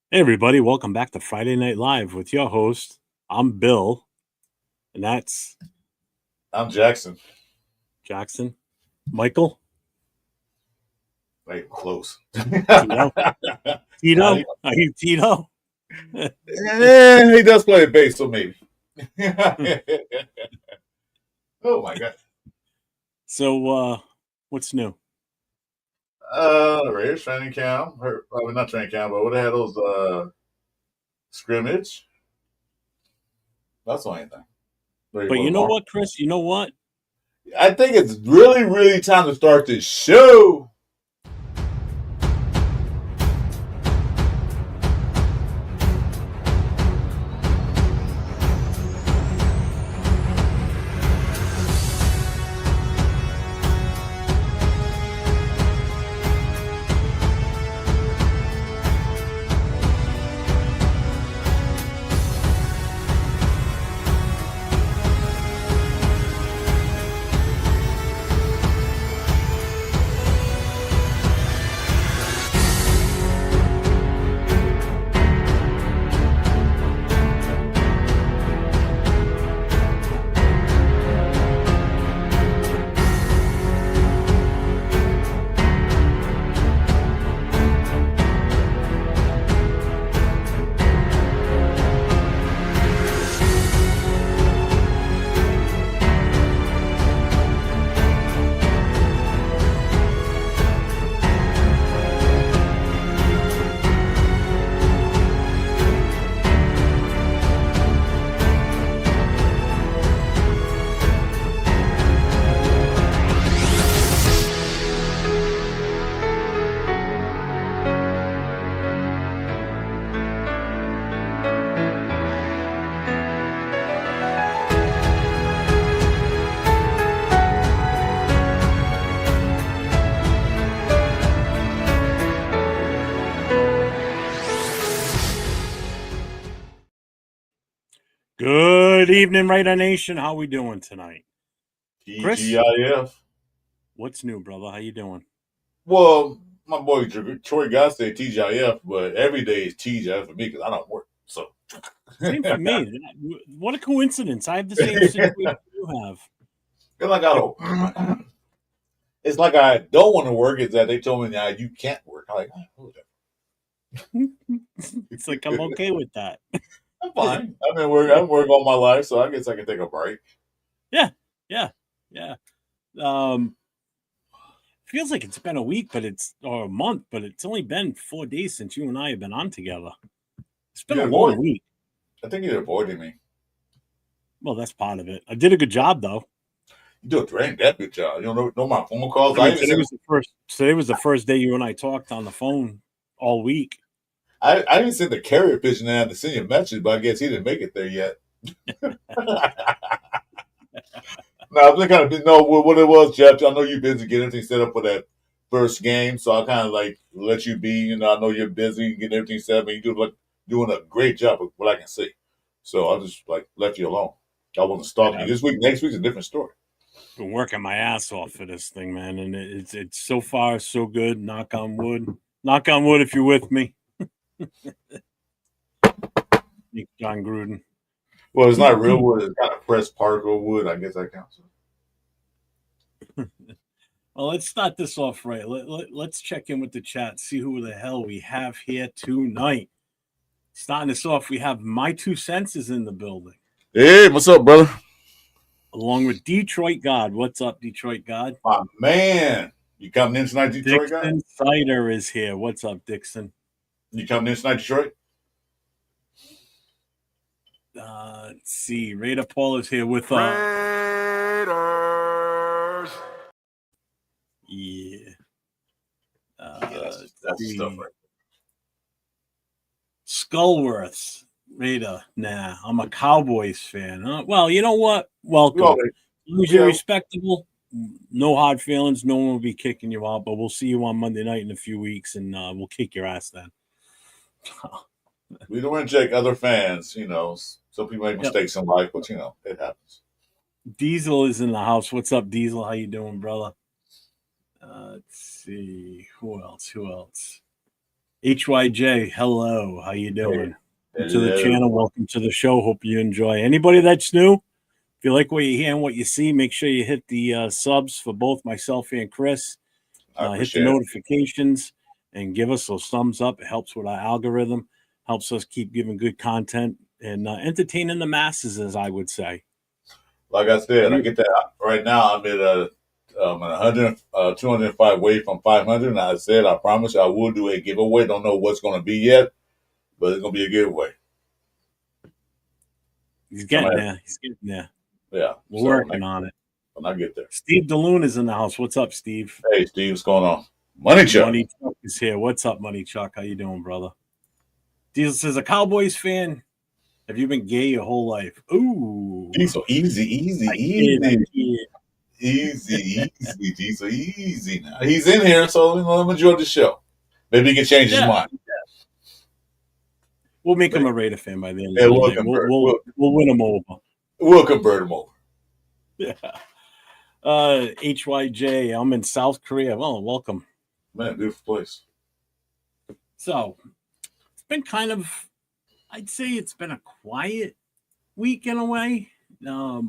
Hey everybody, welcome back to Friday Night Live with your host. I'm Bill, and that's I'm Jackson. Jackson. Michael, Wait, close. Tito. Tito, Nah, are you Tito? he does play bass, so maybe. Oh my god. So, what's new? Raiders training camp. Probably not training camp, but what they had those scrimmage. That's the only thing. Ready But for you know tomorrow. what, Chris? You know what? I think it's really, really time to start this show. Good evening, Raider Nation. How we doing tonight? Chris, TGIF. what's new, brother? How you doing? Well, my boy Troy God said TGIF, but every day is TGIF for me because I don't work. So. Same for me. What a coincidence. I have the same situation you have. It's like I don't. It's like I don't want to work. Is that they told me now you can't work? I'm like, oh, It's like I'm okay with that. I'm fine. I've been working. I've worked all my life, so I guess I can take a break. Yeah, yeah, yeah. Um, Feels like it's been a week, or a month, but it's only been 4 days since you and I have been on together. It's been a You long avoid. week. I think you're avoiding me. Well, that's part of it. I did a good job though. You do a dang that good job. You know my phone calls. I I mean, even sent. today was the first day you and I talked on the phone all week. I even sent the carrier pigeon out to send you a message, but I guess he didn't make it there yet. No, I've been kind of no. What it was, Jeff. I know you're busy getting everything set up for that first game, so I kind of like let you be. You know, I know you're busy getting everything set up, and you do doing a great job of what I can see. So I just like left you alone. I wasn't stalking you. I've This week, next week's a different story. been working my ass off for this thing, man, and it's so far so good. Knock on wood. Knock on wood if you're with me. John Gruden. Well, it's not real wood. It's kind of pressed particle wood. I guess that counts. Well, let's start this off right. Let's check in with the chat, see who the hell we have here tonight. Starting this off, we have My Two Senses in the building, Hey, what's up, brother? along with Detroit God. What's up, Detroit God? My man, you coming in tonight, Detroit guy? Dixon Sider is here. What's up, Dixon? You coming in tonight, Detroit? Let's see. Raider Paul is here with Raiders. Yeah. That's the stuff right. Skullworths. Raider. Nah, I'm a Cowboys fan. Huh? Well, you know what? Welcome. You're respectable. No hard feelings. No one will be kicking you out, but we'll see you on Monday night in a few weeks, and we'll kick your ass then. We don't reject other fans. You know, some people make mistakes in life, but you know, it happens. Diesel is in the house. What's up, Diesel? How you doing, brother? Let's see. Who else? HYJ, hello. How you doing? Hey, To the channel, welcome to the show. Hope you enjoy. Anybody that's new, if you like what you hear and what you see, make sure you hit the subs for both myself and Chris. Hit the notifications and give us those thumbs up. It helps with our algorithm, helps us keep giving good content and entertaining the masses, as I would say. Like I said, I get that right now. I'm at 100, 205 away from 500. And I said, I promise I will do a giveaway. Don't know what's going to be yet, but it's going to be a giveaway. He's getting there. He's getting there. Yeah. We're working on it. When I get there. Steve DeLune is in the house. What's up, Steve? Hey, Steve, what's going on? Money Chuck. Money Chuck is here. What's up, Money Chuck? How you doing, brother? Diesel says, a Cowboys fan. Have you been gay your whole life? Ooh. Diesel, easy. Diesel, easy now. He's in here, so let him enjoy the show. Maybe he can change his mind. We'll make him a Raider fan by the end of the day. We'll win him over. We'll convert him over. Yeah. HYJ, I'm in South Korea. Well, welcome. Man, beautiful place. So, it's been kind of, I'd say it's been a quiet week in a way. There's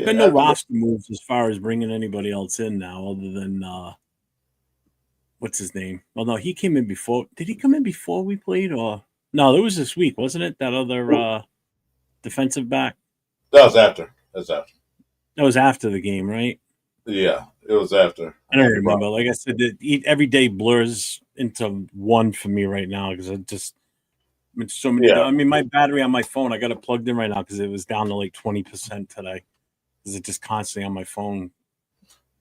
been no roster moves as far as bringing anybody else in now, other than what's his name? Well, no, he came in before. Did he come in before we played, or no? That was this week, wasn't it? That other defensive back. That was after. That was after the game, right? Yeah, it was after. I don't remember. Like I said, every day blurs into one for me right now because so many. Yeah. I mean, my battery on my phone, I got it plugged in right now because it was down to like 20% today. Because it's just constantly on my phone.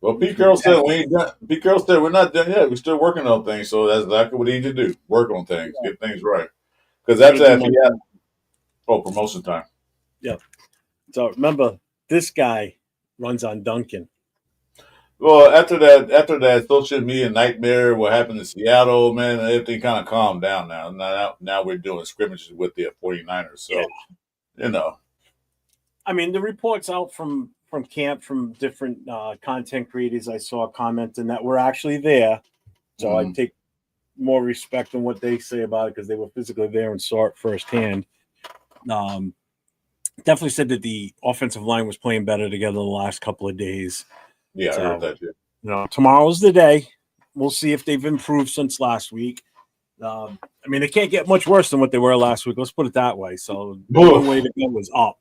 Well, Pete Carroll said we ain't done. Pete Carroll said we're not done yet. We're still working on things. So that's exactly what he need to do: work on things, get things right. Because after that, promotion time. Yeah. So remember, this guy runs on Duncan. Well, after that social media nightmare, what happened in Seattle, man, everything kind of calmed down now. Now we're doing scrimmages with the 49ers. So, I mean, the reports out from camp from different content creators I saw commenting that were actually there. So I take more respect in what they say about it because they were physically there and saw it firsthand. Definitely said that the offensive line was playing better together the last couple of days. Yeah, I heard that too. Tomorrow's the day. We'll see if they've improved since last week. I mean, they can't get much worse than what they were last week. Let's put it that way. So the only way to go was up.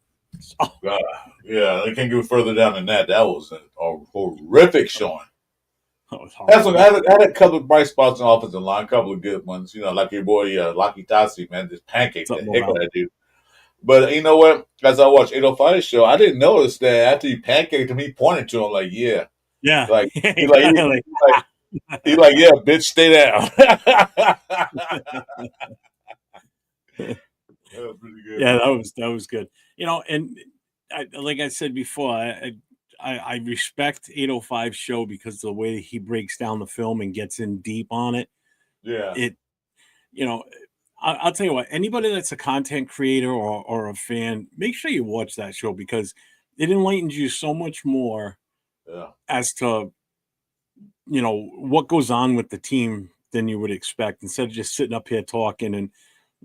Yeah, they can't go further down than that. That was a horrific showing. I had a couple of bright spots on the offensive line, a couple of good ones. Like your boy Lucky Tassi, man, just pancaked the heck out of that dude. But you know what? As I watched 805's show, I didn't notice that after he pancaked him, he pointed to him like, "Yeah, like he's like, yeah, bitch, stay down." That was pretty good. Yeah, that was good. And like I said before, I respect 805's show because of the way he breaks down the film and gets in deep on it. Yeah. I'll tell you what, anybody that's a content creator or a fan, make sure you watch that show because it enlightens you so much more as to, what goes on with the team than you would expect instead of just sitting up here talking and,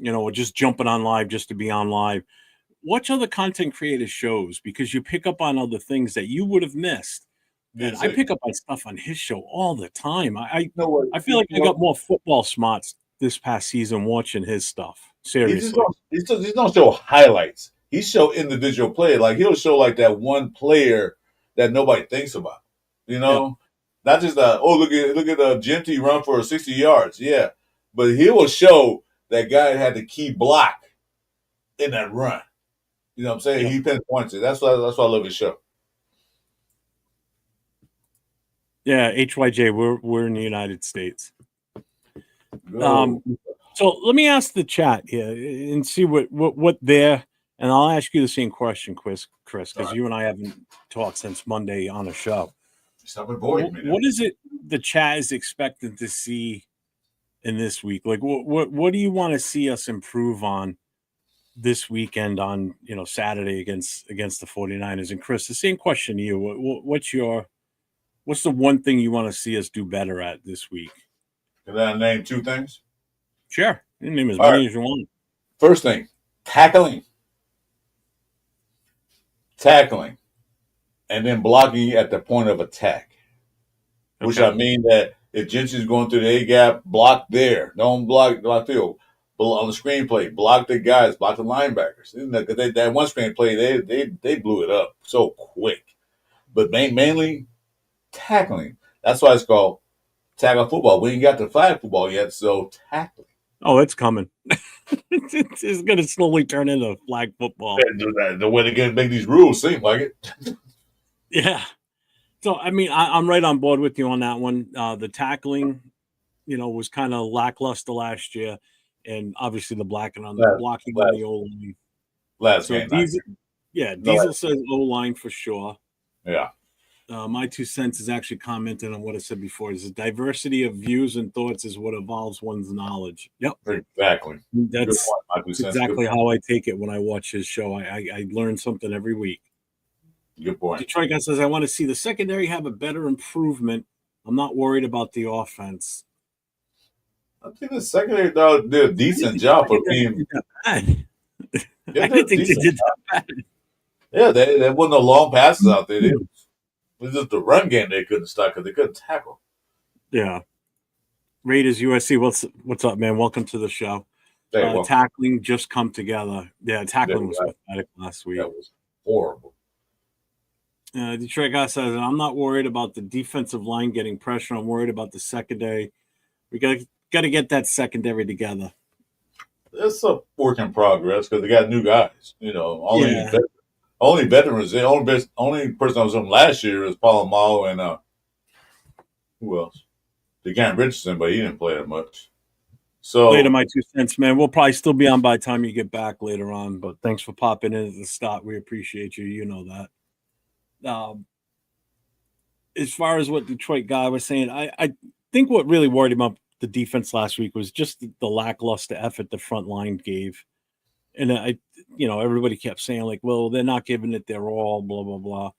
or just jumping on live just to be on live. Watch other content creator shows because you pick up on other things that you would have missed. And I pick up on stuff on his show all the time. I feel like I got more football smarts this past season watching his stuff. Seriously. He don't show highlights. He show individual play. Like he'll show like that one player that nobody thinks about. Not just look at Genty run for 60 yards. Yeah. But he will show that guy had the key block in that run. You know what I'm saying? Yeah. He pinpoints it. That's why I love his show. Yeah, HYJ, we're in the United States. So let me ask the chat here and see what they're, and I'll ask you the same question, Chris, because you and I haven't talked since Monday on a show. What is it the chat is expecting to see in this week? Like, what do you want to see us improve on this weekend on Saturday against the 49ers? And Chris, the same question to you. What's the one thing you want to see us do better at this week? Can I name two things? Sure. You name as All many right. as you want. First thing, tackling, and then blocking at the point of attack. Which Okay. I mean that if Jensen's going through the A gap, block there. Don't block field. On the screenplay, block the guys, block the linebackers. That one screenplay, they blew it up so quick. But mainly tackling. That's why it's called tackle football. We ain't got the flag football yet, so tackling. Oh, it's coming. It's going to slowly turn into flag football. The way to make these rules seem like it. Yeah. So, I mean, I'm right on board with you on that one. The tackling, was kind of lackluster last year, and obviously the blocking on the O line. Last So game. Diesel says O line for sure. Yeah. My 2 cents is actually commenting on what I said before. Is the diversity of views and thoughts is what evolves one's knowledge. Yep, exactly. That's exactly how I take it when I watch his show. I learn something every week. Good point. Detroit guy says, I want to see the secondary have a better improvement. I'm not worried about the offense. I think the secondary did a decent job for being. I didn't think they did that bad. Yeah, there wasn't no long passes out there. It was just the run game they couldn't stop because they couldn't tackle. Yeah. Raiders USC, what's up, man? Welcome to the show. Hey, tackling just come together. Yeah, tackling was pathetic last week. That was horrible. Detroit guy says, I'm not worried about the defensive line getting pressure. I'm worried about the secondary. We got to get that secondary together. It's a work in progress because they got new guys. Only veterans. The only person I was on last year was Paul Mall and who else? DeGan Richardson, but he didn't play that much. So later, my 2 cents, man. We'll probably still be on by the time you get back later on. But thanks for popping in at the start. We appreciate you. You know that. As far as what Detroit guy was saying, I think what really worried him about the defense last week was just the lackluster effort the front line gave. And everybody kept saying like, well, they're not giving it their all, blah, blah, blah.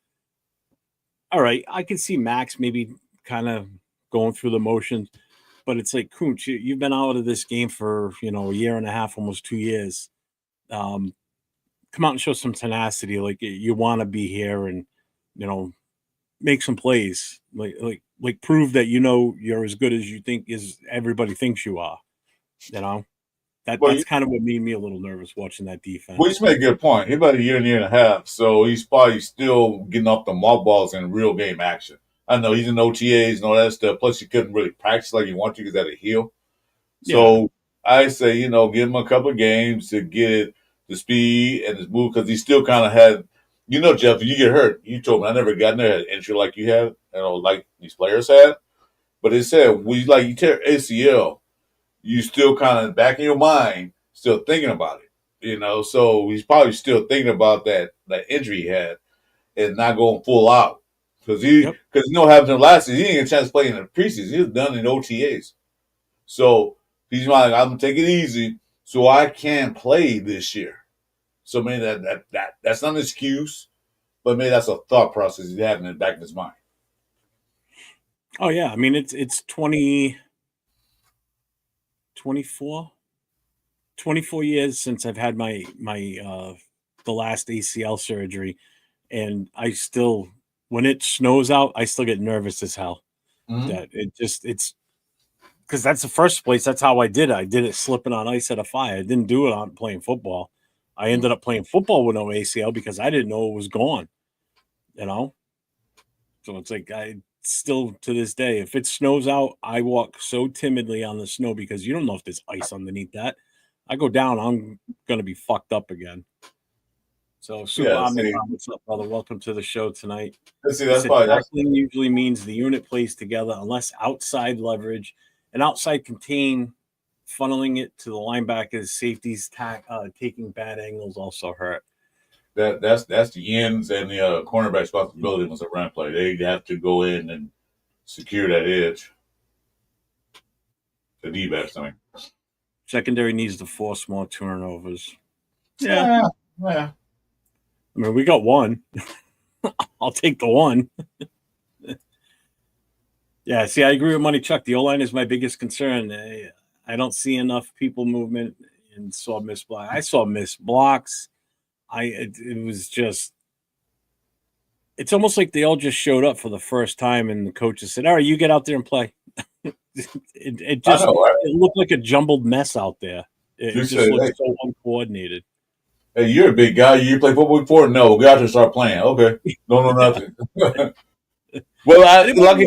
All right. I can see Max maybe kind of going through the motions, but it's like, Kuntz, you've been out of this game for, a year and a half, almost 2 years. Come out and show some tenacity. Like you want to be here and, make some plays, like prove that you're as good as you think is everybody thinks you are. That's kind of what made me a little nervous watching that defense. Well, you just made a good point. He's about a year and a half, so he's probably still getting off the mock balls in real game action. I know he's in OTAs and all that stuff. Plus, he couldn't really practice like he wanted to because he had a heel. So I say, give him a couple of games to get the speed and his move because he still kind of had. Jeff, when you get hurt, you told me I never got in there, had an injury like you had, like these players had. But it said, you tear ACL, you still kind of back in your mind, still thinking about it, So he's probably still thinking about that injury he had and not going full out. Because happened last season, he didn't get a chance to play in the preseason. He was done in OTAs. So he's like, I'm going to take it easy so I can play this year. So maybe that's not an excuse, but maybe that's a thought process he's having in the back of his mind. Oh yeah, I mean it's 24 years since I've had my the last ACL surgery, and I still, when it snows out, I still get nervous as hell. Mm-hmm. That it's because that's the first place. That's how I did it. I did it slipping on ice at a fire. I didn't do it on playing football. I ended up playing football with no ACL because I didn't know it was gone. So it's like I still to this day, if it snows out, I walk so timidly on the snow because you don't know if there's ice underneath that. I go down, I'm gonna be fucked up again. So Super Omnicron, what's up, brother? Welcome to the show tonight. That's tackling usually means the unit plays together unless outside leverage and outside contain, funneling it to the linebackers, safeties taking bad angles also hurt. That's the ends and the cornerback responsibility was a run play. They have to go in and secure that edge. The D-backs, I mean. Secondary needs to force more turnovers. Yeah. I mean, we got one. I'll take the one. Yeah, see, I agree with Money Chuck. The O-line is my biggest concern. I don't see enough people movement and saw missed blocks. I saw missed blocks. It was just, it's almost like they all just showed up for the first time and the coaches said, all right, you get out there and play. It just, right? It looked like a jumbled mess out there. It just looked so uncoordinated. Hey, you're a big guy. You play football before? No, we got to start playing. Okay, don't know nothing. Well, even Lucky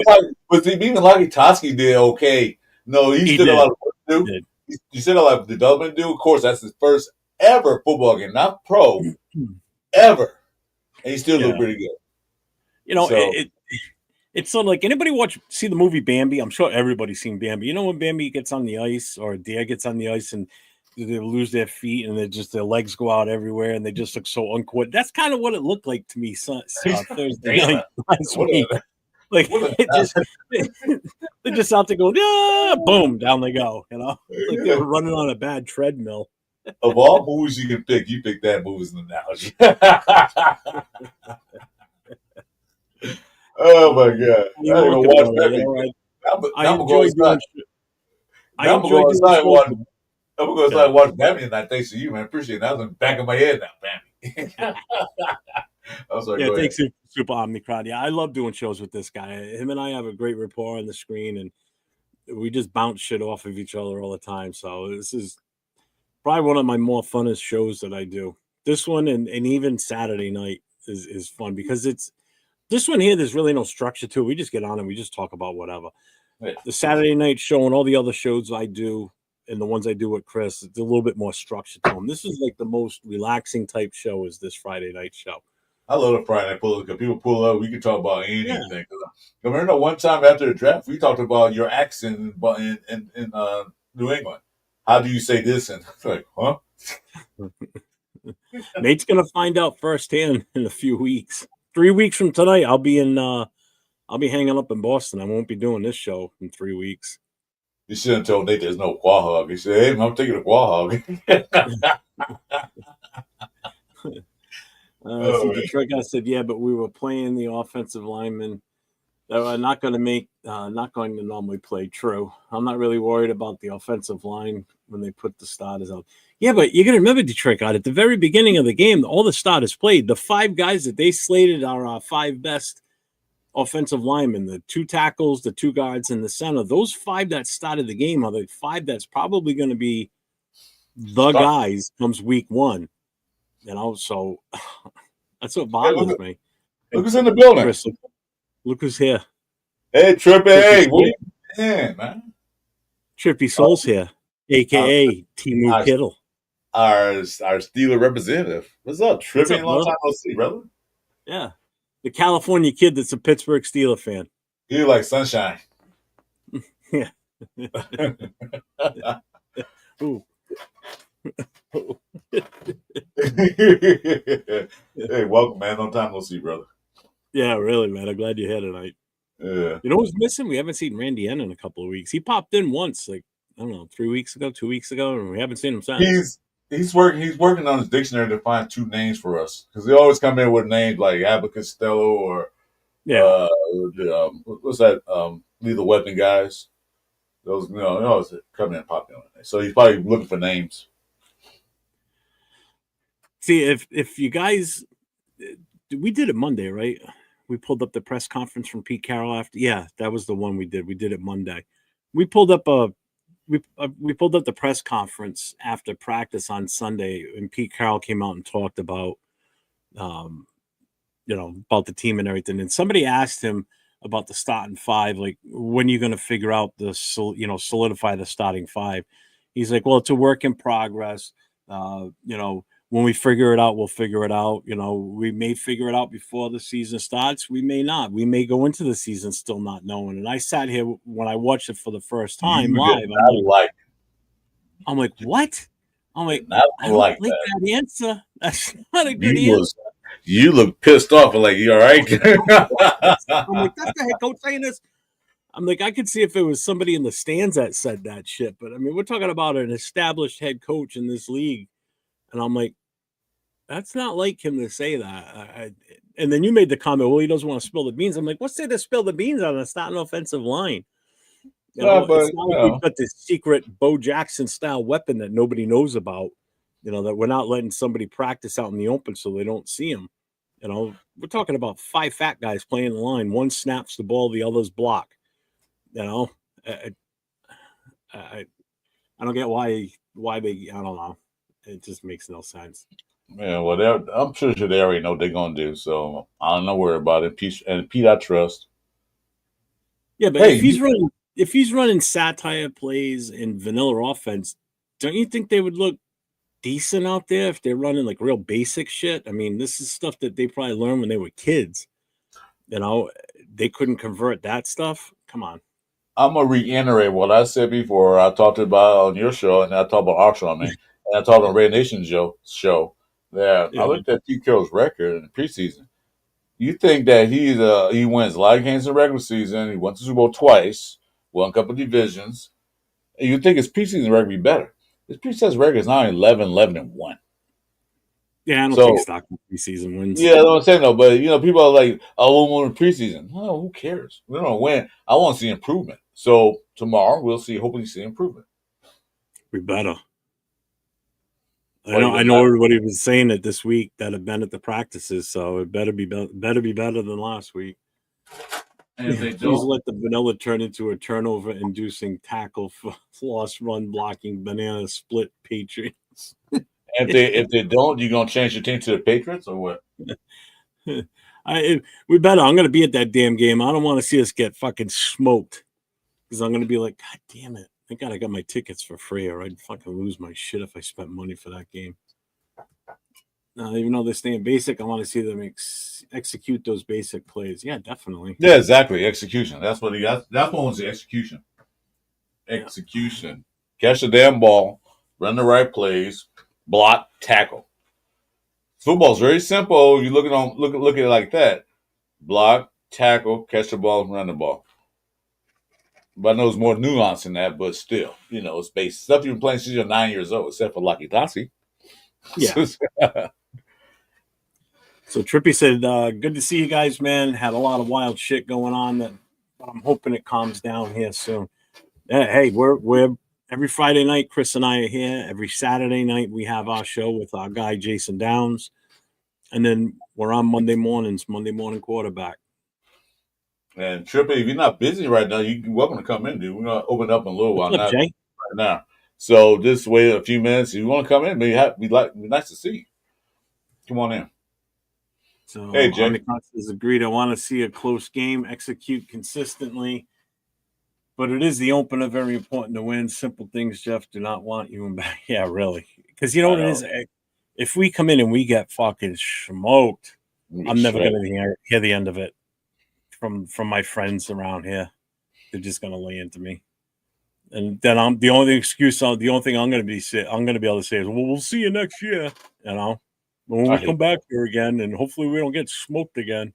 Toski did okay. No, he still got a lot of work to do. He still got a lot of development to do. Of course, that's his first ever football game, not pro, ever, and he still looked pretty good. You know, it's sort of like anybody see the movie Bambi? I'm sure everybody's seen Bambi. You know when Bambi gets on the ice or a deer gets on the ice and they lose their feet and their legs go out everywhere and they just look so uncoordinated. That's kind of what it looked like to me Thursday night last week. Like they're just out there going, yeah, boom, down they go. You know, like they were running on a bad treadmill. Of all movies you can pick, you pick that movie as an analogy. Oh my god! I didn't even watch that. I'm gonna go inside. I'm gonna go inside and watch Bambi tonight. Thanks to you, man. Appreciate it. That was in the back of my head now, Bambi. I'm sorry. Yeah, thanks, Super Omnicron. Yeah, I love doing shows with this guy. Him and I have a great rapport on the screen, and we just bounce shit off of each other all the time. So this is probably one of my more funnest shows that I do. This one and even Saturday night is fun because it's this one here. There's really no structure to it. We just get on and we just talk about whatever. Yeah. The Saturday night show and all the other shows I do and the ones I do with Chris, it's a little bit more structure to them. This is like the most relaxing type show is this Friday night show. I love the Friday night pull up because people pull up. We can talk about anything. Yeah. Remember one time after the draft, we talked about your accent in New England. How do you say this? And it's like, huh? Nate's gonna find out firsthand in a few weeks. 3 weeks from tonight, I'll be hanging up in Boston. I won't be doing this show in 3 weeks. You shouldn't have told Nate there's no quahog. He said, hey, I'm taking a quahog. Detroit guy said, yeah, but we were playing the offensive linemen that are not going to normally play. True. I'm not really worried about the offensive line when they put the starters out. Yeah, but you got to remember, Detroit guy, at the very beginning of the game, all the starters played. The 5 guys that they slated are our 5 best offensive linemen, the 2 tackles, the 2 guards, and the center. Those 5 that started the game are the 5 that's probably going to be the guys comes week 1. You know, so that's what bothers me. Look who's in the building. Chris, look who's here. Hey, Trippy. Hey, what are you doing, man? Trippy Soul's here, a.k.a. Timu Kittle. Our Steeler representative. What's up, Trippy? Long time no see, brother. Yeah. The California kid that's a Pittsburgh Steeler fan. You like sunshine. Yeah. Ooh. Hey, welcome, man. Long time no see, brother. Yeah, really, man. I'm glad you're here tonight. Yeah. You know who's missing? We haven't seen Randy N in a couple of weeks. He popped in once, like, I don't know, 3 weeks ago, 2 weeks ago, and we haven't seen him since. He's working on his dictionary to find 2 names for us because they always come in with names like Abba Costello or what's that? Lethal Weapon guys. Those come in and pop in. So he's probably looking for names. See, if you guys, we did it Monday, right? We pulled up the press conference from Pete Carroll after. Yeah, that was the one we did. We did it Monday. We pulled up we pulled up the press conference after practice on Sunday, and Pete Carroll came out and talked about, about the team and everything. And somebody asked him about the starting 5, like when are you going to figure out solidify the starting 5? He's like, well, it's a work in progress. When we figure it out, we'll figure it out. We may figure it out before the season starts. We may not. We may go into the season still not knowing. And I sat here when I watched it for the first time live. I'm like, what? I'm like, I don't like that answer. That's not a good answer. You look pissed off. Like, you all right? I'm like, that's the head coach saying this. I'm like, I could see if it was somebody in the stands that said that shit. But, I mean, we're talking about an established head coach in this league. And I'm like, that's not like him to say that. And then you made the comment, well, he doesn't want to spill the beans. I'm like, what's there to spill the beans on? It's not an offensive line. But It's not like we've got this secret Bo Jackson style weapon that nobody knows about. That we're not letting somebody practice out in the open so they don't see him. We're talking about 5 fat guys playing the line. One snaps the ball, the other's block. I don't get why they. I don't know. It just makes no sense. Yeah, well, I'm sure they already know what they're gonna do, so I don't know worry about it. Pete, I trust. Yeah, but if he's running satire plays and vanilla offense, don't you think they would look decent out there if they're running like real basic shit? I mean, this is stuff that they probably learned when they were kids. They couldn't convert that stuff. Come on. I'm gonna reiterate what I said before. I talked about on your show, and I talked about our show. And I talked on Red Nation show that I looked at Pete Carroll's record in the preseason. You think that he wins a lot of games in the regular season? He went to Super Bowl twice, won a couple of divisions. And you think his preseason record be better? His preseason record is now 11-11-1. Yeah, I don't take stock in preseason wins. Yeah, that's what I'm saying though. But people are like, "Oh, we'll win preseason." Well, who cares? We don't win. I want to see improvement. So tomorrow we'll see. Hopefully, see improvement. We better. I know everybody was saying it this week that have been at the practices, so it better be better than last week. And if they please let the vanilla turn into a turnover-inducing tackle for lost run blocking banana split Patriots. If they don't, you gonna change your team to the Patriots or what? We better. I'm gonna be at that damn game. I don't want to see us get fucking smoked because I'm gonna be like, God damn it! Thank God I got my tickets for free, or I'd fucking lose my shit if I spent money for that game. Now, even though they're staying basic, I want to see them execute those basic plays. Yeah, definitely. Yeah, exactly. Execution. That's what he got. That one was the execution. Execution. Yeah. Catch the damn ball, run the right plays, block, tackle. Football's very simple. You look at it like that. Block, tackle, catch the ball, run the ball. But I know there's more nuance in that, but still, it's basic stuff you've been playing since you're 9 years old, except for Lucky Tassi. Yeah. So Trippy said, good to see you guys, man. Had a lot of wild shit going on but I'm hoping it calms down here soon. Hey, we're every Friday night, Chris and I are here. Every Saturday night, we have our show with our guy, Jason Downs. And then we're on Monday morning quarterback. And Trippy, if you're not busy right now, you're welcome to come in, dude. We're going to open up in a little while. What's up, Jay? Right now. So just wait a few minutes. If you want to come in, be nice to see you. Come on in. So, hey, Jay. Has agreed. I want to see a close game, execute consistently. But it is the opener, very important to win. Simple things, Jeff, do not want you in back. Yeah, really. Because you know what it is? If we come in and we get fucking smoked, I'm never going to hear the end of it from my friends around here. They're just going to lay into me. And then the only thing I'm going to be able to say is, well, we'll see you next year, when we come back here again, and hopefully we don't get smoked again.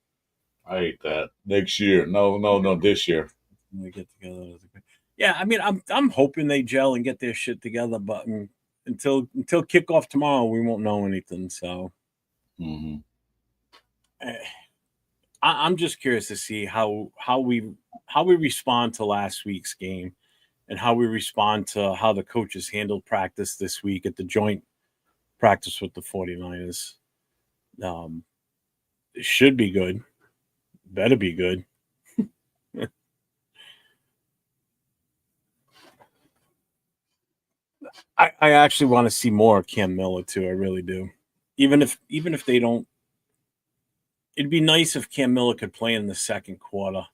I hate that. Next year. No, this year. We get together. Yeah, I mean, I'm hoping they gel and get their shit together, but until kickoff tomorrow, we won't know anything. So, I'm just curious to see how we respond to last week's game, and how we respond to how the coaches handled practice this week at the joint practice with the 49ers. It should be good. Better be good. I actually want to see more of Cam Miller too. I really do. Even if they don't, it'd be nice if Cam Miller could play in the second quarter,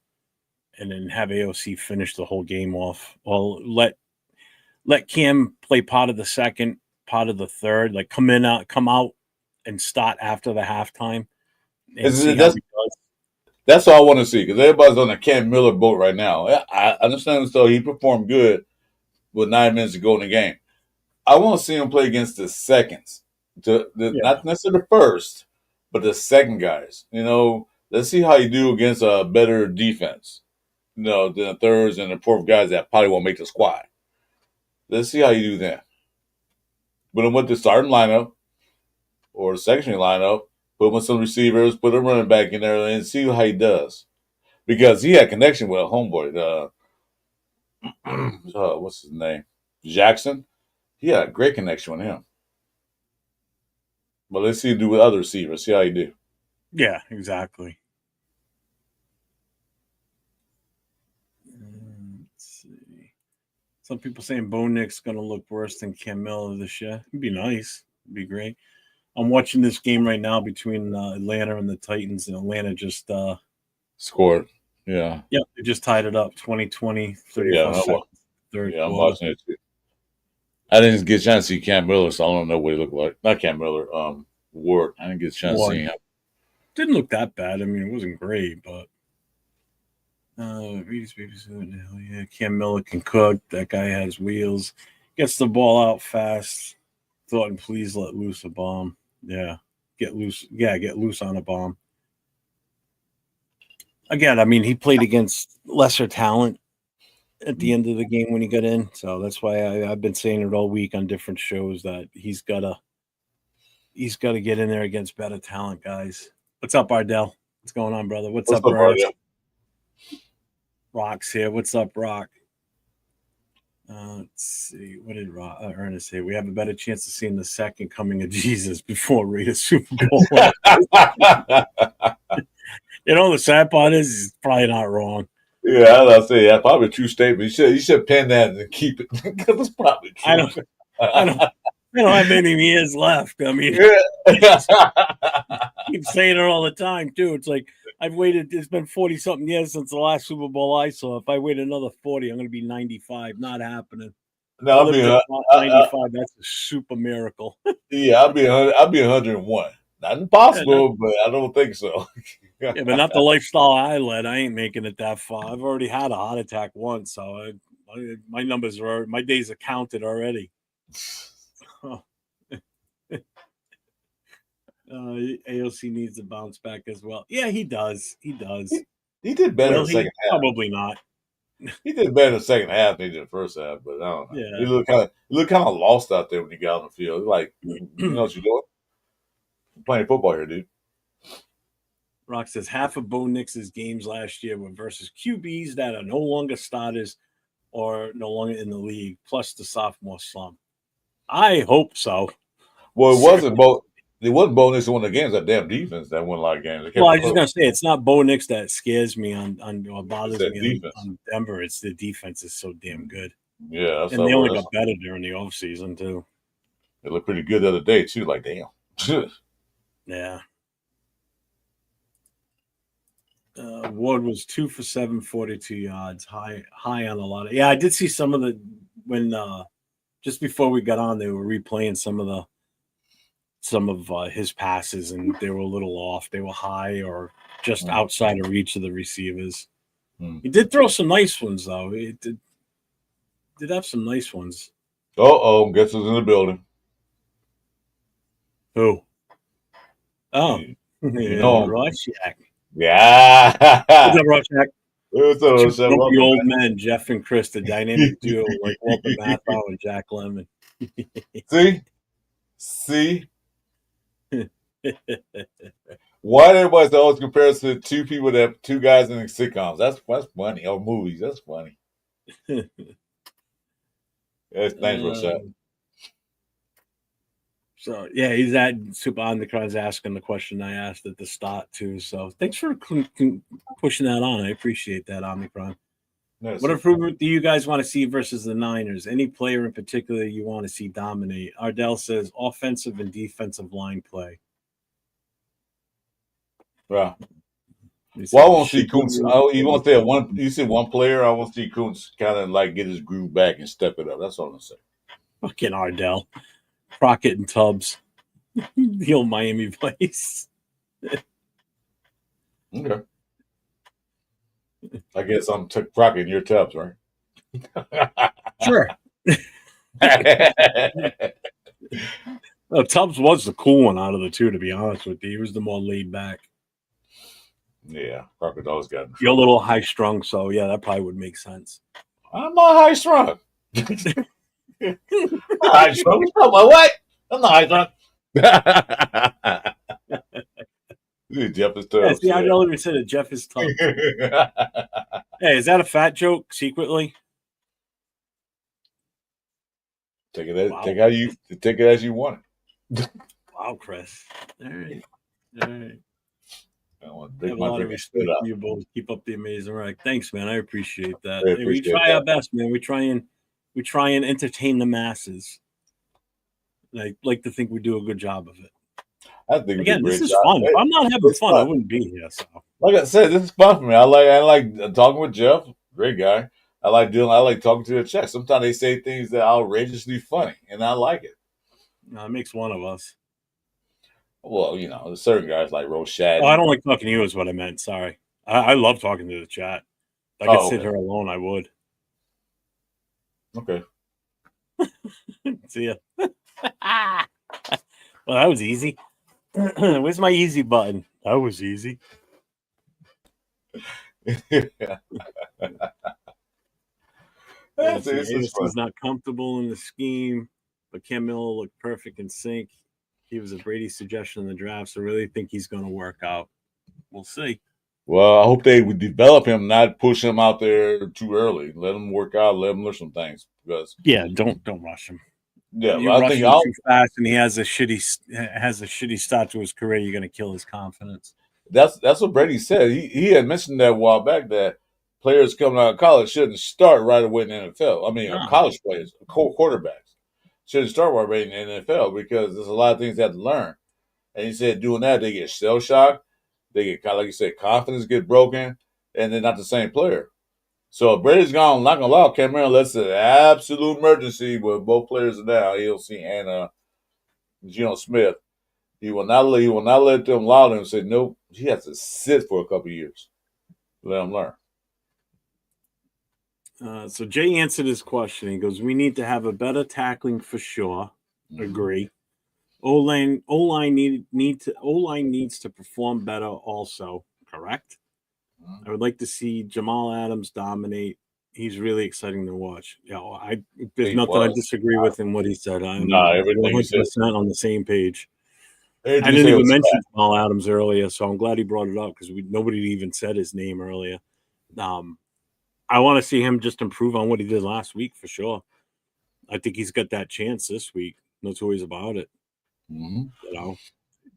and then have AOC finish the whole game off. Or let Cam play part of the second, part of the third. Like come out, and start after the halftime. That's all I want to see, because everybody's on the Cam Miller boat right now. I understand, so he performed good with 9 minutes to go in the game. I want to see him play against the seconds, not necessarily the first, but the second guys. Let's see how you do against a better defense. Than the thirds and the fourth guys that probably won't make the squad. Let's see how you do that. But with the starting lineup or the secondary lineup, put him with some receivers, put a running back in there, and see how he does. Because he had connection with a homeboy. What's his name? Jackson. He had a great connection with him. But let's see him do with other receivers. See how he do. Yeah, exactly. Let's see. Some people saying Bo Nick's going to look worse than Cam Miller this year. It'd be nice. It'd be great. I'm watching this game right now between Atlanta and the Titans, and Atlanta just scored. Yeah. Yep, they just tied it up 20-20, 34 seconds. Third I'm watching it too. I didn't get a chance to see Cam Miller, so I don't know what he looked like. Not Cam Miller, Ward. I didn't get a chance to see him. Didn't look that bad. I mean, it wasn't great, but yeah, Cam Miller can cook. That guy has wheels. Gets the ball out fast. Thought, please let loose a bomb. Yeah, get loose. Yeah, get loose on a bomb. Again, I mean, he played against lesser talent at the end of the game when he got in. So that's why I've been saying it all week on different shows that he's got to get in there against better talent, guys. What's up, Ardell? What's going on, brother? What's up, Ardell? Rock's here. What's up, Rock? Let's see. What did Ernest say? We have a better chance of seeing the second coming of Jesus before Raiders Super Bowl. You know, the sad part is he's probably not wrong. Yeah, I'll say that's probably a true statement. You should pen that and keep it because it's probably true. I don't have many years left. I mean, keep saying it all the time too. It's like I've waited. It's been 40-something years since the last Super Bowl I saw. If I wait another 40, I'm going to be 95. Not happening. No, I'll be 95. That's a super miracle. Yeah, I'll be 101. Not impossible, but I don't think so. Yeah, but not the lifestyle I led. I ain't making it that far. I've already had a heart attack once, so my numbers are my days are counted already. AOC needs to bounce back as well. Yeah, he does. He does. He did better in the second half. Probably not. He did better in the second half than he did the first half, but I don't know. Yeah. He looked kind of lost out there when he got on the field. Like, you know what you're doing? I'm playing football here, dude. Rock says half of Bo Nix's games last year were versus QBs that are no longer starters or no longer in the league, plus the sophomore slump. I hope so. Well, it wasn't Bo Nix that won the games. That damn defense that won a lot of games. Well, I was just gonna say it's not Bo Nix that scares me on or bothers me on Denver. It's the defense is so damn good. Yeah, and they only got better during the offseason too. They looked pretty good the other day too. Like damn. Yeah. Ward was 2 for 7, 42 yards, high on a lot of. Yeah, I did see some of the when just before we got on, they were replaying some of his passes, and they were a little off. They were high or just outside of reach of the receivers. He did throw some nice ones, though. He did have some nice ones. Guess who's in the building? Who? Oh, you know Rorschach. Yeah. What's up, Rorschach? What's up, Rorschach? The old men, Jeff and Chris, the dynamic duo, like Walter Matthau and Jack Lemmon. See? Why everybody's always compares to two guys in sitcoms? That's funny. Or movies. That's funny. That's nice, Rorschach. So, yeah, he's at Super Omnicron's asking the question I asked at the start, too. So, thanks for pushing that on. I appreciate that, Omnicron. What improvement do you guys want to see versus the Niners? Any player in particular you want to see dominate? Ardell says offensive and defensive line play. Right. Well, I want to see Kuntz. You want to say you said one player? I want to see Kuntz kind of like get his groove back and step it up. That's all I'm saying. Fucking Ardell. Crockett and Tubbs. The old Miami place. Okay. I guess I'm Crockett and you're Tubbs, right? Sure. Well, Tubbs was the cool one out of the two, to be honest with you. He was the more laid back. Yeah, Crockett always got You're a little high strung, so yeah, that probably would make sense. I'm not high strung. High strung? What? I'm not high strung. Jeff is Yeah, tough. see, I don't even say that Jeff is tough. Hey, is that a fat joke secretly? Take it as you want it. Wow, Chris. All right. All right. I have a My lot of drink respect stood up. for you both. Keep up the amazing work. Thanks, man. I appreciate that. I Hey, we appreciate try that. our best, man. We try and entertain the masses. And I like to think we do a good job of it. I think we do a Again, this great is job. fun. If I'm not having It's fun, I fun. wouldn't be here. So, Like I said, this is fun for me. I like talking with Jeff. Great guy. I like talking to the chat. Sometimes they say things that are outrageously funny, and I like it. it makes one of us. Well, there's certain guys like Oh, I Roshad. don't like talking to you. Is what I meant. Sorry. I love talking to the chat. If I could sit here alone, I would. Okay. See ya. Well, that was easy. Where's my easy button? That was easy. He's not comfortable in the scheme, but Cam Miller looked perfect in sync. He was a Brady suggestion in the draft, so I really think he's going to work out. We'll see. Well, I hope they would develop him, not push him out there too early. Let him work out. Let him learn some things. Because don't rush him. Yeah, you rush him too fast, and he has a shitty start to his career. You're going to kill his confidence. That's what Brady said. He had mentioned that a while back that players coming out of college shouldn't start right away in the NFL. I mean, college players, quarterbacks shouldn't start right away in the NFL because there's a lot of things they have to learn. And he said doing that, they get shell shocked. They get, like you said, confidence get broken, and they're not the same player. So if Brady's gone, not gonna allow Cameron unless it's an absolute emergency with both players are down, AOC and Geno Smith. He will not let them allow them and say nope. He has to sit for a couple of years. Let him learn. So Jay answered his question. He goes, "We need to have a better tackling for sure. Mm-hmm. Agree. O-line needs to perform better also. Correct. Mm-hmm. I would like to see Jamal Adams dominate. He's really exciting to watch. There's nothing I disagree with in what he said. I'm 100% on the same page. I didn't even mention Jamal Adams earlier, so I'm glad he brought it up because nobody even said his name earlier. I want to see him just improve on what he did last week for sure. I think he's got that chance this week. No two ways about it. Mm-hmm.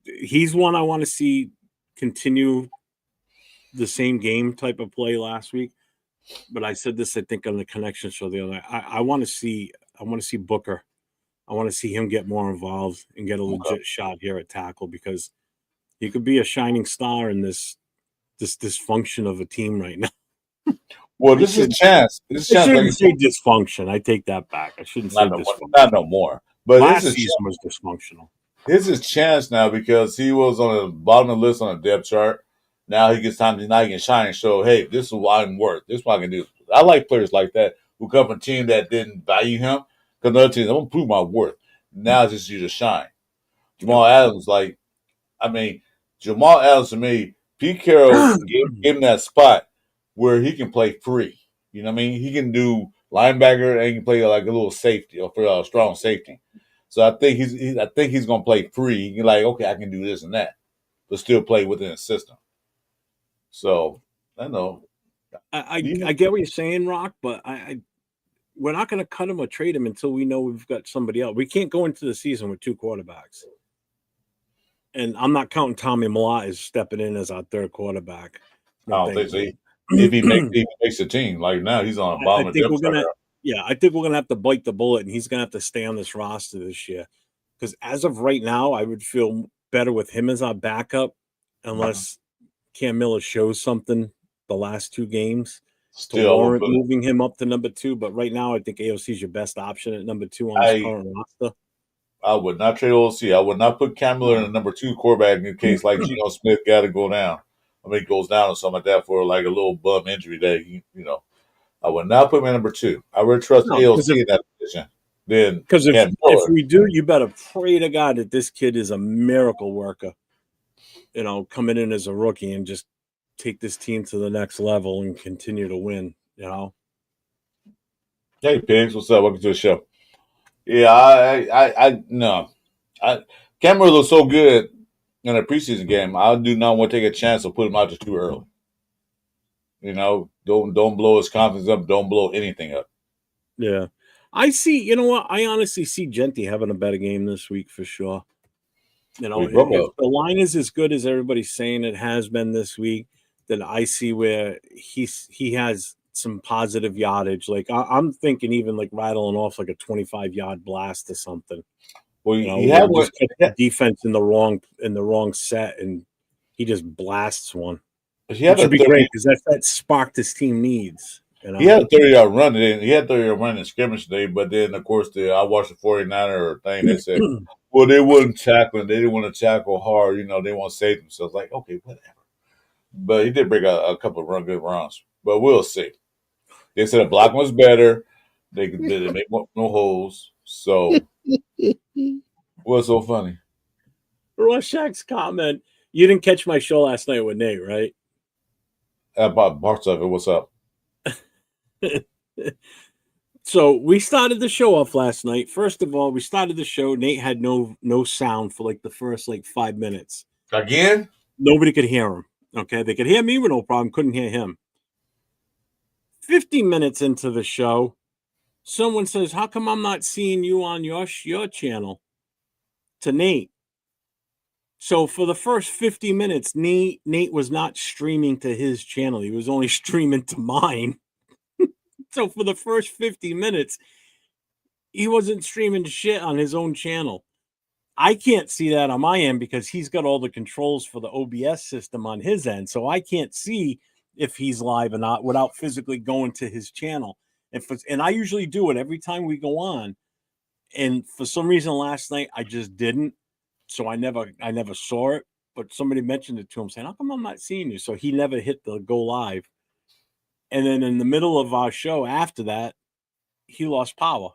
He's one I want to see continue the same game type of play last week. But I said this, I think, on the connection show the other night. I want to see Booker. I want to see him get more involved and get a legit shot here at tackle because he could be a shining star in this dysfunction of a team right now. Well, this is a chance. I shouldn't say dysfunction. I take that back. I shouldn't say dysfunction. Not no more. But last season was dysfunctional. This is chance now because he was on the bottom of the list on the depth chart. Now he gets time to now he can shine and show, hey, this is what I'm worth. This is what I can do. I like players like that who come from a team that didn't value him. Because another team, I'm gonna prove my worth. Now it's just you to shine. Jamal Adams, Jamal Adams to me, Pete Carroll gave him that spot where he can play free. You know what I mean? He can do linebacker and he can play like a little safety or for a strong safety. So I think he's gonna play free. You're like, okay, I can do this and that, but still play within the system. So I know. I get what you're saying, Rock, but we're not going to cut him or trade him until we know we've got somebody else. We can't go into the season with two quarterbacks. And I'm not counting Tommy Millott as stepping in as our third quarterback. I don't think so. If he makes the team, like now he's on the bottom of the depth chart. I think we're going to have to bite the bullet, and he's going to have to stay on this roster this year. Because as of right now, I would feel better with him as our backup unless Cam Miller shows something the last two games to warrant moving him up to number 2. But right now, I think AOC is your best option at number 2 on his current roster. I would not trade OC. I would not put Cam Miller in the number 2 quarterback in case like Geno Smith got to go down. I mean, goes down or something like that for like a little bum injury that I would not put him in number 2. I would trust AOC in that position. Then because if we do, you better pray to God that this kid is a miracle worker. Coming in as a rookie and just take this team to the next level and continue to win. Hey, Pigs, what's up? Welcome to the show. Yeah, no. Cam Miller looks so good in a preseason game, I do not want to take a chance of putting him out there too early. Don't blow his confidence up. Don't blow anything up. Yeah. I see, you know what? I honestly see Genty having a better game this week for sure. If the line is as good as everybody's saying it has been this week, then I see where he has some positive yardage. Like I'm thinking even like rattling off like a 25-yard blast or something. Well, he had one. The defense in the wrong set, and he just blasts one. Which would be great because that's that spark this team needs. He had a 30-yard run. He had a 30-yard run in scrimmage today, but then, of course, I watched the 49er thing. They said, well, they wasn't tackling. They didn't want to tackle hard. They want to save themselves. Like, okay, whatever. But he did break a couple of good runs. But we'll see. They said the block was better. They didn't make no holes. So, what's so funny? Rorschach's comment. You didn't catch my show last night with Nate, right? About parts of it. What's up? So we started the show off last night. First of all, we started the show. Nate had no sound for like the first 5 minutes. Again? Nobody could hear him. Okay, they could hear me with no problem. Couldn't hear him. 50 minutes into the show, someone says, "How come I'm not seeing you on your channel?" To Nate. So for the first 50 minutes, Nate was not streaming to his channel. He was only streaming to mine. So for the first 50 minutes, he wasn't streaming shit on his own channel. I can't see that on my end because he's got all the controls for the OBS system on his end. So I can't see if he's live or not without physically going to his channel. And I usually do it every time we go on. And for some reason last night, I just didn't. So I never saw it. But somebody mentioned it to him saying, "How come I'm not seeing you?" So he never hit the go live. And then in the middle of our show after that, he lost power.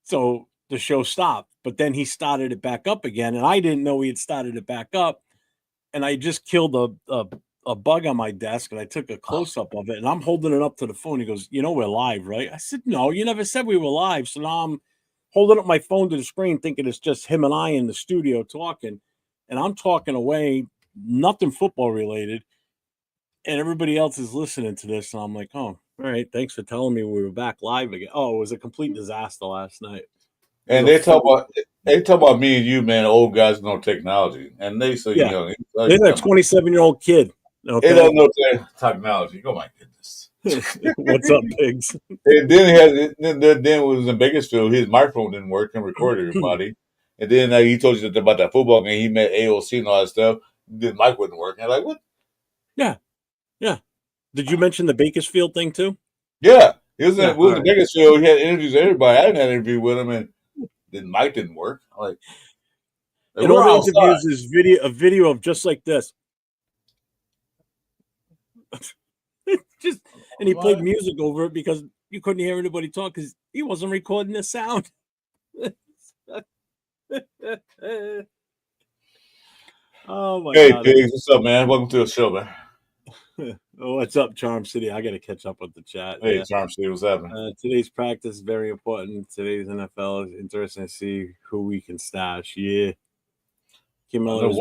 So the show stopped. But then he started it back up again. And I didn't know he had started it back up. And I just killed a bug on my desk. And I took a close-up of it. And I'm holding it up to the phone. He goes, "We're live, right?" I said, "No, you never said we were live." So now I'm holding up my phone to the screen thinking it's just him and I in the studio talking. And I'm talking away, nothing football related. And everybody else is listening to this, and I'm like, "Oh, all right, thanks for telling me we were back live again." Oh, it was a complete disaster last night. And they talk about me and you, man, old guys know technology, and they say, they're a 27-year-old kid. Okay, they don't know technology. Oh my goodness! What's up, pigs? And then then it was in Bakersfield. His microphone didn't work and recorded everybody. And then he told you about that football game. He met AOC and all that stuff. The mic wouldn't work. And like, what? Yeah. Did you mention the Bakersfield thing too? Yeah. He was in Bakersfield. He had interviews with everybody. I didn't have an interview with him, and the mic didn't work. I'm in all the interviews is a video of just like this. And he played music over it because you couldn't hear anybody talk because he wasn't recording the sound. Oh my God. Hey, pigs, what's up, man? Welcome to the show, man. What's up, Charm City? I got to catch up with the chat. Hey, Charm City, what's happening? Today's practice is very important. Today's NFL is interesting to see who we can stash. Yeah. Kim Miller's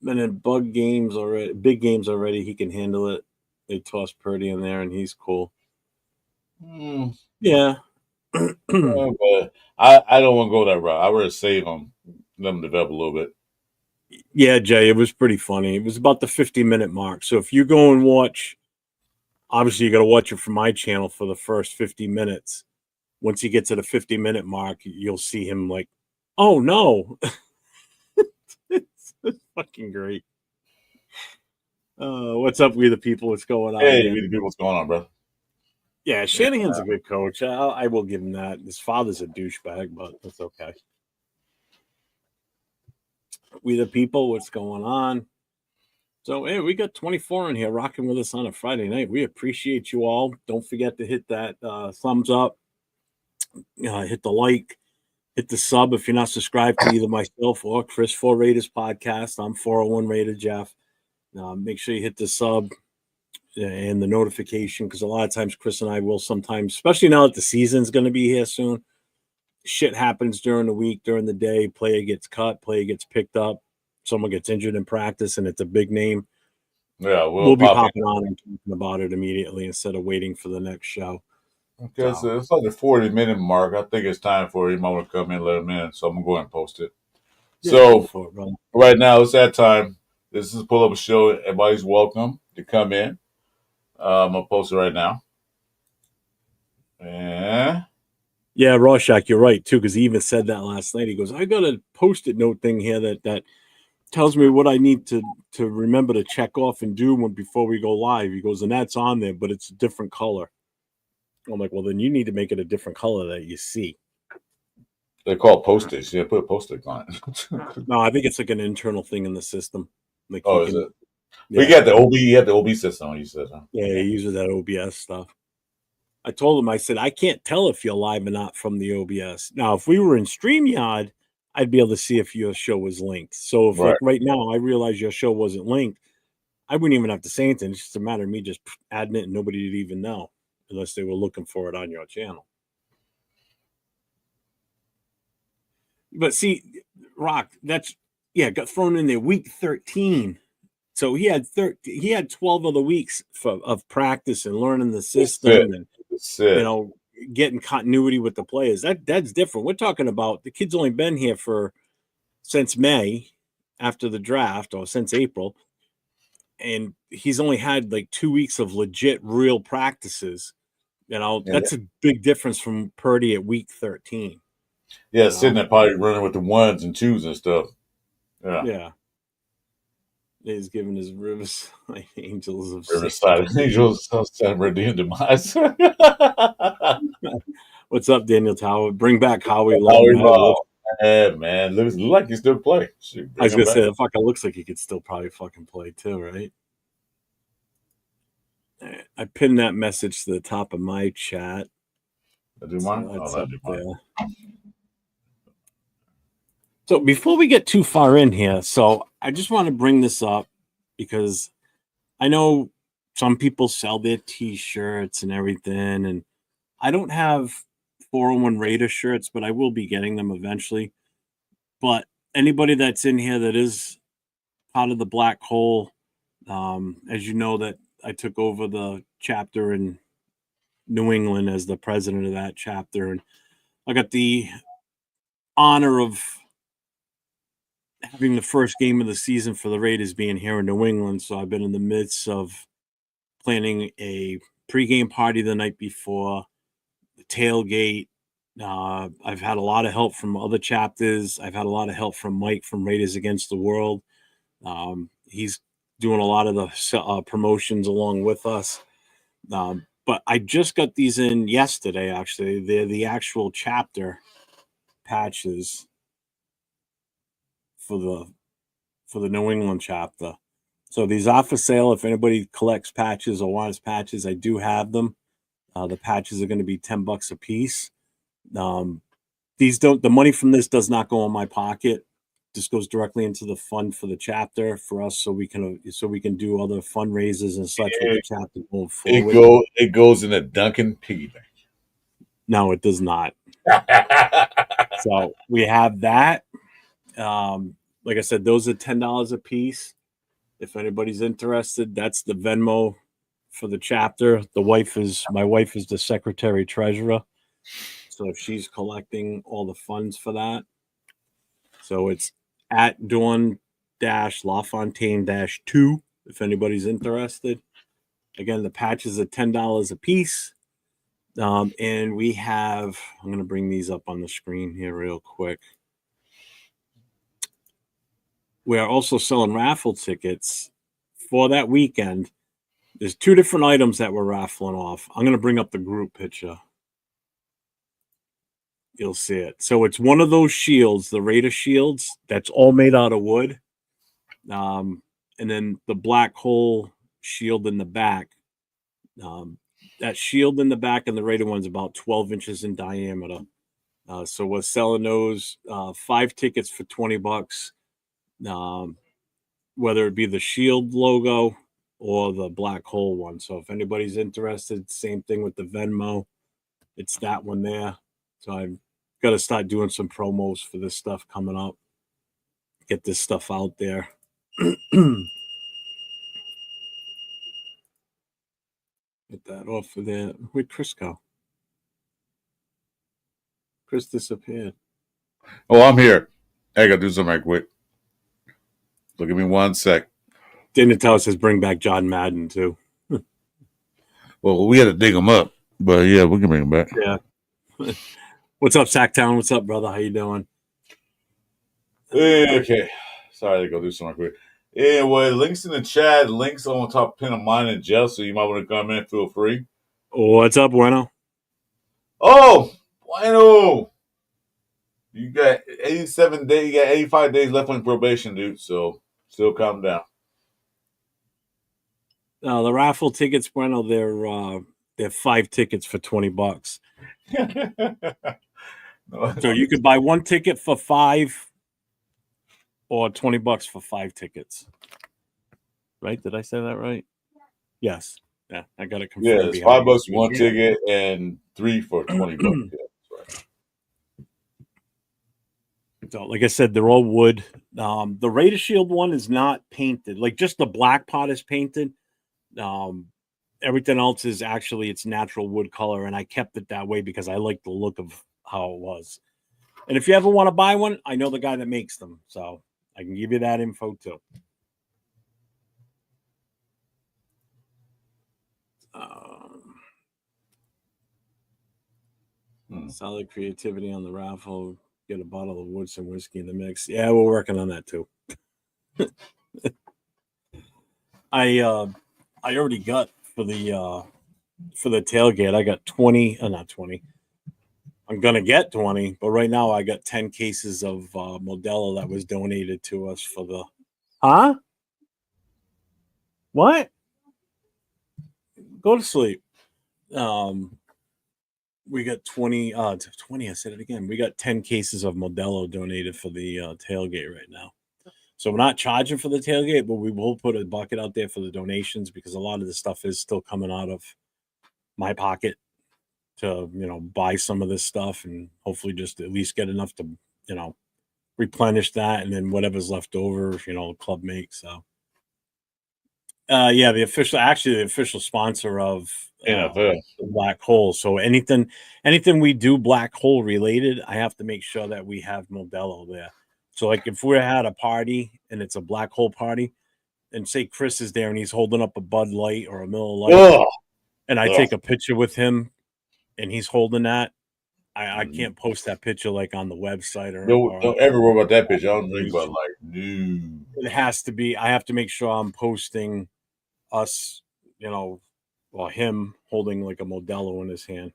been in big games already. He can handle it. They toss Purdy in there, and he's cool. Yeah. But I don't want to go that route. I rather save them, let them develop a little bit. Yeah, Jay, it was pretty funny. It was about the 50-minute mark. So if you go and watch, obviously you got to watch it from my channel for the first 50 minutes. Once you get to the 50-minute mark, you'll see him like, "Oh no." It's fucking great. What's up, we the people? What's going on? Hey, we the people, what's going on, bro? Yeah, Shanahan's a good coach. I will give him that. His father's a douchebag, but that's okay. We the people, what's going on? So, hey, we got 24 in here rocking with us on a Friday night. We appreciate you all. Don't forget to hit that thumbs up, hit the like, hit the sub if you're not subscribed to either myself or Chris 4 Raiders podcast. I'm 401 Raider Jeff. Make sure you hit the sub and the notification because a lot of times Chris and I will sometimes, especially now that the season's going to be here soon, shit happens during the week, during the day. Player gets cut, player gets picked up. someone gets injured in practice and it's a big name, Yeah, we'll be popping on and talking about it immediately instead of waiting for the next show. Okay, so it's like the 40-minute mark. I think it's time for him. I want to come in, let him in. So I'm going to go ahead and post it. Yeah, so for it, right now, it's that time. This is a pull-up show. Everybody's welcome to come in. I'm going to post it right now. Yeah, Rorschach, you're right, too, because he even said that last night. He goes, I got a Post-it note thing here that tells me what I need to remember to check off and do before we go live. He goes, and that's on there, but it's a different color. I'm like, well, then you need to make it a different color that you see. They call Post-its. Yeah, put a Post-it on it. No, I think it's like an internal thing in the system. Like is it? Yeah. But you got the OB. You have the OB system. You said, huh? Yeah, he uses that OBS stuff. I told him, I said, I can't tell if you're live or not from the OBS. Now, if we were in StreamYard, I'd be able to see if your show was linked. So if like right now I realize your show wasn't linked, I wouldn't even have to say anything. It's just a matter of me just adding it and nobody would even know unless they were looking for it on your channel. But see, Rock, got thrown in there week 13. So he had 12 other weeks of practice and learning the system and getting continuity with the players. That's different. We're talking about the kid's only been here since May after the draft or since April. And he's only had like 2 weeks of legit real practices. That's a big difference from Purdy at week 13. Yeah, sitting there probably running with the ones and twos and stuff. Yeah. He's giving his Riverside Angels of Riverside Angels celebrating demise. What's up, Daniel Tower? Bring back Howie Long. Yeah, man. Looks like he still play. I was gonna say it fucking looks like he could still probably fucking play too, right? I pinned that message to the top of my chat. I do mine? So before we get too far in here, so I just want to bring this up because I know some people sell their T-shirts and everything, and I don't have 401 Raider shirts, but I will be getting them eventually. But anybody that's in here that is part of the Black Hole, as you know, that I took over the chapter in New England as the president of that chapter, and I got the honor of having the first game of the season for the Raiders being here in New England. So I've been in the midst of planning a pregame party the night before, the tailgate. I've had a lot of help from other chapters. I've had a lot of help from Mike from Raiders Against the World. He's doing a lot of the promotions along with us. But I just got these in yesterday, actually. They're the actual chapter patches for the New England chapter. So these are for sale. If anybody collects patches or wants patches, I do have them. The patches are going to be $10 a piece. The money from this does not go in my pocket. This goes directly into the fund for the chapter for us, so we can do other fundraisers and such with the chapter going forward. It goes in a Duncan piggy bank. No, it does not. So we have that. Like I said, those are $10 a piece. If anybody's interested, that's the Venmo for the chapter. My wife is the secretary treasurer, so she's collecting all the funds for that. So it's at Dawn-LaFontaine-2 if anybody's interested. Again, the patches are $10 a piece. And we have, I'm going to bring these up on the screen here real quick. We are also selling raffle tickets for that weekend. There's 2 different items that we're raffling off. I'm going to bring up the group picture. You'll see it. So it's one of those shields, the Raider shields, that's all made out of wood. And then the Black Hole shield in the back. That shield in the back and the Raider one's about 12 inches in diameter. So we're selling those 5 tickets for $20. Whether it be the shield logo or the Black Hole one. So if anybody's interested, same thing with the Venmo. It's that one there. So I've got to start doing some promos for this stuff coming up. get this stuff out there. Get that off of there. Where'd Chris go? Chris disappeared. Oh, I'm here. I gotta do something right quick. Look at me 1 sec. Didn't tell us says bring back John Madden too. Well, we had to dig him up, but yeah, we can bring him back. Yeah. What's up, Sacktown? What's up, brother? How you doing? Okay. Sorry to go do something quick. Anyway, links in the chat, links on top pin of mine and Jeff, so you might want to come in, feel free. What's up, Bueno? Oh, Bueno! You got 87 days, you got 85 days left on probation, dude, so still calm down. The raffle tickets, Bueno, they're 5 tickets for $20. So you could buy 1 ticket for $5 or $20 for 5 tickets. Right? Did I say that right? Yes. Yeah, I got it confirmed. Yeah, it's $5 for 1 ticket and 3 for $20. Yeah, that's right. So, like I said, they're all wood. The Raider Shield one is not painted. Like just the black part is painted. Everything else is actually it's natural wood color, and I kept it that way because I like the look of how it was. And if you ever want to buy one, I know the guy that makes them, so I can give you that info too. Solid creativity on the raffle. Get a bottle of Woodson whiskey in the mix. Yeah, we're working on that too. I already got for the tailgate. I got 20, not 20. I'm gonna get 20, but right now I got 10 cases of Modelo that was donated to us for the. Huh? What? Go to sleep. We got 20. 20. I said it again. We got 10 cases of Modelo donated for the tailgate right now. So we're not charging for the tailgate, but we will put a bucket out there for the donations because a lot of the stuff is still coming out of my pocket to, buy some of this stuff and hopefully just at least get enough to, replenish that. And then whatever's left over, the club makes. So, yeah, the official sponsor of NFL. the Black Hole. So anything we do Black Hole related, I have to make sure that we have Modelo there. So like if we had a party and it's a Black Hole party and say Chris is there and he's holding up a Bud Light or a Miller Lite and I take a picture with him and he's holding that, I can't post that picture like on the website or don't ever worry about that picture. I don't drink Bud Light. No. It has to be, I have to make sure I'm posting us, him holding like a Modelo in his hand.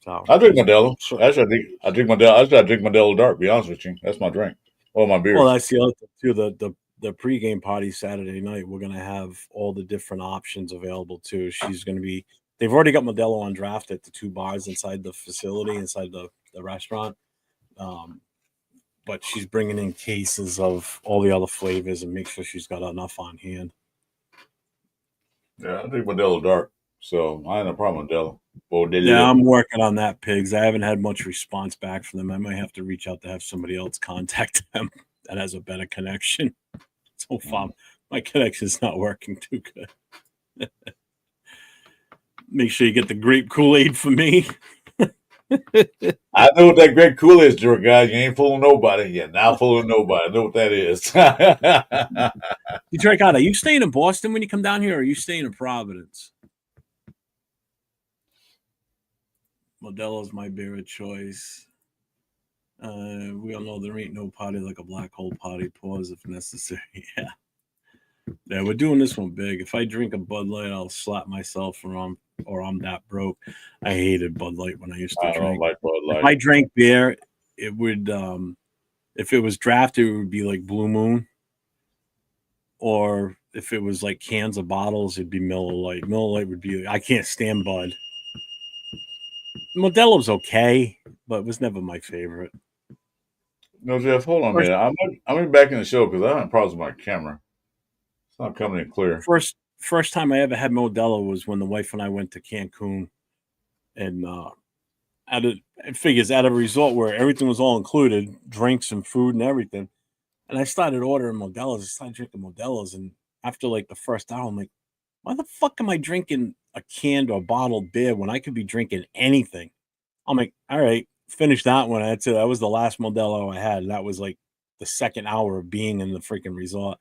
So I drink Modelo. Actually, I drink Modelo. I drink Modelo Dark. To be honest with you, that's my drink. Or my beer. Well, that's the other thing too. The pregame party Saturday night, we're gonna have all the different options available too. She's gonna be. They've already got Modelo on draft at the 2 bars inside the facility, inside the restaurant. But she's bringing in cases of all the other flavors and make sure she's got enough on hand. Yeah, I drink Modelo Dark, so I ain't no problem with Modelo. Yeah, I'm working on that, Pigs. I haven't had much response back from them. I might have to reach out to have somebody else contact them that has a better connection. So far, my connection's not working too good. Make sure you get the grape Kool-Aid for me. I know what that grape Kool-Aid is, George, guys. You ain't fooling nobody. You're not fooling nobody. I know what that is. Detroit, are you staying in Boston when you come down here, or are you staying in Providence? Modelo's my beer of choice. We all know there ain't no party like a Black Hole party. Pause if necessary. Yeah, we're doing this one big. If I drink a Bud Light, I'll slap myself or I'm that broke. I hated Bud Light when I used to drink. I don't like Bud Light. If I drank beer, it would if it was drafted, it would be like Blue Moon. Or if it was like cans of bottles, it'd be Miller Lite. Miller Lite would be, I can't stand Bud. Modelo's okay, but it was never my favorite. No, Jeff, hold on a minute. I'm be back in the show because I have problems with my camera. It's not coming in clear. First time I ever had Modelo was when the wife and I went to Cancun. And it figures at a resort where everything was all included, drinks and food and everything. And I started ordering Modelo's. I started drinking Modelo's, and after like the first hour, I'm like, why the fuck am I drinking a canned or bottled beer when I could be drinking anything? I'm like, all right, finish that one. That's it. That was the last Modelo I had. That was like the second hour of being in the freaking resort.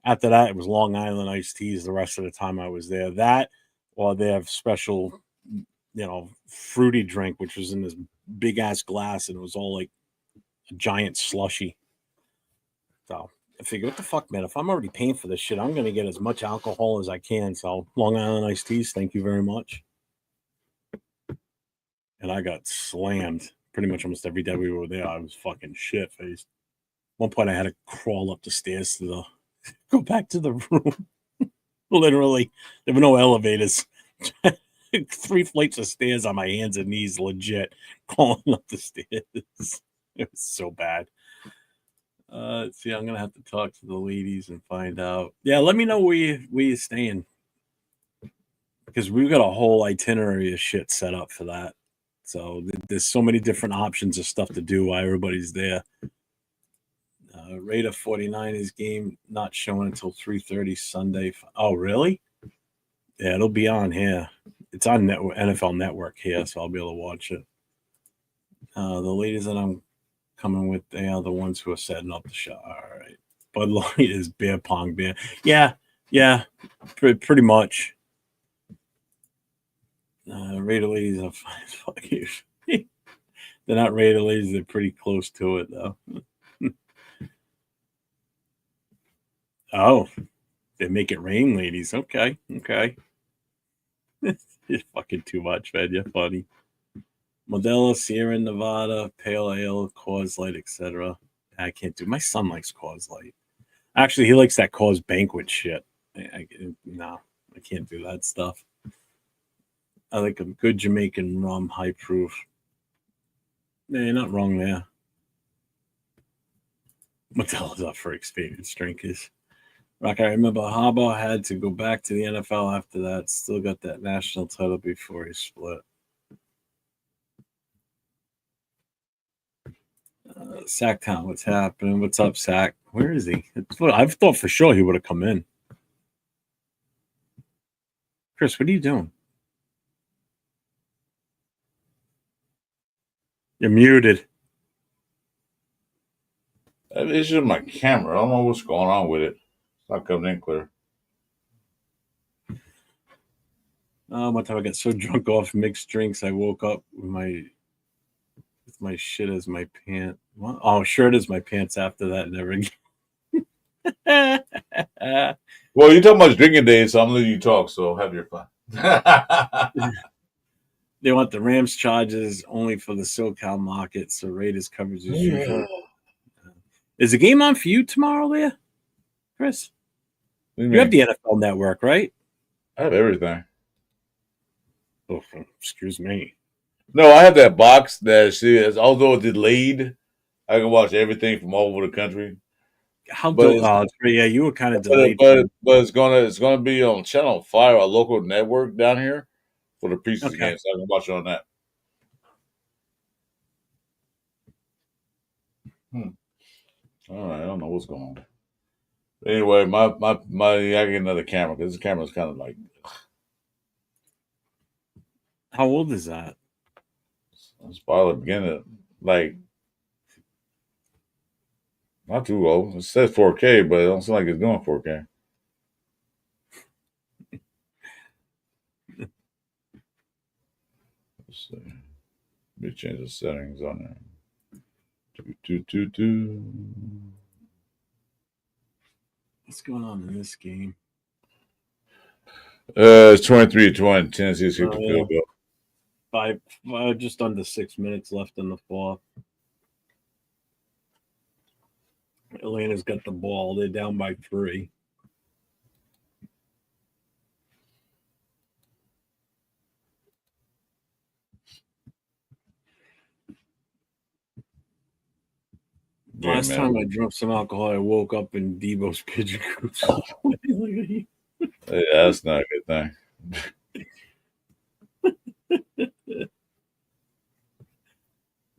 After that, it was Long Island iced teas the rest of the time I was there. That, or they have special, fruity drink, which was in this big ass glass, and it was all like a giant slushy. So I figure, what the fuck, man? If I'm already paying for this shit, I'm gonna get as much alcohol as I can. So Long Island iced teas, thank you very much. And I got slammed pretty much almost every day we were there. I was fucking shit faced. One point I had to crawl up the stairs to go back to the room. Literally, there were no elevators. 3 flights of stairs on my hands and knees, legit, crawling up the stairs. It was so bad. See, I'm gonna have to talk to the ladies and find out. Yeah, let me know where you're staying, because we've got a whole itinerary of shit set up for that. So there's so many different options of stuff to do while everybody's there. Raider 49ers game not showing until 3:30 Sunday. Oh, really? Yeah, it'll be on here. It's on NFL Network here, so I'll be able to watch it. The ladies that I'm coming with, they are the ones who are setting up the show. All right. Bud Light is beer pong beer. Yeah, pretty much. Raider ladies are fine as fuck. They're not Raider ladies. They're pretty close to it, though. Oh, they make it rain, ladies. Okay. It's fucking too much, man. You're funny. Modelo, Sierra Nevada, Pale Ale, Coors Light, etc. I can't do. My son likes Coors Light. Actually, he likes that Coors Banquet shit. No, I can't do that stuff. I like a good Jamaican rum, high proof. Yeah, you're not wrong there. Modelo's up for experienced drinkers. Rock, I remember Harbaugh had to go back to the NFL after that. Still got that national title before he split. Sacktown, what's happening? What's up, Sack? Where is he? I thought for sure he would have come in. Chris, what are you doing? You're muted. It's just my camera. I don't know what's going on with it. It's not coming in clear. One time I got so drunk off mixed drinks, I woke up with my shit as my pants. Oh, shirt as my pants after that. Never again. Well, you're talking about drinking days, so I'm letting you talk. So have your fun. They want the Rams charges only for the SoCal market, so Raiders coverage as usual. Is the game on for you tomorrow, there, Chris? You have the NFL Network, right? I have everything. Oh, excuse me. No, I have that box that says, although delayed, I can watch everything from all over the country. Yeah, you were kind of delayed. But it's gonna be on Channel 5, a local network down here for the preseason game, so I can watch it on that. All right, I don't know what's going on. Anyway, my I get another camera because this camera's kind of like. How old is that? It's probably the beginning, like not too old. It says 4K, but it don't seem like it's doing 4K. Let's see. Let me change the settings on there. What's going on in this game? It's 23-20. Tennessee's hit the field goal. Just under 6 minutes left in the fourth. Atlanta's got the ball. They're down by 3. Last time I drank some alcohol, I woke up in Debo's pigeon coops. Yeah, that's not a good thing.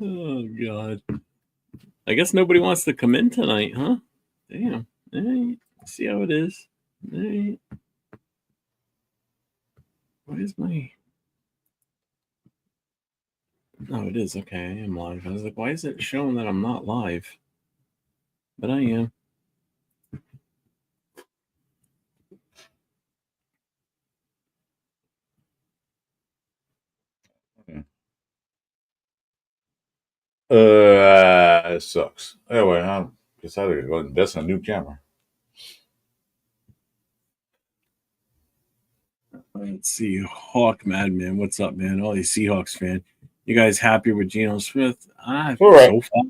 Oh, God. I guess nobody wants to come in tonight, huh? Damn. All right. See how it is. All right. Where's my? No, it is okay. I am live. I was like, why is it showing that I'm not live? But I am. It sucks. Anyway, I decided to go invest in a new camera. Let's see. Hawk Madman. What's up, man? All these Seahawks fan. You guys happy with Geno Smith? All right. So far.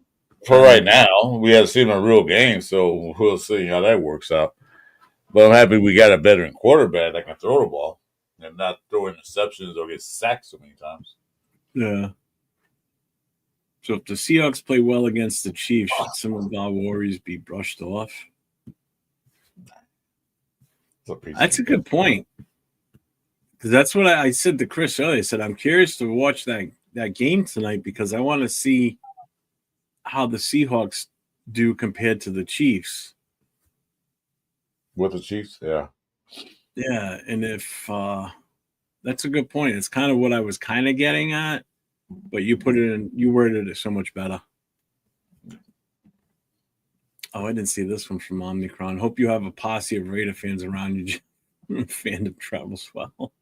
For right now, we haven't seen a real game, so we'll see how that works out. But I'm happy we got a veteran quarterback that can throw the ball and not throw interceptions or get sacked so many times. Yeah. So if the Seahawks play well against the Chiefs, should some of our worries be brushed off? That's a good point. Because that's what I said to Chris earlier. I said, I'm curious to watch that game tonight because I want to see how the Seahawks do compared to the Chiefs. With the Chiefs, yeah. Yeah, and if that's a good point. It's kind of what I was kind of getting at, but you worded it so much better. Oh, I didn't see this one from Omnicron. Hope you have a posse of Raider fans around you. Fandom travels well.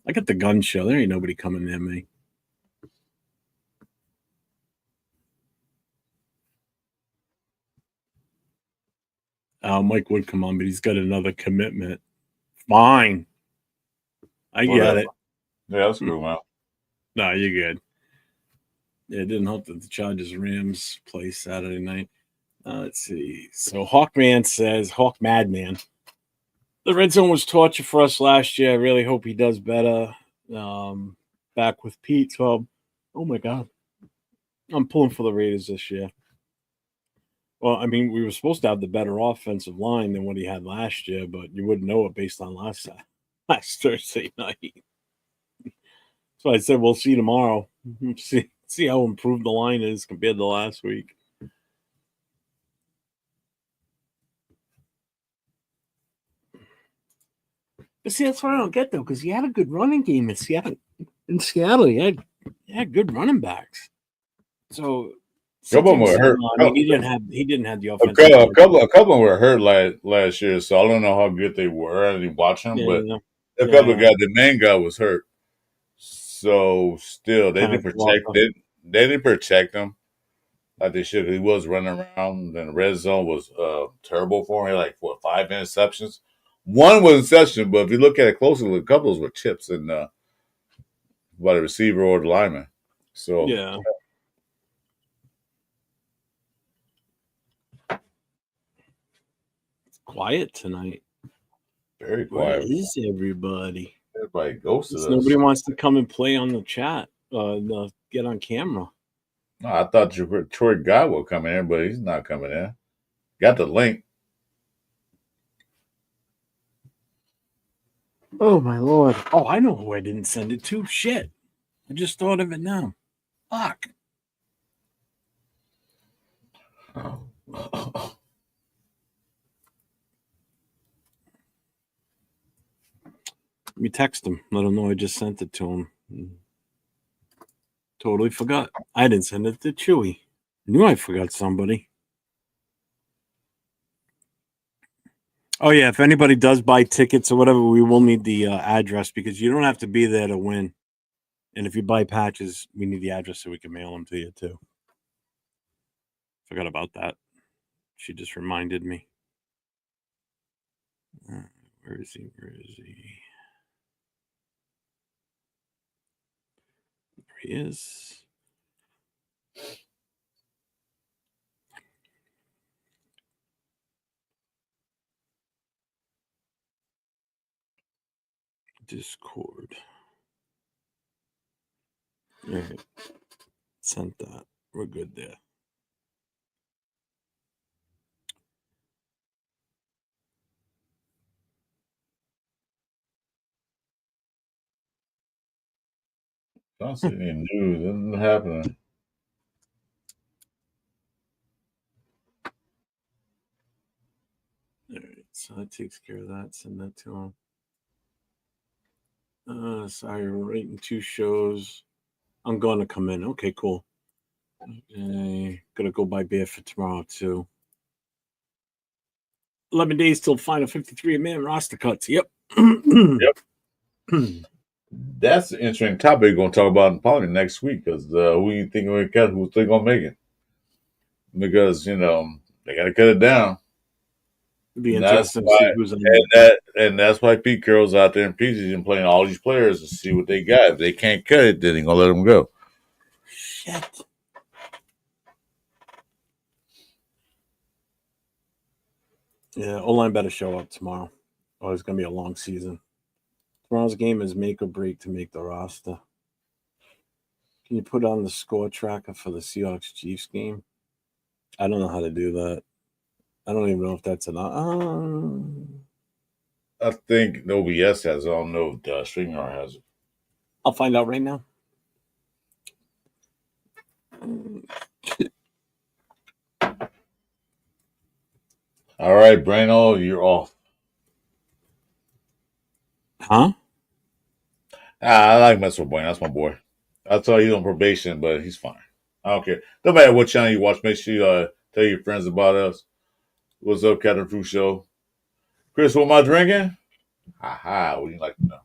I got the gun show. There ain't nobody coming near me. Mike would come on, but he's got another commitment. Fine. I get it. Yeah, that's cool, man. No, you're good. Yeah, it didn't help that the Chargers Rams play Saturday night. Let's see. So Hawkman says, Hawk Madman. The red zone was torture for us last year. I really hope he does better. Back with Pete. So, oh my God. I'm pulling for the Raiders this year. Well, I mean, we were supposed to have the better offensive line than what he had last year, but you wouldn't know it based on last Thursday night. So I said we'll see tomorrow. See how improved the line is compared to last week. But see, that's what I don't get though, because he had a good running game in Seattle. He had good running backs. So a couple of them were hurt. I mean, he didn't have the offense. A couple of them were hurt last year, so I don't know how good they were. I didn't watch them, but a couple of guys. The main guy was hurt, so still they didn't protect it. They didn't protect him like they should. He was running around, and the red zone was terrible for him. He had like 5 interceptions. One was interception, but if you look at it closely, a couple of those were chips and by the receiver or the lineman. So yeah. It's quiet tonight. Very quiet. Where is everybody? Everybody ghosted us. Nobody wants to come and play on the chat. Get on camera. No, I thought Troy Guy would come in, but he's not coming in. Got the link. Oh my Lord! Oh, I know who I didn't send it to. Shit! I just thought of it now. Fuck. Let me text him. Let him know I just sent it to him. Totally forgot. I didn't send it to Chewy. Knew I forgot somebody. Oh yeah, if anybody does buy tickets or whatever, we will need the address because you don't have to be there to win. And if you buy patches, we need the address so we can mail them to you too. Forgot about that. She just reminded me. Where is he? Where is he? There he is. Discord. All right. Sent that. We're good there. I don't see any news. Nothing happening. So that takes care of that. Send that to him. Sorry, we're writing 2 shows. I'm going to come in. Okay, cool. Gonna go buy beer for tomorrow too. 11 days till final 53-man roster cuts. Yep. Yep. That's an interesting topic we're going to talk about probably next week because who you think we cut? Who's they going to make it? Because they got to cut it down. It'd be interesting to see who's on and that's why Pete Carroll's out there in pieces and playing all these players to see what they got. If they can't cut it, then he's going to let them go. Shit. Yeah, O-line better show up tomorrow. Oh, it's going to be a long season. Tomorrow's game is make or break to make the roster. Can you put on the score tracker for the Seahawks Chiefs game? I don't know how to do that. I don't even know if that's an. I think OBS has it. I don't know if StreamYard has it. I'll find out right now. All right, Brano, you're off. Huh? I like messing with Blaine. That's my boy. I'll tell you he's on probation, but he's fine. I don't care. No matter what channel you watch, make sure you tell your friends about us. What's up, Captain Fruit Show? Chris, what am I drinking? Ha! What do you like to know?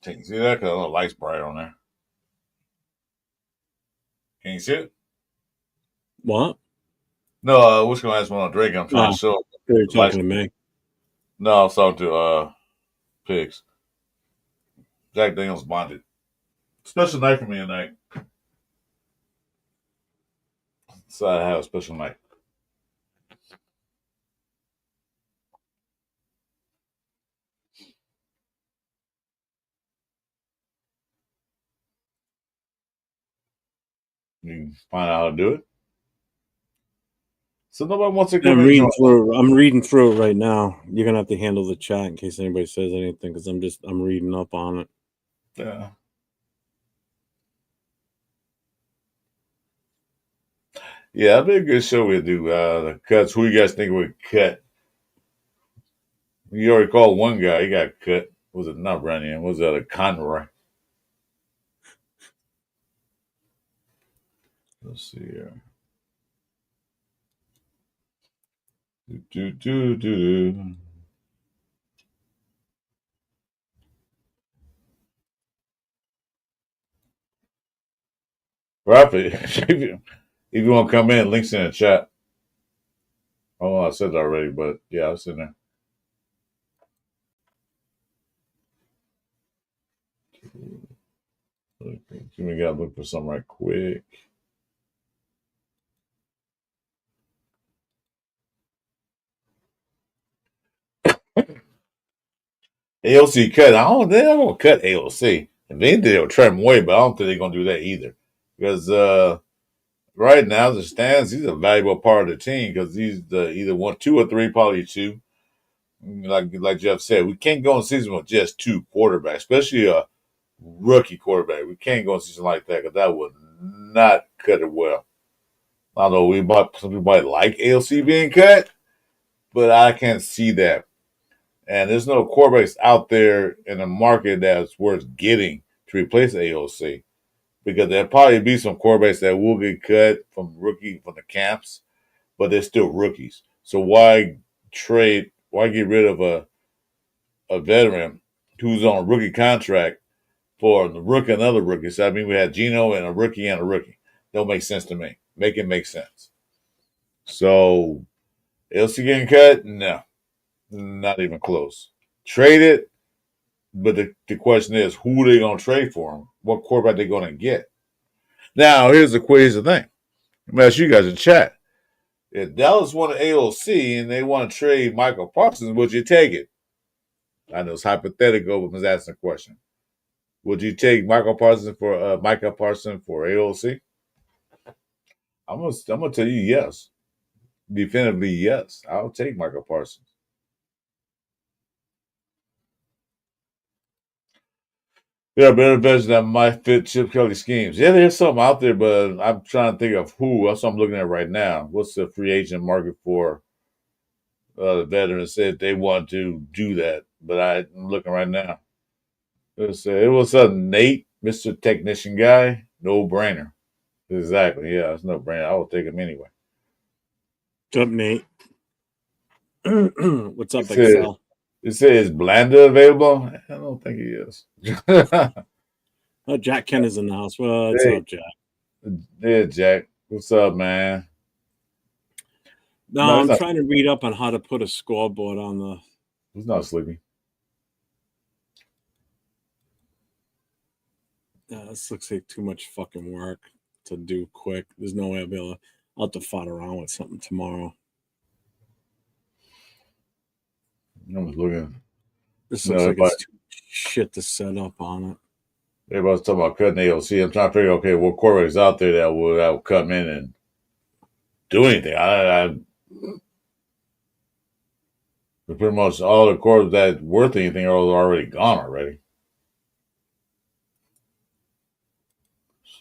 Can you see that? Because the light's bright on there. Can you see it? What? No, what's going to ask what I'm drinking? I'm trying to show. You're talking to me. No, I'm talking to Pigs. Jack Daniels bonded. Special night for me tonight. So I have a special night. You can find out how to do it. So nobody wants to come I'm reading through it right now. You're gonna have to handle the chat in case anybody says anything because I'm reading up on it. Yeah. Yeah, that'd be a good show we'll do. The cuts. Who you guys think would cut? You already called one guy. He got cut. Was it not Brandon? Was that a Conroy? Let's see here. Do. Raffle, if you want to come in, links in the chat. Oh, I said that already, but yeah, it's in there. We gotta look for something right quick. AOC cut. They're not gonna cut AOC. If they did, they'll trade him away, but I don't think they're gonna do that either. Because right now, as it stands, he's a valuable part of the team because he's the either 1, 2, or 3, probably 2. Like Jeff said, we can't go in season with just 2 quarterbacks, especially a rookie quarterback. We can't go in season like that because that would not cut it well. I don't know, some people might like AOC being cut, but I can't see that. And there's no quarterbacks out there in the market that's worth getting to replace AOC. Because there'll probably be some quarterbacks that will get cut from the camps, but they're still rookies. So why get rid of a veteran who's on a rookie contract for the rookie, another rookie? So I mean, we had Geno and a rookie. Don't make sense to me. Make it make sense. So LC getting cut? No, not even close. Trade it, but the question is, who are they going to trade for him? What quarterback they going to get? Now, here's the thing. I'm going to ask you guys in chat. If Dallas wanted AOC and they want to trade Michael Parsons, would you take it? I know it's hypothetical, but I'm asking a question. Would you take Michael Parsons for AOC? I'm gonna tell you yes. Definitively yes. I'll take Michael Parsons. Yeah, better veterans that might fit Chip Kelly's schemes. Yeah, there's something out there, but I'm trying to think of who. That's what I'm looking at right now. What's the free agent market for the veterans? Said they want to do that, but I'm looking right now. It was Nate, Mr. Technician guy. No brainer. Exactly. Yeah, it's no brainer. I would take him anyway. What's up, Nate? What's up, It says, Excel? it says Blanda available. I don't think he is. Oh, Jack Ken is in the house. What's Hey. up, Jack? Yeah, Jack. What's up, man? No, I'm trying to read up on how to put a scoreboard on the. He's not sleeping. This looks like too much fucking work to do quick. There's no way I'll be able to. I'll have to fart around with something tomorrow. I'm just looking. This looks like it's too shit to set up on it. Everybody's talking about cutting AOC. I'm trying to figure, okay, what quarterbacks out there that will come in and do anything. Pretty much all the quarterbacks that worth anything are already gone already.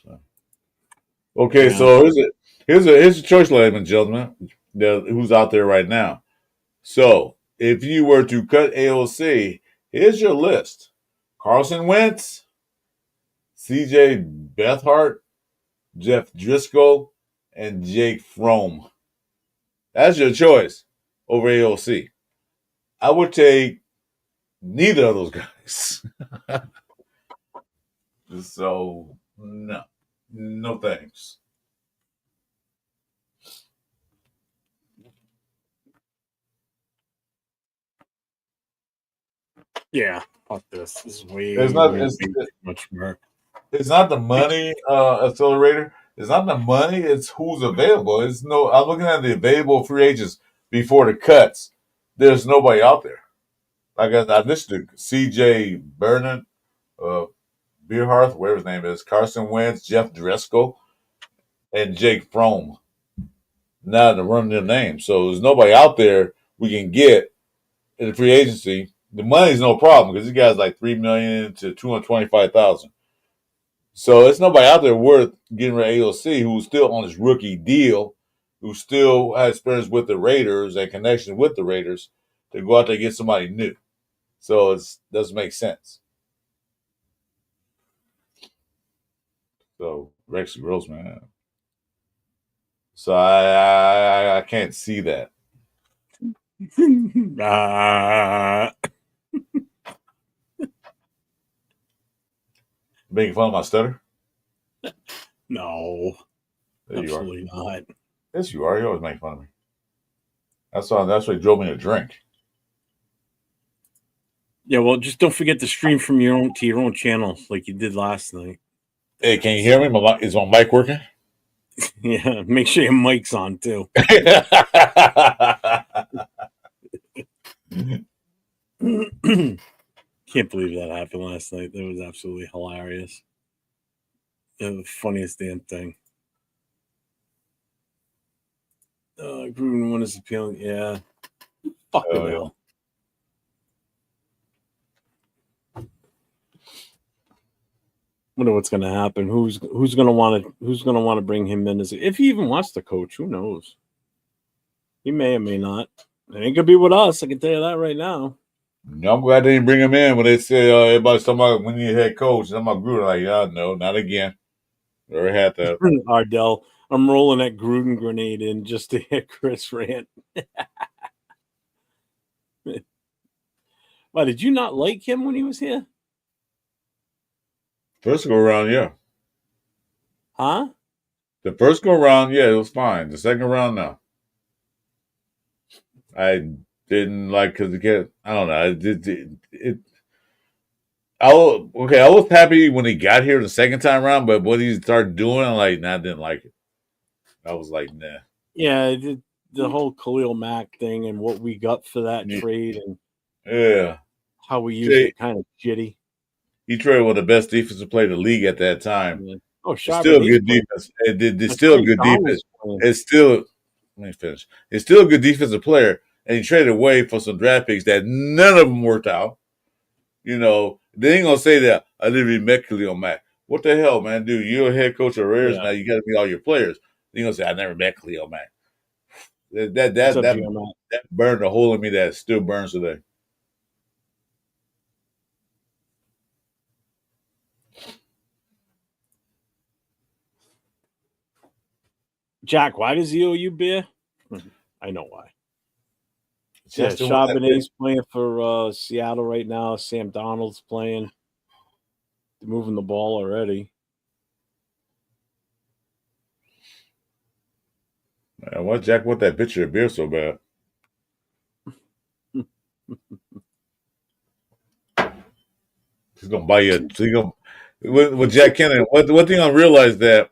So. Okay, yeah. So here's a choice, ladies and gentlemen, who's out there right now. So if you were to cut AOC, here's your list: Carson Wentz, C.J. Beathard, Jeff Driscoll, and Jake Fromm. That's your choice over AOC. I would take neither of those guys. So, no thanks. Yeah, fuck this. This is way too much work. It's not the money, accelerator. It's not the money. It's who's available. I'm looking at the available free agents before the cuts. There's nobody out there. Like I listed C.J. Bernard, Beerharth, whatever his name is, Carson Wentz, Jeff Driscoll, and Jake Fromm. Now to run their names. So there's nobody out there we can get in the free agency. The money's no problem because these guys like $3 million to $225,000. So it's nobody out there worth getting rid of AOC who's still on his rookie deal, who still has experience with the Raiders and connection with the Raiders to go out there and get somebody new. So it doesn't make sense. So Rex Grossman. So I can't see that. Making fun of my stutter? No. There absolutely you are. Not. Yes, you are. You always make fun of me. That's what drove me to drink. Yeah, well, just don't forget to stream from your own channel like you did last night. Hey, can you hear me? Is my mic working? Yeah, make sure your mic's on too. Can't believe that happened last night. That was absolutely hilarious. It was the funniest damn thing. Gruden one is appealing. Yeah. Fucking hell. Wonder what's going to happen. Who's going to want to bring him in if he even wants to coach? Who knows? He may or may not. It ain't gonna be with us. I can tell you that right now. I'm glad they didn't bring him in when they said everybody's talking about when you head coach. I'm about Gruden. Like, yeah, no, not again. We already had that. Ardell, I'm rolling that Gruden grenade in just to hit Chris rant. Why did you not like him when he was here? First go around, yeah. Huh? The first go around, yeah, it was fine. The second round, no. I didn't like because I don't know. I was happy when he got here the second time around, but what he started doing, I didn't like it. I was like, nah. Yeah, the whole Khalil Mack thing and what we got for that trade and how we used it kind of shitty. He traded one of the best defensive players in the league at that time. Yeah. Oh, it's still a good defense. It's still a good defense. It's still let me finish. It's still a good defensive player, and he traded away for some draft picks that none of them worked out. They ain't gonna say that I literally met Khalil Mack. What the hell, man, dude? You're a head coach of Raiders now. You got to meet all your players. They gonna say I never met Khalil Mack. What's up, Geographic? That burned a hole in me that still burns today. Jack, why does he owe you beer? I know why. Yeah, Charbonnet's playing for Seattle right now. Sam Donald's playing. They're moving the ball already. Man, why Jack want that picture of beer so bad? He's gonna buy you. With Jack Kennedy, one thing I realized that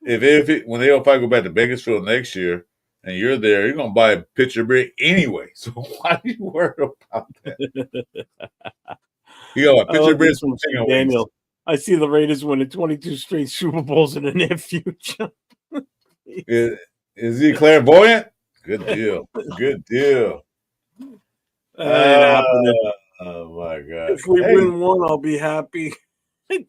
when they probably go back to Bakersfield next year, and you're there, you're gonna buy a pitcher of beer anyway. So why are you worried about that? A pitcher of beer from Daniel. I see the Raiders winning 22 straight Super Bowls in the near future. Is he clairvoyant? Good deal. Good deal. Oh my God! If we win one, I'll be happy.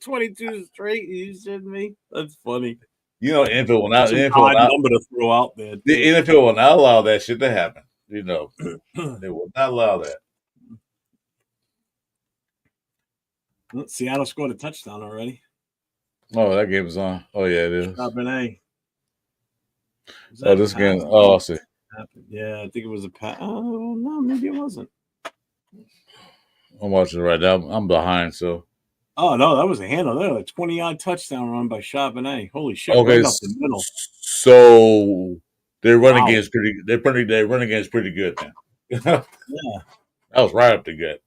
22 straight. You said me. That's funny. NFL will not. Number to throw out there. The NFL will not allow that shit to happen. They will not allow that. Seattle scored a touchdown already. Oh, that game is on. Oh yeah, it is. Charbonnet. Oh, this game. Oh, I'll see. Yeah, I think it was a pass. Oh no, maybe it wasn't. I'm watching it right now. I'm behind, so. Oh no, that was a handle. That was a 20-yard touchdown run by Charbonnet. Holy shit! Okay, right up the middle. So their running game is pretty. Their running game is pretty good then. Yeah, that was right up the gut.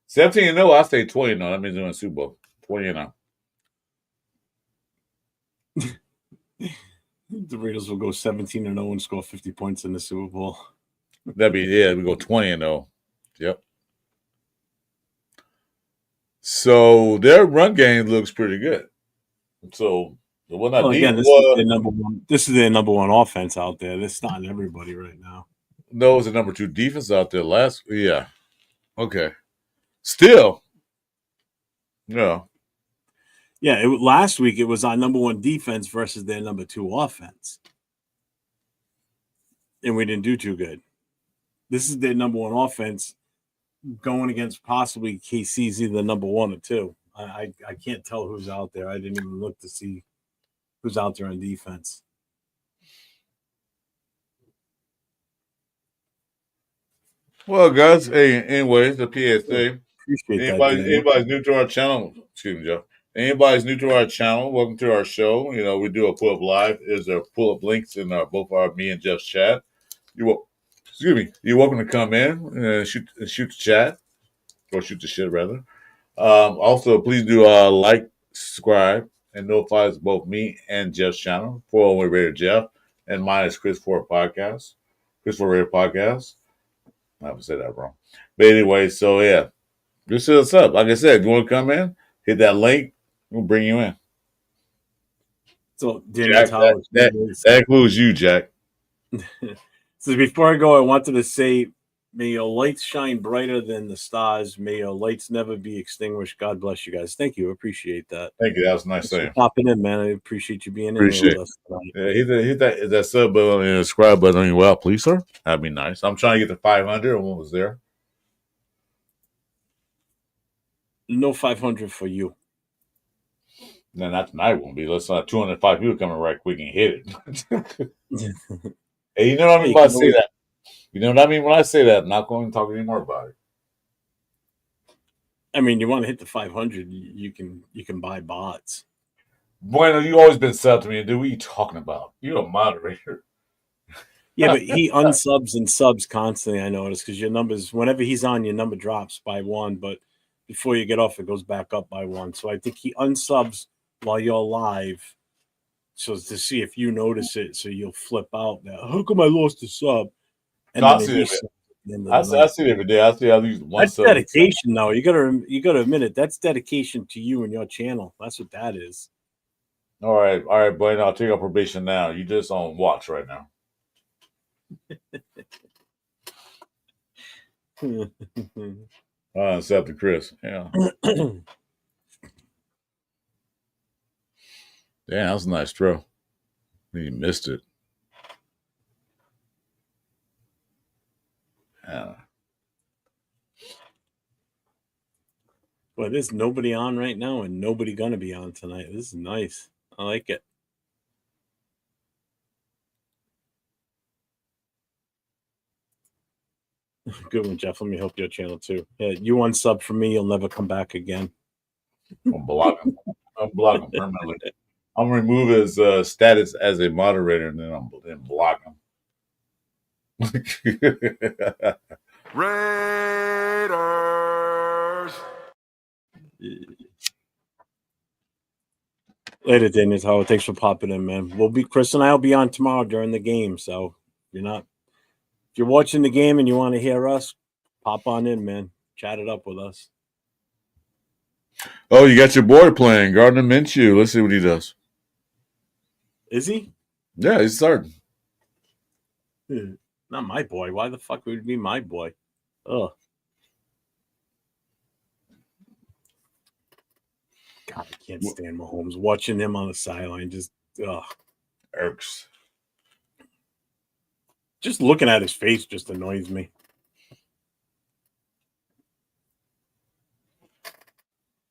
17-0. I say 20-0. That means they're in the Super Bowl. 20-0. The Raiders will go 17-0 and score 50 points in the Super Bowl. We go 20-0. Yep. So their run game looks pretty good. So the one again, this is their number one. This is their number one offense out there. This is not everybody right now. No, it's the number 2 defense out there. Yeah. Okay. Still, yeah. Yeah, last week it was our number 1 defense versus their number 2 offense. And we didn't do too good. This is their number 1 offense going against possibly KC's either number 1 or 2. I can't tell who's out there. I didn't even look to see who's out there on defense. Well, guys, anyways, the PSA. Appreciate anybody's new to our channel, excuse me, Jeff. Anybody's new to our channel, welcome to our show. We do a pull-up live. There's a pull-up links in both me and Jeff's chat. You're welcome to come in and shoot the chat, or shoot the shit rather. Also, please do like, subscribe, and notify both me and Jeff's channel. 401 Raider Jeff, and mine is Chris Ford Podcast. Chris Ford Raider Podcast. I haven't said that wrong. But anyway, so yeah. Just hit us up. Like I said, if you want to come in, hit that link. We'll bring you in. So, Jack, that includes you, Jack. So before I go, I wanted to say, may your lights shine brighter than the stars. May your lights never be extinguished. God bless you guys. Thank you. I appreciate that. Thank you. That was nice saying. Popping in, man. I appreciate you being in with us tonight. Yeah, hit that sub button and subscribe button on your well, please, sir. That'd be nice. I'm trying to get to 500. One was there. No 500 for you. No, not tonight won't be. Let's 205 people coming right quick and hit it. Hey, you know what I mean when I say that? You know what I mean when I say that? I'm not going to talk anymore about it. I mean, you want to hit the 500, you can buy bots. Bueno, you always been sub to me, dude. What are you talking about? You're a moderator. Yeah, but he unsubs and subs constantly, I notice, because your numbers, whenever he's on, your number drops by 1, but before you get off, it goes back up by 1. So I think he unsubs while you're live, so to see if you notice it, so you'll flip out. Now, how come I lost a sub? And I see it every day. I see at least one that's sub. That's dedication, though. You gotta admit it. That's dedication to you and your channel. That's what that is. All right, Blaine. I'll take your probation now. You just on watch right now. Except to Chris. Yeah. Damn, that was a nice throw. He missed it. Yeah. But there's nobody on right now and nobody gonna be on tonight. This is nice. I like it. Good one, Jeff. Let me help your channel too. Yeah, you unsub for me, you'll never come back again. I'll block him. I'll block him permanently. I'm gonna remove his status as a moderator and then block him. Raiders. Later, Daniel Howard. Thanks for popping in, man. Chris and I will be on tomorrow during the game. So if you're watching the game and you want to hear us, pop on in, man. Chat it up with us. Oh, you got your boy playing, Gardner Minshew. Let's see what he does. Is he? Yeah, he's starting. Not my boy. Why the fuck would it be my boy? Ugh. God, I can't stand Mahomes. Watching him on the sideline just irks. Just looking at his face just annoys me.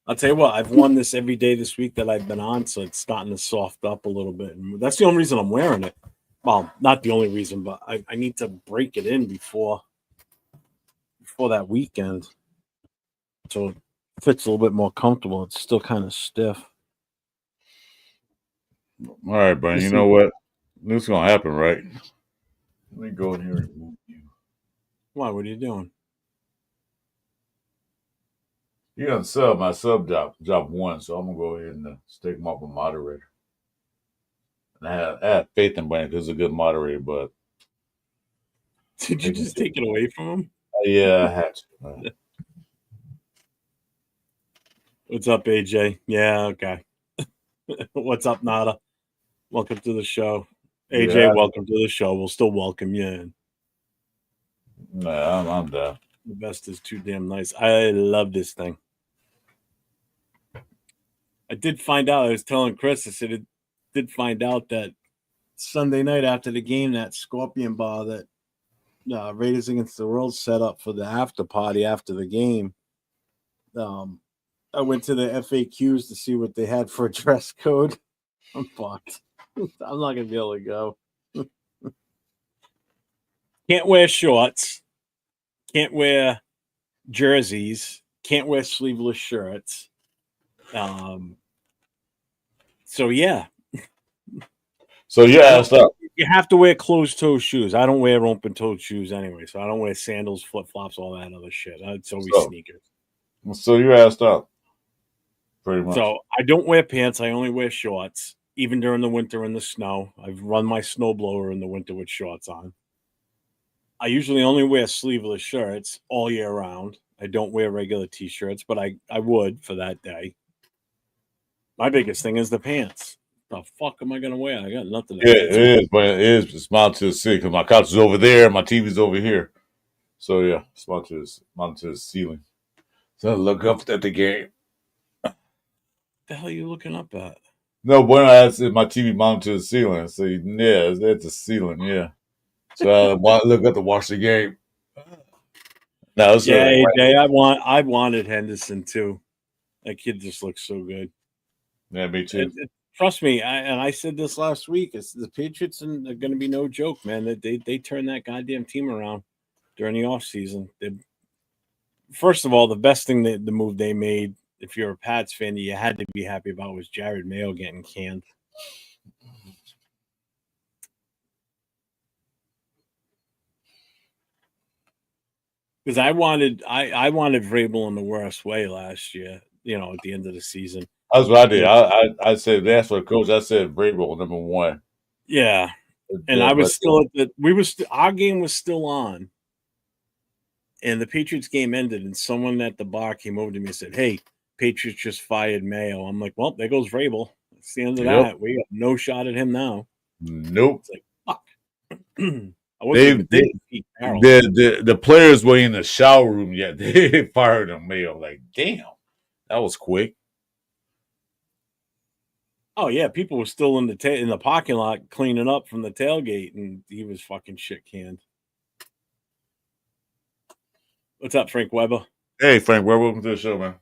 I'll tell you what, I've won this every day this week that I've been on, so it's starting to soft up a little bit. And that's the only reason I'm wearing it. Well, not the only reason, but I need to break it in before that weekend. So it fits a little bit more comfortable. It's still kind of stiff. All right, Brian. You know what? This is going to happen, right? Let me go in here and move you. Why? What are you doing? You done sub my sub job one, so I'm gonna go ahead and stick him up a moderator. And I have faith in Brian because he's a good moderator, but did you just take it away from him? Yeah, I had to. What's up, AJ? Yeah, okay. What's up, Nada? Welcome to the show. AJ, welcome to the show. We'll still welcome you in. Nah, I'm down. The best is too damn nice. I love this thing. I did find out, I was telling Chris, I said it did find out that Sunday night after the game, that Scorpion Bar that Raiders Against the World set up for the after party after the game. I went to the FAQs to see what they had for a dress code. I'm fucked. I'm not going to be able to go. Can't wear shorts. Can't wear jerseys. Can't wear sleeveless shirts. So yeah. So you asked up. You have to wear closed-toe shoes. I don't wear open-toed shoes anyway, so I don't wear sandals, flip-flops, all that other shit. It's always sneakers. So you asked up. Pretty much. So I don't wear pants. I only wear shorts, even during the winter and the snow. I've run my snowblower in the winter with shorts on. I usually only wear sleeveless shirts all year round. I don't wear regular T-shirts, but I would for that day. My biggest thing is the pants. The fuck am I going to wear? I got nothing. Yeah, it is, but it is smile to the ceiling because my couch is over there, my TV's over here. So yeah, smile to the ceiling. So I look up at the game. What the hell are you looking up at? No, when I said my TV mounted to the ceiling, so yeah, it's at the ceiling, yeah. So I look up to watch the game. No, yeah, AJ, I wanted Henderson too. That kid just looks so good. Yeah, me too. Trust me, I said this last week. The Patriots are going to be no joke, man. They turned that goddamn team around during the offseason. First of all, the best thing the move they made, if you're a Pats fan, that you had to be happy about was Jared Mayo getting canned. Because I wanted Vrabel in the worst way last year. At the end of the season. That's what I did. I said that's what coach. I said Vrabel number one. Yeah, and I was still at our game was still on, and the Patriots game ended, and someone at the bar came over to me and said, "Hey, Patriots just fired Mayo." I'm like, "Well, there goes Vrabel. That's the end of that. We have no shot at him now." Nope. It's like fuck. I I wasn't even thinking Pete Carroll. The players were in the shower room yet. They fired him. I was like, damn, that was quick. Oh yeah, people were still in the parking lot cleaning up from the tailgate, and he was fucking shit canned. What's up, Frank Weber? Hey, Frank Weber, welcome to the show, man.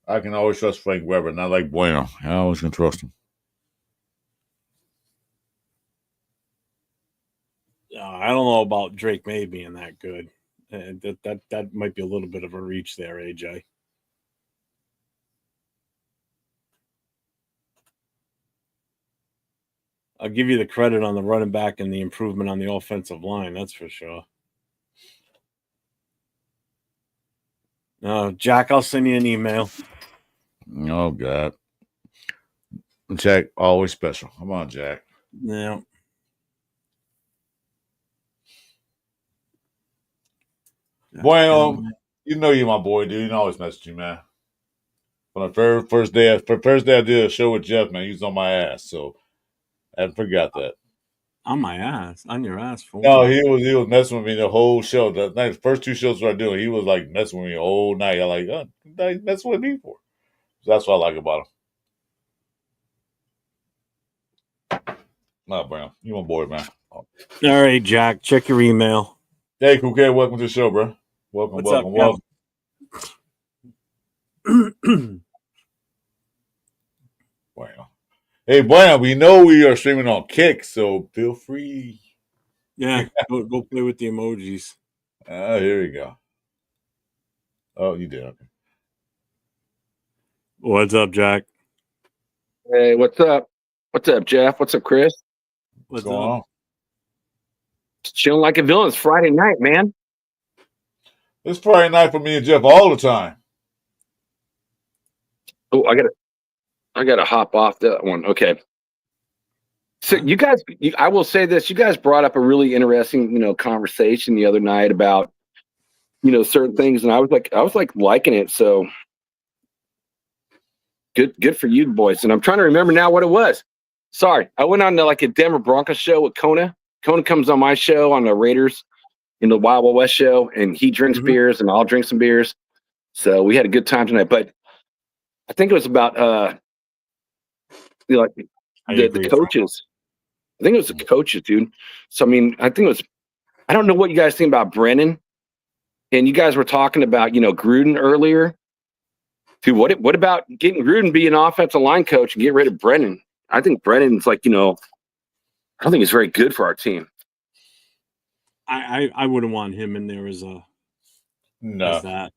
I can always trust Frank Weber, not like Bueno. I always can trust him. I don't know about Drake May being that good. That might be a little bit of a reach there, AJ. I'll give you the credit on the running back and the improvement on the offensive line. That's for sure. Jack, I'll send you an email. Oh, God. Jack, always special. Come on, Jack. Yeah. Bueno, you know you're my boy, dude. You always message you, man. When the first day I did a show with Jeff, man, he was on my ass, so I haven't forgot that. On my ass? On your ass? For no, what? he was messing with me the whole show. The first two shows we were doing, he was like messing with me the whole night. I'm like, oh, he's messing with me for. So that's what I like about him. Nah, Brown, you my boy, man. All right, Jack, check your email. Hey, cool kid, welcome to the show, bro. Welcome. Well. Bueno. Hey, Bueno, we know we are streaming on Kick, so feel free. Yeah, go play with the emojis. Here we go. Oh, you did. Okay. What's up, Jack? Hey, what's up? What's up, Jeff? What's up, Chris? What's going on? Just chilling like a villain. It's Friday night, man. It's Friday night for me and Jeff all the time. Oh, I gotta hop off that one. Okay. So you guys, I will say this: you guys brought up a really interesting, conversation the other night about, certain things, and I was like liking it. So good for you boys. And I'm trying to remember now what it was. Sorry, I went on to like a Denver Broncos show with Kona. Kona comes on my show on the Raiders, the Wild Wild West show, and he drinks beers and I'll drink some beers. So we had a good time tonight. But I think it was about the coaches. I think it was the coaches, dude. So I mean, I don't know what you guys think about Brennan. And you guys were talking about, Gruden earlier. Dude, what about getting Gruden be an offensive line coach and get rid of Brennan? I think Brennan's I don't think he's very good for our team. I wouldn't want him in there as that.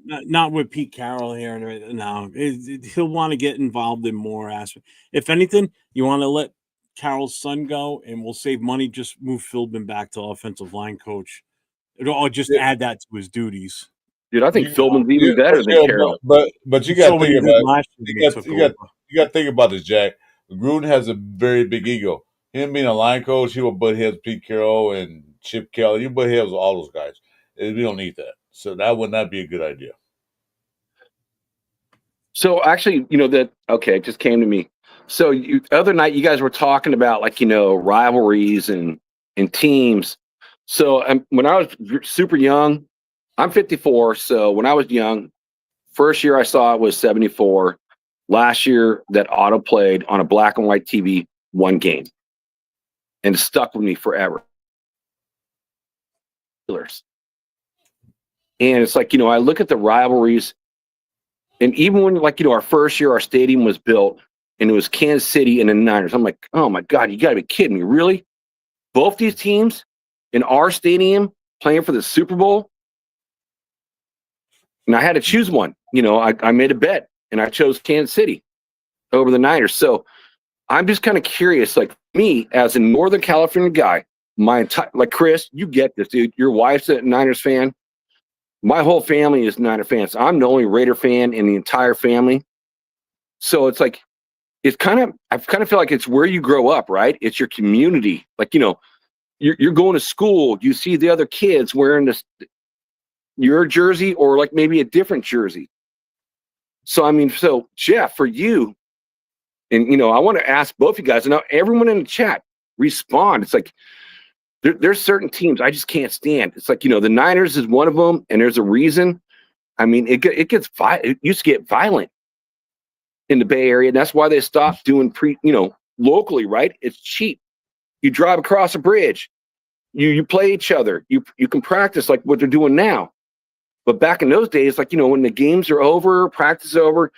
Not with Pete Carroll here. No, he'll want to get involved in more aspects. If anything, you want to let Carroll's son go, and we'll save money. Just move Philbin back to offensive line coach, or just add that to his duties. Dude, I think Philbin's even better than Carroll. But you got to think about you got to think about this, Jack. Gruden has a very big ego. Him being a line coach, he will butt heads with Pete Carroll and Chip Kelly. He butt heads with all those guys. We don't need that. So that would not be a good idea. So actually, it just came to me. So other night, you guys were talking about rivalries and teams. So when I was super young, I'm 54. So when I was young, first year I saw it was 74. Last year that auto played on a black and white TV one game, and it stuck with me forever. And it's I look at the rivalries, and even when our first year our stadium was built and it was Kansas City and the Niners, I'm like, oh my God, you gotta be kidding me. Really? Both these teams in our stadium playing for the Super Bowl? And I had to choose one. I made a bet and I chose Kansas City over the Niners. So I'm just kind of curious, me as a Northern California guy, my entire, Chris, you get this, dude. Your wife's a Niners fan. My whole family is Niner fans. I'm the only Raider fan in the entire family. So it's I kind of feel like it's where you grow up, right? It's your community. You're going to school. You see the other kids wearing your jersey or maybe a different jersey. So Jeff, for you, and I want to ask both of you guys, and now everyone in the chat respond. It's there's certain teams I just can't stand. It's like, the Niners is one of them, and there's a reason. I mean, it used to get violent in the Bay Area, and that's why they stopped doing locally, right? It's cheap. You drive across a bridge, you play each other, you can practice like what they're doing now. But back in those days, like, when the games are over, practice is over,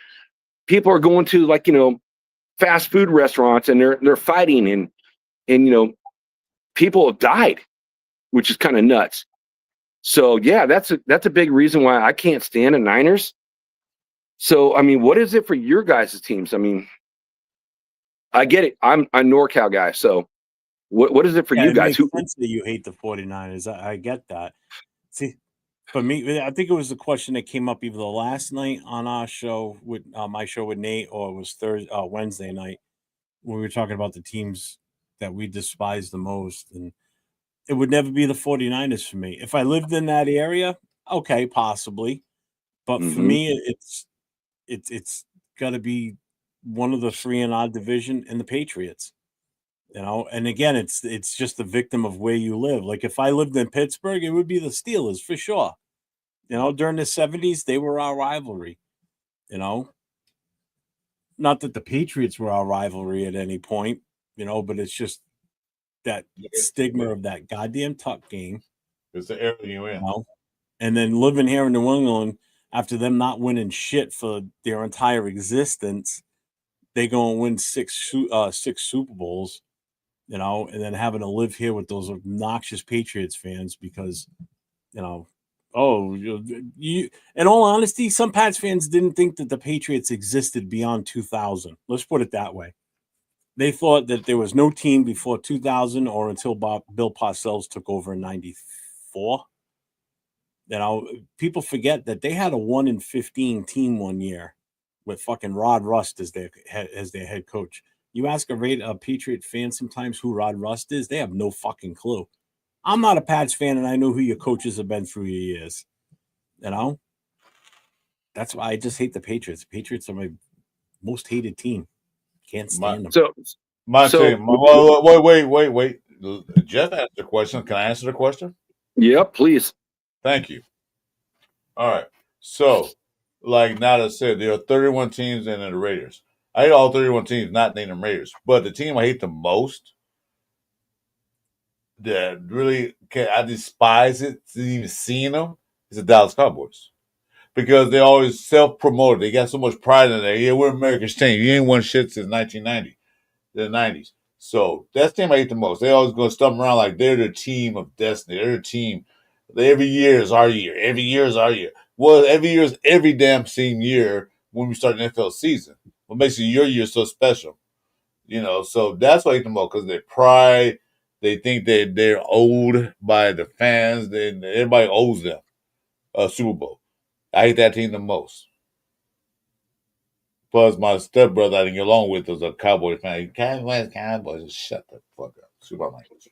people are going to like, fast food restaurants, and they're fighting, and people have died, which is kind of nuts. So yeah, that's a big reason why I can't stand the Niners. So I mean, what is it for your guys' teams? I mean, I get it. I'm a NorCal guy, so what is it for you guys? It makes sense that you hate the 49ers. I get that. See, for me, I think it was the question that came up either the last night on our show with my show with Nate, or it was Wednesday night when we were talking about the teams that we despise the most. And it would never be the 49ers for me. If I lived in that area, okay, possibly. But for me, it's got to be one of the three in our division and the Patriots. And again, it's just the victim of where you live. Like if I lived in Pittsburgh, it would be the Steelers for sure. During the 70s, they were our rivalry. Not that the Patriots were our rivalry at any point, but it's just that stigma of that goddamn Tuck game. It's the area you in. And then living here in New England, after them not winning shit for their entire existence, they go and win six Super Bowls, and then having to live here with those obnoxious Patriots fans because, in all honesty, some Pats fans didn't think that the Patriots existed beyond 2000. Let's put it that way. They thought that there was no team before 2000 or until Bill Parcells took over in 94. People forget that they had a 1-15 team one year with fucking Rod Rust as their head coach. You ask a Patriot fan sometimes who Rod Rust is, they have no fucking clue. I'm not a Pats fan, and I know who your coaches have been through your years. That's why I just hate the Patriots. The Patriots are my most hated team. Can't stand them. Wait. Jeff asked the question. Can I answer the question? Yeah, please. Thank you. All right. So, like Nada said, there are 31 teams in the Raiders. I hate all 31 teams, not name them Raiders. But the team I hate the most, that really I despise it, even seeing them, is the Dallas Cowboys. Because they always self-promoted. They got so much pride in there. Yeah, we're America's team. You ain't won shit since 1990, the 90s. So that's the team I hate the most. They always going to stump around like they're the team of destiny. They're the team. Every year is our year. Every year is our year. Well, every year is every damn same year when we start an NFL season. What makes your year so special? So that's why I hate the most, because their pride. They think they're owed by the fans. Everybody owes them a Super Bowl. I hate that team the most. Plus, my stepbrother I didn't get along with was a Cowboy fan. Cowboys, shut the fuck up. Super language.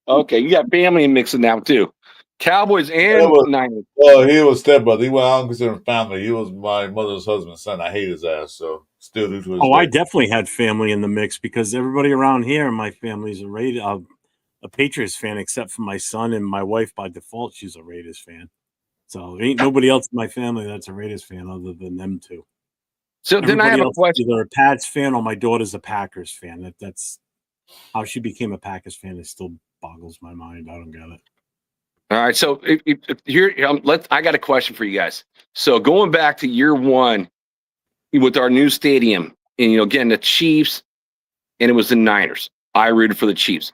Okay, you got family mixing now too. Cowboys and Niners. Well, he was stepbrother. I don't consider him family. He was my mother's husband's son. I hate his ass, so still do to his day. I definitely had family in the mix because everybody around here in my family is a Patriots fan, except for my son and my wife. By default, she's a Raiders fan. So there ain't nobody else in my family that's a Raiders fan other than them two. So then I have a question. Either a Pats fan or my daughter's a Packers fan. That's how she became a Packers fan. It still boggles my mind. I don't get it. All right. So here, I got a question for you guys. So going back to year one with our new stadium, and again the Chiefs, and it was the Niners. I rooted for the Chiefs,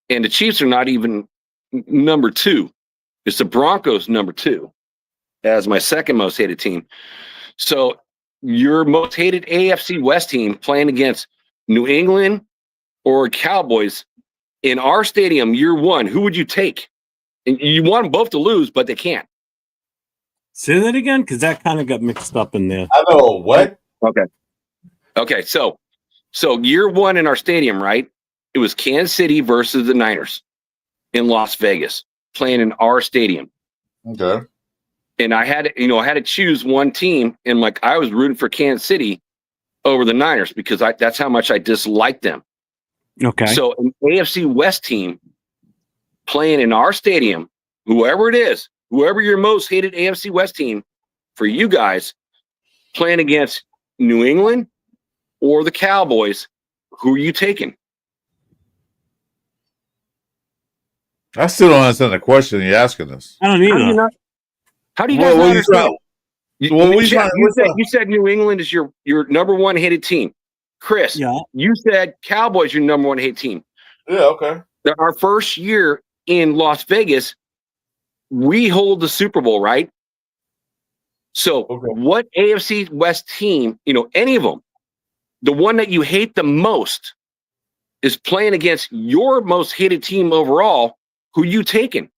and the Chiefs are not even number two. It's the Broncos number two as my second most hated team. So your most hated AFC West team playing against New England or Cowboys in our stadium year one, who would you take? And you want them both to lose, but they can't. Say that again, because that kind of got mixed up in there. I know what. Okay. So year one in our stadium, right? It was Kansas City versus the Niners in Las Vegas, playing in our stadium. Okay. And I had to choose one team, and like I was rooting for Kansas City over the Niners because that's how much I disliked them. Okay. So an AFC West team, playing in our stadium, whoever it is, whoever your most hated AFC West team for you guys, playing against New England or the Cowboys, who are you taking? I still don't understand the question you're asking us. I don't either. How do you guys not understand? You said New England is your number one hated team. Chris, you said Cowboys your number one hated team. Yeah, okay. Our first year in Las Vegas, we hold the Super Bowl, right? So what AFC West team, any of them, the one that you hate the most is playing against your most hated team overall, who you taking?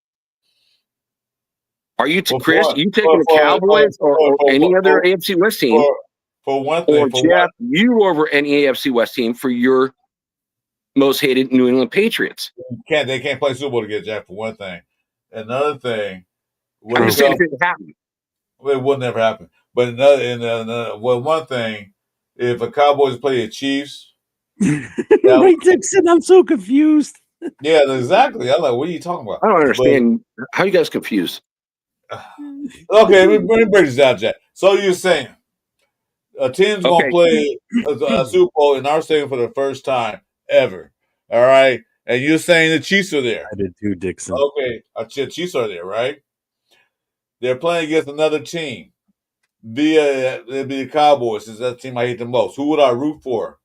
Are you, Chris, you taking the Cowboys or any other AFC West team? For one thing. Or Jeff, you over any AFC West team for your most hated New England Patriots? They can't play Super Bowl together, Jack, for one thing. Another thing. I'm just saying if it happened. It would never happen. But one thing, if a Cowboys play the Chiefs. Wait, Dixon, I'm so confused. Yeah, exactly. I'm like, what are you talking about? I don't understand. How are you guys confused? Okay, let me break this down, Jack. So you're saying a team's going to play a Super Bowl in our stadium for the first time ever. All right? And you're saying the Chiefs are there. I did too, Dixon. Okay, the Chiefs are there, right? They're playing against another team. It'd be the Cowboys, since that's the team I hate the most. Who would I root for?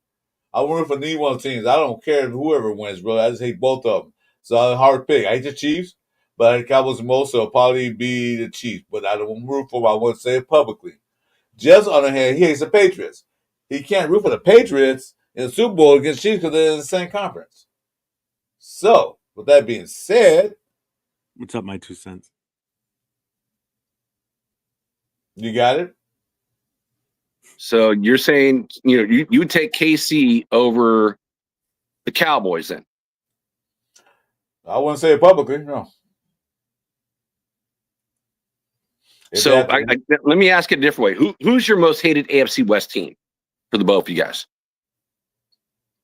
I root for neither one of the teams. I don't care whoever wins, bro. I just hate both of them. So I'm hard pick. I hate the Chiefs, but I hate the Cowboys the most, so it'll probably be the Chiefs. But I don't root for them. I wouldn't say it publicly. Jeff's on the other hand, he hates the Patriots. He can't root for the Patriots in the Super Bowl against Chiefs because they're in the same conference. So, with that being said, what's up, my 2 cents? You got it? So you're saying, you would take KC over the Cowboys then? I wouldn't say it publicly, no. So let me ask it a different way. Who's your most hated AFC West team for the both of you guys?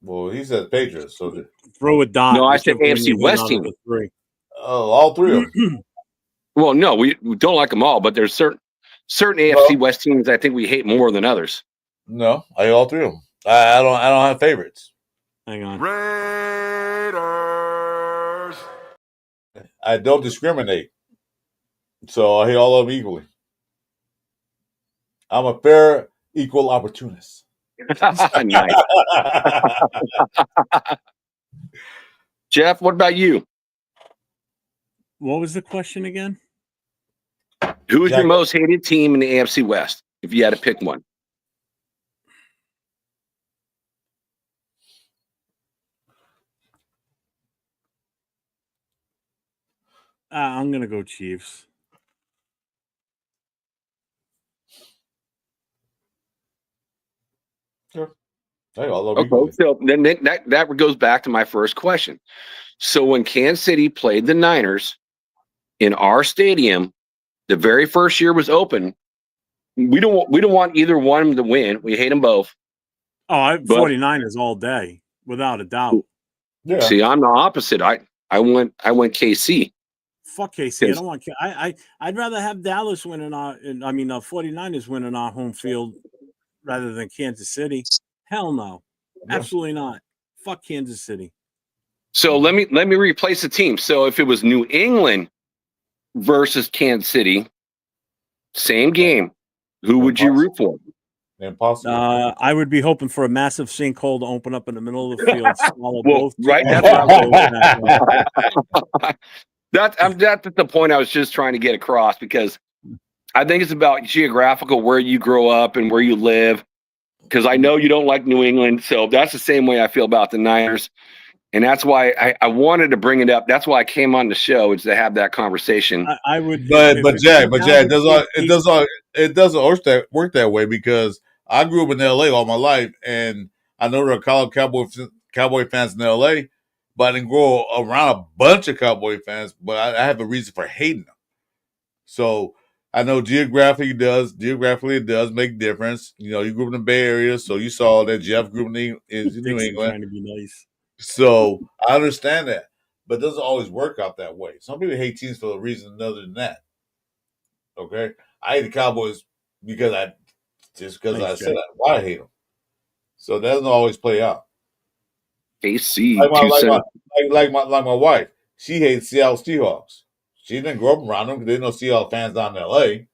Well, he said Patriots. So throw a dot. No, I said AFC West team. Oh, all three of them. Well, no, we don't like them all, but there's certain AFC West teams I think we hate more than others. No, I hate all three of them. I don't have favorites. Hang on. Raiders. I don't discriminate. So I hate all of them equally. I'm a fair, equal opportunist. Nice. Jeff, what about you? What was the question again? Who is your most hated team in the AFC West, if you had to pick one? I'm going to go Chiefs. Sure. So then that goes back to my first question. So when Kansas City played the Niners in our stadium, the very first year was open. We don't want either one of them to win. We hate them both. Oh, 49ers all day, without a doubt. Yeah. See, I'm the opposite. I went KC. Fuck KC. I don't want. I'd rather have Dallas winning 49ers winning our home field rather than Kansas City. Hell no, absolutely not. Fuck Kansas City. So let me replace the team. So if it was New England versus Kansas City, same game, who would you root for? Impossible. I would be hoping for a massive sinkhole to open up in the middle of the field. Right. That's the point I was just trying to get across, because I think it's about geographical, where you grow up and where you live. Because I know you don't like New England, so that's the same way I feel about the Niners, and that's why I wanted to bring it up. That's why I came on the show, is to have that conversation. I would, but Jack, it doesn't work that way, because I grew up in LA all my life, and I know there are Cowboy fans in LA, but I didn't grow around a bunch of Cowboy fans. But I have a reason for hating them. So I know geographically it does make difference. You grew up in the Bay Area, so you saw that Jeff grew up in New England. Trying to be nice. So I understand that. but it doesn't always work out that way. Some people hate teams for a reason other than that. Okay, I hate the Cowboys because I said why I hate them. So that doesn't always play out. AC, like my wife, she hates Seattle Seahawks. She didn't grow up around them because there's no Seattle fans down in LA,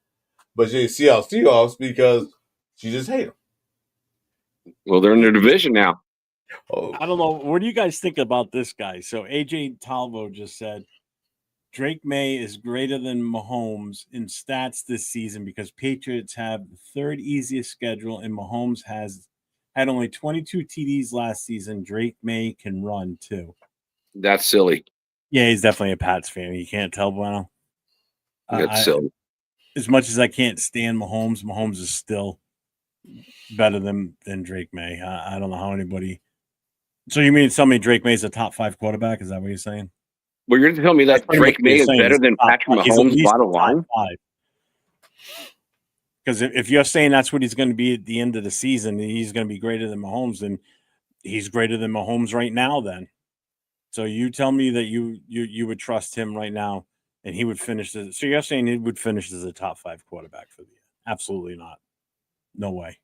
but she hates Seattle Seahawks because she just hates them. Well, they're in their division now. Oh. I don't know. What do you guys think about this guy? So AJ Talvo just said Drake May is greater than Mahomes in stats this season because Patriots have the third easiest schedule and Mahomes had only 22 TDs last season. Drake May can run too. That's silly. Yeah, he's definitely a Pats fan. You can't tell, Bueno. That's silly. As much as I can't stand Mahomes, Mahomes is still better than Drake May. I don't know how anybody. So you mean to tell me Drake May is a top 5 quarterback? Is that what you're saying? Well, you're going to tell me that Drake May is better than Patrick Mahomes, bottom line? Because if you're saying that's what he's going to be at the end of the season, he's going to be greater than Mahomes, then he's greater than Mahomes right now then. So you tell me that you would trust him right now and he would finish this. So you're saying he would finish as a top 5 quarterback for the year? Absolutely not. No way.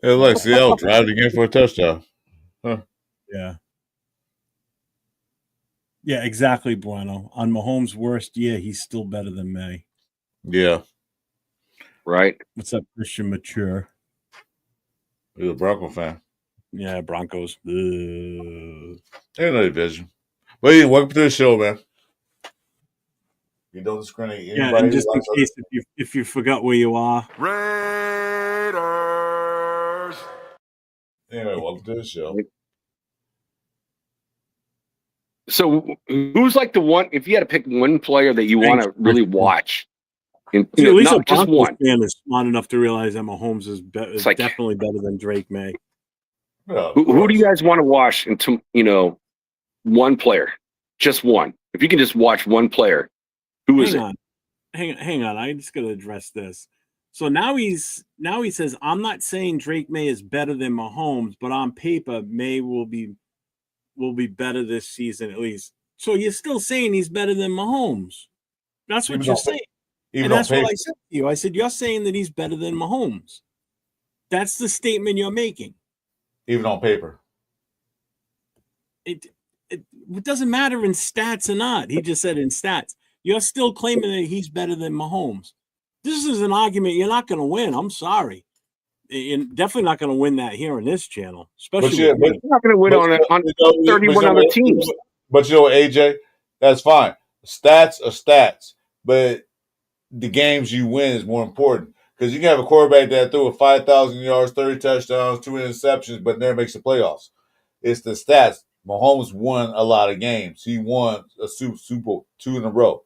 It was like Seattle driving in for a touchdown. Huh. Yeah. Yeah, exactly, Bueno. On Mahomes' worst year, he's still better than May. Yeah. Right. What's up, Christian Mature? He's a Bronco fan. Yeah, Broncos. They're no division. But yeah, welcome to the show, man. You don't discriminate anybody. Yeah, and just in case if you forgot where you are. Raiders. Anyway, welcome to the show. So who's like the one, if you had to pick one player that you want to really watch? And, at least a just one fan is smart enough to realize that Mahomes is definitely better than Drake May. Yeah, who do you guys want to watch into, one player? Just one. If you can just watch one player, who is it? Hang on. I just got to address this. So now he says, I'm not saying Drake May is better than Mahomes, but on paper, May will be better this season at least. So you're still saying he's better than Mahomes. That's what you're saying. And that's what I said to you. I said, you're saying that he's better than Mahomes. That's the statement you're making. Even on paper. It doesn't matter in stats or not. He just said in stats. You're still claiming that he's better than Mahomes. This is an argument you're not going to win. I'm sorry. You're definitely not going to win that here on this channel. Especially you're not going to win on 31 other teams. But AJ, that's fine. Stats are stats. But the games you win is more important. Because you can have a quarterback that threw 5,000 yards, 30 touchdowns, 2 interceptions, but never makes the playoffs. It's the stats. Mahomes won a lot of games. He won a Super Bowl 2 in a row.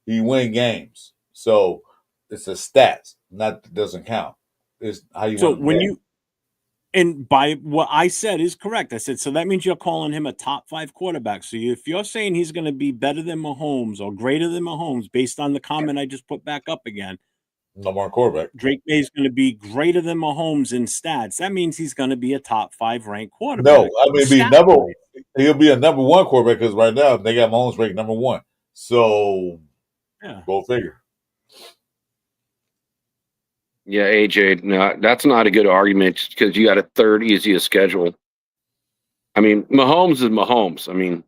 He win games. So it's the stats. That doesn't count. It's how you win. So when and by what I said is correct. I said, so that means you're calling him a top 5 quarterback. So if you're saying he's going to be better than Mahomes or greater than Mahomes, based on the comment I just put back up again, no more quarterback. Drake May is going to be greater than Mahomes in stats. That means he's going to be a top 5 ranked quarterback. No, I mean, he'll be a number 1 quarterback because right now they got Mahomes ranked number 1. So, yeah, go figure. Yeah, AJ, no, that's not a good argument because you got a third easiest schedule. I mean, Mahomes is Mahomes. I mean,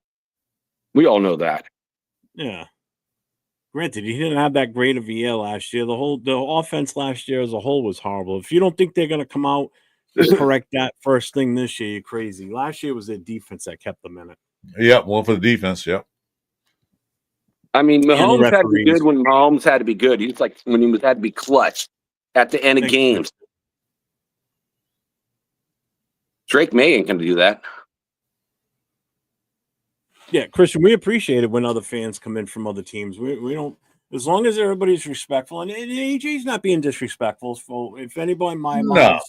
we all know that. Yeah. Granted, he didn't have that great of a year last year. The offense last year as a whole was horrible. If you don't think they're going to come out and correct that first thing this year, you're crazy. Last year was their defense that kept them in it. Yeah, well, for the defense, yeah. I mean, Mahomes had to be good when Mahomes had to be good. He was like when he had to be clutch at the end of games. Drake May ain't going to do that. Yeah, Christian, we appreciate it when other fans come in from other teams. We don't, as long as everybody's respectful, and AJ's not being disrespectful. So if anybody in my mind,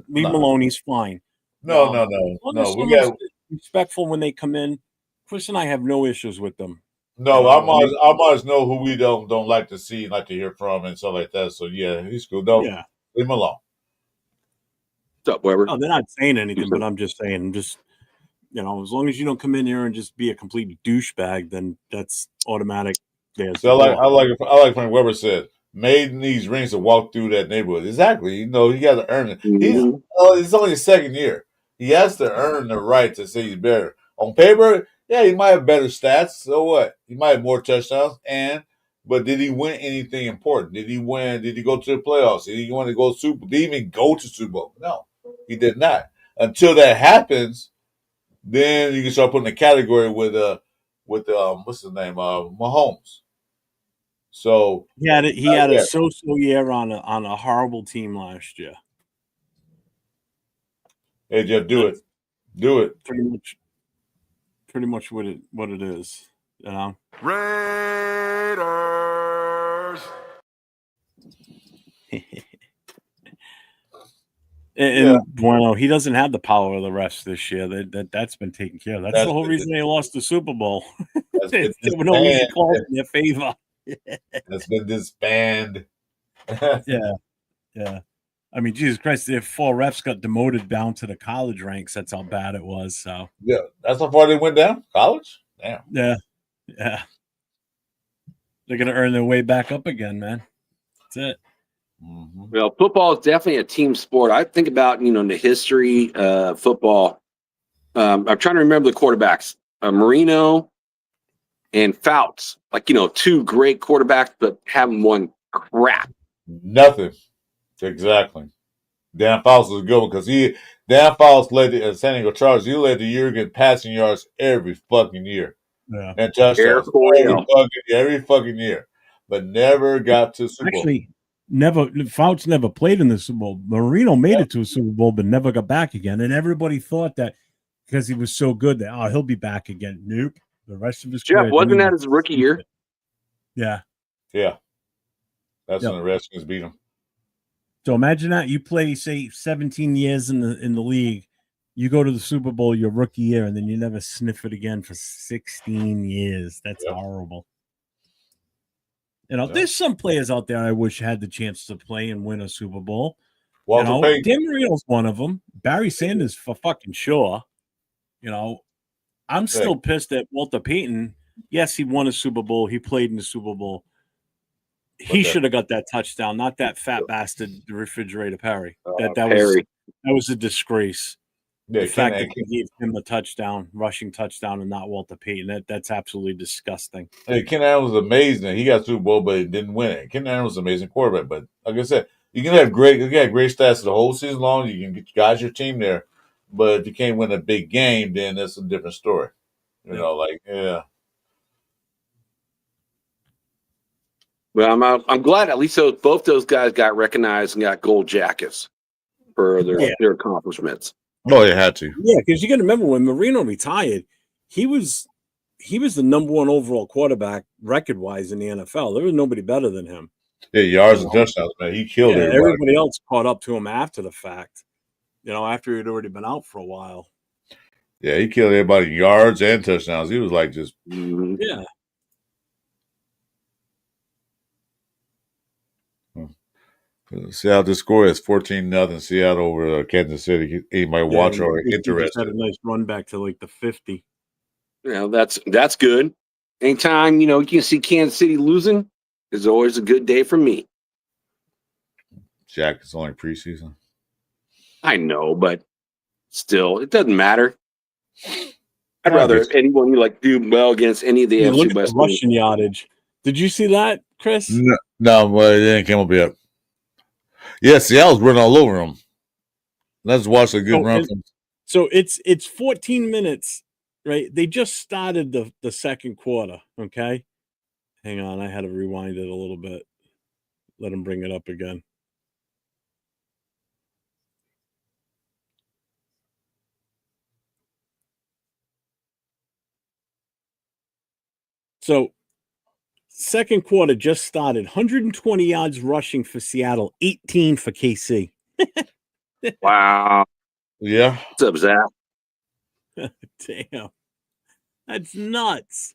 leave him alone, he's fine. No. We got respectful when they come in. Chris and I have no issues with them. No, I might know who we don't like to see, like to hear from, and stuff like that. So yeah, he's cool. No, leave him alone. What's up, Weber? No, they're not saying anything, but I'm just saying, as long as you don't come in here and just be a complete douchebag, then that's automatic. So I like Frank Weber said, made needs rings to walk through that neighborhood. Exactly. You got to earn it. It's only his second year. He has to earn the right to say he's better. On paper, yeah, he might have better stats. So what? He might have more touchdowns. But did he win anything important? Did he win? Did he go to the playoffs? Did he want to go to Super Bowl? Did he even go to Super Bowl? No, he did not. Until that happens, then you can start putting a category with what's his name? Mahomes. So he had a so-so year on a horrible team last year. Hey Jeff, do it. Pretty much what it is, Raiders. And Bueno, he doesn't have the power of the refs this year. That's been taken care of. That's the whole reason they lost the Super Bowl. They were no easy calls in their favor. That's been disbanded. Yeah. I mean, Jesus Christ, their 4 refs got demoted down to the college ranks. That's how bad it was. So yeah, that's how far they went down. College, damn. Yeah. They're gonna earn their way back up again, man. That's it. Mm-hmm. Well, football is definitely a team sport. I think about the history of football. I'm trying to remember the quarterbacks, Marino and Fouts. 2 great quarterbacks, but haven't won crap. Nothing. Exactly. Dan Fouts was a good one because Dan Fouts led the San Diego Chargers. He led the year against passing yards every fucking year. Yeah. And touchdowns every fucking year. But never got to Super Bowl. Actually, Fouts never played in the Super Bowl. Marino made it to a Super Bowl, but never got back again. And everybody thought that because he was so good that he'll be back again. Nope. The rest of his career. Wasn't that his rookie year? Yeah. Yeah. That's when the Redskins beat him. So imagine that you play, say, 17 years in the league, you go to the Super Bowl your rookie year, and then you never sniff it again for 16 years. That's horrible. There's some players out there I wish had the chance to play and win a Super Bowl. Dan Marino's one of them. Barry Sanders for fucking sure. I'm still pissed at Walter Payton. Yes, he won a Super Bowl. He played in the Super Bowl. He should have got that touchdown, not that fat bastard, the refrigerator Perry. That was a disgrace. Yeah, the fact that they gave him a rushing touchdown, and not Walter Payton, that's absolutely disgusting. Hey, Ken Allen was amazing. He got Super Bowl, but he didn't win it. Ken Allen was an amazing quarterback, but like I said, you can have great stats the whole season long. You can guide your team there, but if you can't win a big game, then that's a different story. Well, I'm glad at least both those guys got recognized and got gold jackets for their accomplishments. Oh, you had to. Yeah, because you got to remember when Marino retired, he was the number 1 overall quarterback record-wise in the NFL. There was nobody better than him. Yeah, yards and touchdowns, man. He killed everybody. Everybody else caught up to him after the fact. After he'd already been out for a while. Yeah, he killed everybody in yards and touchdowns. He was like just yeah. Seattle, the score is 14-0 Seattle over Kansas City. He might watch or interested. Had a nice run back to like the 50. That's good. Anytime you can see Kansas City losing is always a good day for me. Jack, it's only preseason. I know, but still, it doesn't matter. I'd rather anyone do well against any of the AFC look at West the rushing yardage. Did you see that, Chris? No, but it didn't come up yet. Yeah, Seattle's running all over them. Let's watch a good run. So it's 14 minutes, right? They just started the second quarter, okay? Hang on, I had to rewind it a little bit. Let him bring it up again. So second quarter just started. 120 yards rushing for Seattle, 18 for KC. Wow. Yeah. What's up, Zach? Damn. That's nuts.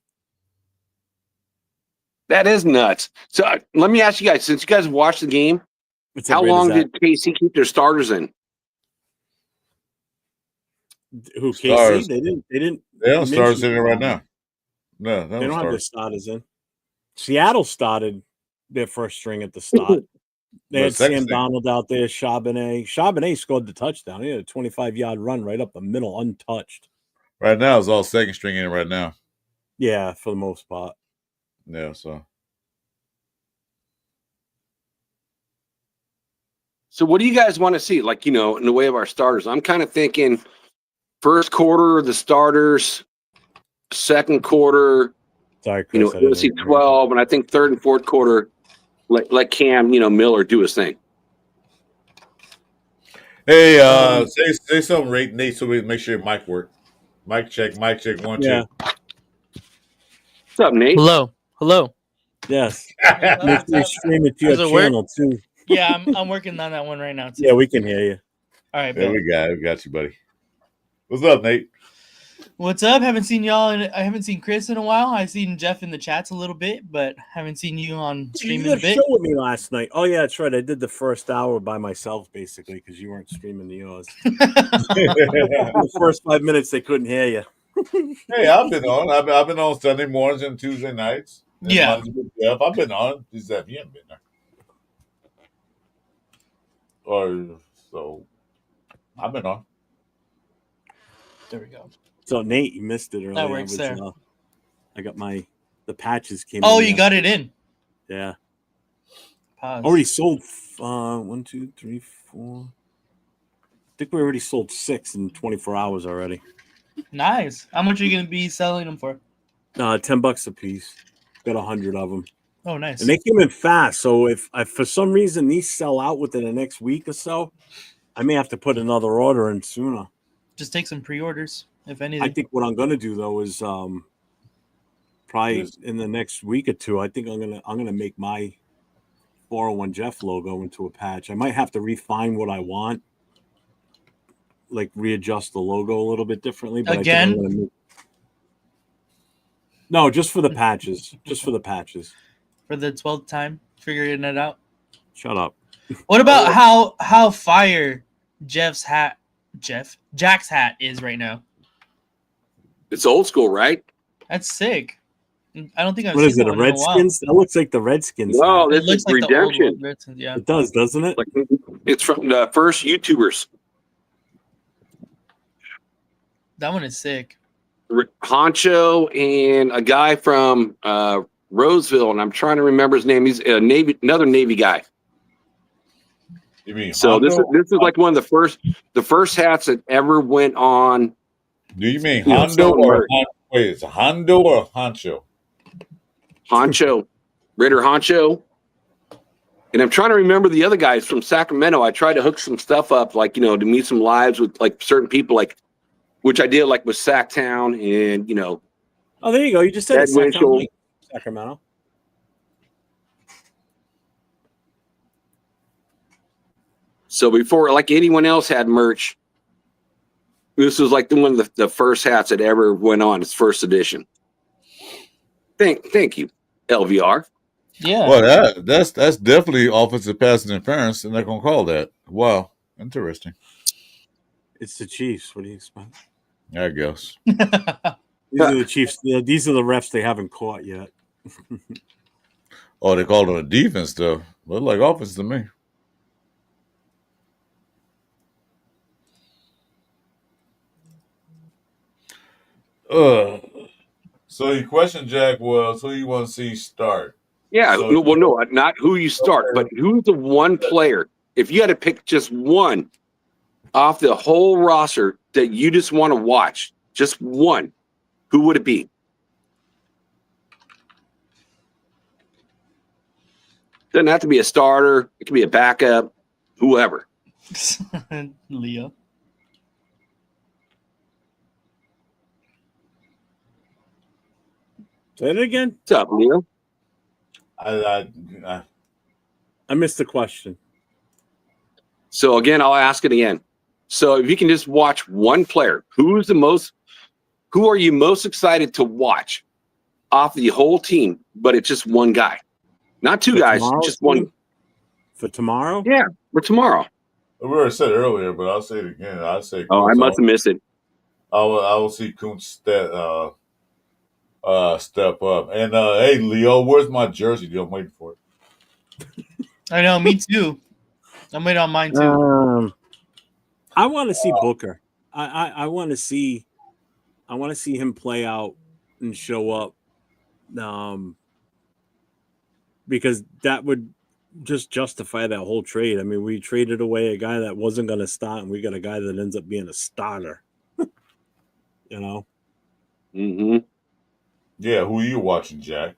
That is nuts. So let me ask you guys, since you guys watched the game, how long did KC keep their starters in? Who, Stars. KC? They didn't. They don't start mention sitting right starters. now. No, They don't have start. their starters in. Seattle started their first string at the start. They had Sam Donald out there, Charbonnet. Charbonnet scored the touchdown. He had a 25-yard run right up the middle, untouched. Right now, it's all second string in right now. Yeah, for the most part. Yeah, so. So what do you guys want to see? Like, in the way of our starters, I'm kind of thinking first quarter, the starters, second quarter, Sorry, Chris. let's see 12, and I think third and fourth quarter, let Cam, Miller do his thing. Hey, say something, right, Nate, so we make sure your mic work. Mic check, 1, 2. What's up, Nate? Hello. Yes. Make sure you stream it to your channel too. Yeah, I'm working on that one right now too. Yeah, we can hear you. All right, yeah, we got you, buddy. What's up, Nate? What's up? Haven't seen y'all, I haven't seen Chris in a while. I've seen Jeff in the chats a little bit, but haven't seen you on stream in a bit. You did a show with me last night. Oh yeah, that's right. I did the first hour by myself basically because you weren't streaming the yours. The first 5 minutes they couldn't hear you. Hey, I've been on. I've been on Sunday mornings and Tuesday nights. And Yeah, Jeff, I've been on. Just that you haven't been there. Or so I've been on. there we go. So Nate, you missed it earlier. That works there. I got the patches came. Oh, you got it in. Yeah. Pause. Already sold 1, 2, 3, 4. I think we already sold 6 in 24 hours already. Nice. How much are you gonna be selling them for? $10 a piece. Got 100 of them. Oh, nice. And they came in fast. So if for some reason these sell out within the next week or so, I may have to put another order in sooner. Just take some pre-orders, if anything. I think what I'm gonna do though is probably in the next week or two. I think I'm gonna make my 401 Jeff logo into a patch. I might have to refine what I want, like readjust the logo a little bit differently. But Again? No, just for the patches. Just for the patches. For the 12th time, figuring it out. Shut up. What about how fire Jack's hat is right now? It's old school, right? That's sick. I don't think I've What seen is it? A Redskins? That looks like the Redskins. No, this looks is like Redemption. the old Redskins, yeah. It does, doesn't it? Like, it's from the first YouTubers. That one is sick. Honcho and a guy from Roseville, and I'm trying to remember his name. He's another Navy guy. You mean so? Hondo? This is like one of the first hats that ever went on. Do you mean Hondo or wait? It's a Hondo or a Honcho? Honcho, Raider Honcho. And I'm trying to remember the other guys from Sacramento. I tried to hook some stuff up, like to meet some lives with like certain people, like which I did like with Sacktown and Oh, there you go. You just said it. Sacramento. So before like anyone else had merch, this was like one of the first hats that ever went on. Its first edition. Thank you, LVR. Yeah. Well, that's definitely offensive pass interference, and they're gonna call that. Wow, interesting. It's the Chiefs. What do you expect? I guess. These are the Chiefs. These are the refs they haven't caught yet. Oh, they called it a defense though. Look like offense to me. So your question, Jack, was who you want to see start? Yeah, so, well, no, not who you start, but who's the one player. If you had to pick just one off the whole roster that you just want to watch, just one, who would it be? Doesn't have to be a starter. It can be a backup, whoever. Leo. Say it again. What's up, Leo? I missed the question. So again, I'll ask it again. So if you can just watch one player, who are you most excited to watch off the whole team, but it's just one guy? Not two guys, just one. For tomorrow? Yeah, for tomorrow. we already said it earlier, but I'll say it again. I'll say. Oh, I must have missed it. will see Kuntz step up. And hey, Leo, where's my jersey? I'm waiting for it. I know, me too. I'm waiting on mine too. I want to see Booker. I want to see him play out and show up. Because that would just justify that whole trade. I mean, we traded away a guy that wasn't going to start, and we got a guy that ends up being a starter. You know? Mm-hmm. Yeah, who are you watching, Jack?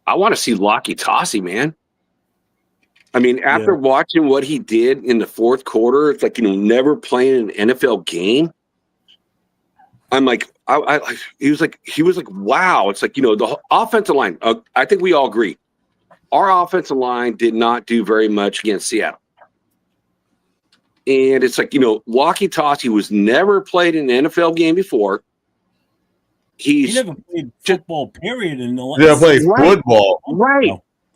I want to see Lockie Tossie, man. I mean, after watching what he did in the fourth quarter, it's like, never playing an NFL game. I'm like, he was like, wow. It's like, the offensive line. I think we all agree. Our offensive line did not do very much against Seattle. And it's like, Lockie Tossie was never played in an NFL game before. He never played football, period. In the played football. Right.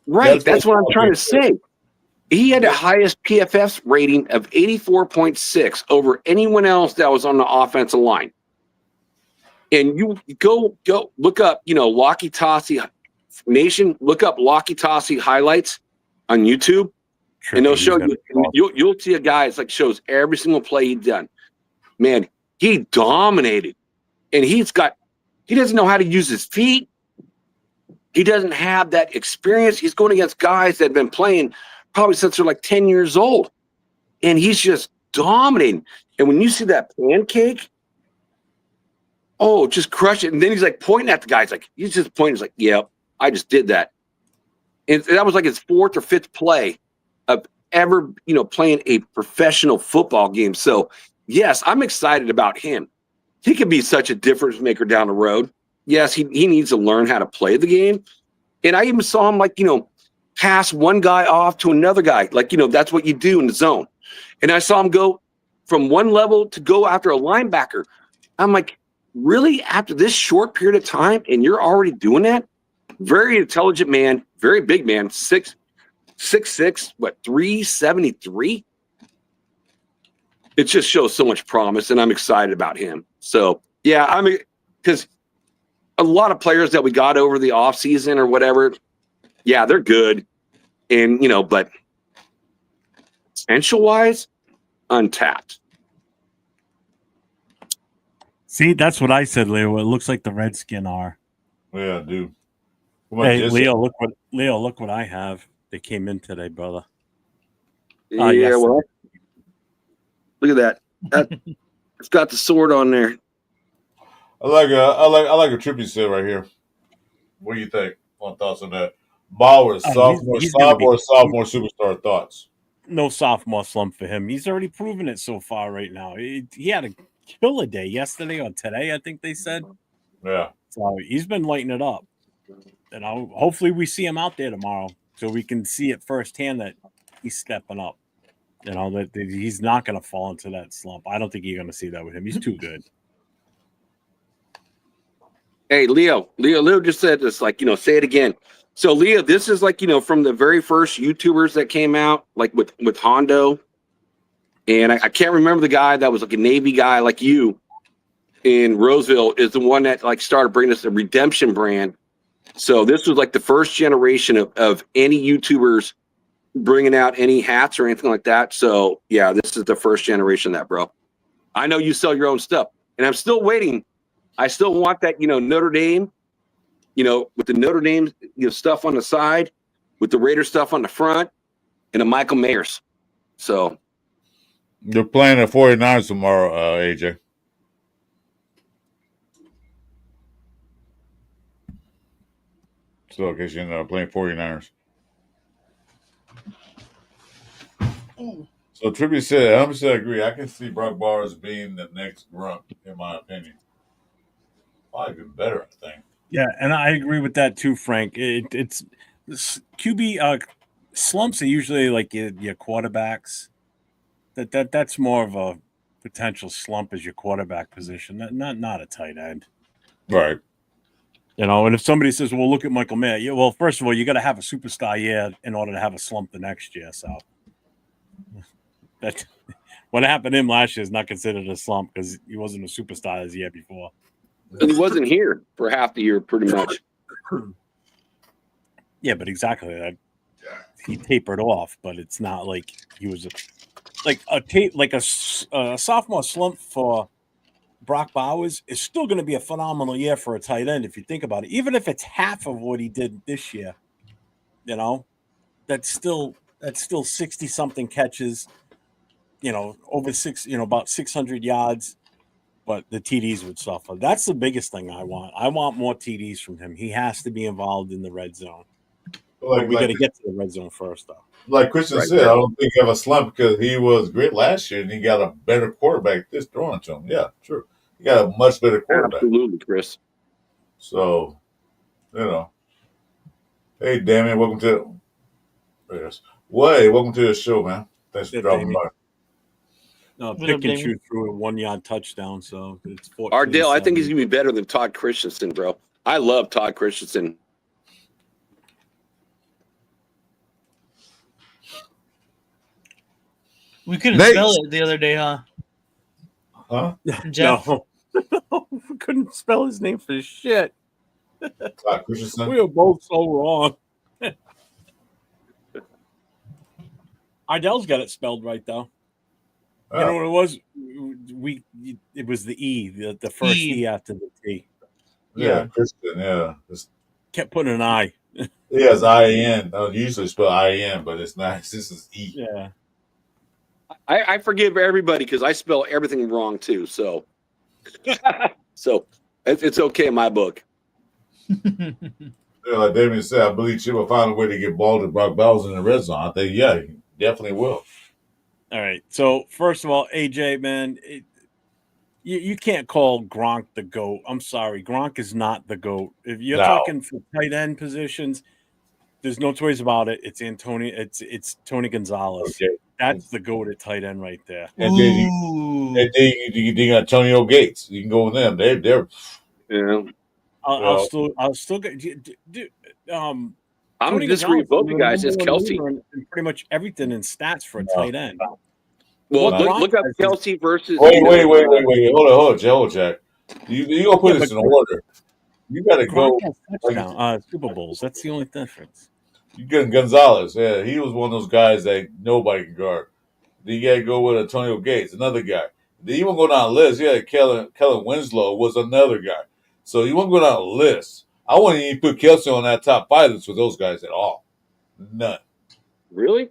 Right. That's what I'm trying to say. He had the highest PFF rating of 84.6 over anyone else that was on the offensive line. And you go look up, Lockie Tossie Nation. Look up Lockie Tossie highlights on YouTube, and they'll show you. You'll see a guy. It's like shows every single play he's done. Man, he dominated, and he doesn't know how to use his feet. He doesn't have that experience. He's going against guys that have been playing probably since they're like 10 years old, and he's just dominating. And when you see that pancake. Oh, just crush it. And then he's like pointing at the guy. He's just pointing. He's like, yep, I just did that. And that was like his fourth or fifth play of ever, playing a professional football game. So, yes, I'm excited about him. He could be such a difference maker down the road. Yes, he needs to learn how to play the game. And I even saw him, pass one guy off to another guy. That's what you do in the zone. And I saw him go from one level to go after a linebacker. I'm like, really, after this short period of time, and you're already doing that? Very intelligent man, very big man, 6'6", 373? It just shows so much promise, and I'm excited about him. So, yeah, because a lot of players that we got over the offseason or whatever, yeah, they're good. And, but potential-wise, untapped. See, that's what I said, Leo. It looks like the Redskins are. Yeah, I do. Hey, Leo, look what I have. They came in today, brother. Yeah, well, look at that. It's got the sword on there. I like a trip you said right here. What do you think? Want thoughts on that? Bowers, sophomore superstar thoughts. No sophomore slump for him. He's already proven it so far right now. He had a killer day yesterday or today, I think they said. Yeah. So he's been lighting it up. And hopefully we see him out there tomorrow so we can see it firsthand that he's stepping up. That he's not going to fall into that slump. I don't think you're going to see that with him. He's too good. Hey, Leo just said this, say it again. So, Leo, this is from the very first YouTubers that came out, with Hondo. And I can't remember the guy that was a Navy guy like you in Roseville is the one that started bringing us the Redemption brand. So this was the first generation of any YouTubers bringing out any hats or anything like that. So yeah, this is the first generation of that, bro. I know you sell your own stuff, and I'm still waiting. I still want that, Notre Dame, with the Notre Dame stuff on the side, with the Raider stuff on the front, and a Michael Mayers. So. They're playing the 49ers tomorrow, AJ. So, in case you know, playing 49ers. So, Trippy said, I agree. I can see Brock Bowers being the next Grunt, in my opinion. Probably been better, I think. Yeah, and I agree with that too, Frank. It's QB slumps are usually your quarterbacks. That's more of a potential slump as your quarterback position, not a tight end. Right. And if somebody says, well, look at Michael Mayer. Yeah, well, first of all, you got to have a superstar year in order to have a slump the next year. So What happened to him last year is not considered a slump because he wasn't a superstar as the year before. But he wasn't here for half the year, pretty much. Yeah, but exactly. He tapered off, but it's not like he was a sophomore slump for Brock Bowers is still going to be a phenomenal year for a tight end if you think about it. Even if it's half of what he did this year, that's still 60 something catches, over about 600 yards. But the TDs would suffer. That's the biggest thing I want. I want more TDs from him. He has to be involved in the red zone. But we got to get to the red zone first, though. Like Christian said, I don't think you have a slump because he was great last year and he got a better quarterback this throwing to him. Yeah, true. He got a much better quarterback. Absolutely, Chris. So, hey, Damien, welcome to the show, man. Thanks for dropping by. No, pick and shoot through a 1 yard touchdown. So it's 14. Ardell, I think he's gonna be better than Todd Christensen, bro. I love Todd Christensen. We couldn't spell it the other day, huh? Huh? Jeff? No. We couldn't spell his name for shit. Todd Christensen. We were both so wrong. Ardell's got it spelled right though. Oh. You know what it was? It was the E, the first E after the T. Yeah, Christian. Yeah, kept putting an I. Yeah, it's I-N. I usually spell I-N, but it's not. This is E. Yeah. I forgive everybody because I spell everything wrong too. So, it's okay in my book. Yeah, like Damien said, I believe Chip will find a way to get ball to Brock Bowers in the red zone. I think, he definitely will. All right. So first of all, AJ, man, you can't call Gronk the GOAT. I'm sorry, Gronk is not the GOAT. If you're talking for tight end positions, there's no choice about it. It's Tony Gonzalez. Okay. That's the GOAT at tight end right there. And then you got Antonio Gates. You can go with them. They're yeah. I'll still get. I'm going to disagree with both you guys. It's Kelsey. And pretty much everything in stats for a tight end. Well, look up Kelsey versus. Wait. Hold on, Jack. You gonna put this in order. You got to go. Super Bowls. That's the only difference. You get Gonzalez. Yeah, he was one of those guys that nobody can guard. Then you got to go with Antonio Gates, another guy. Then you want to go down the list. Yeah, Kellen Winslow was another guy. So you want to go down the list. I wouldn't even put Kelsey on that top 5 list for those guys at all. None. Really?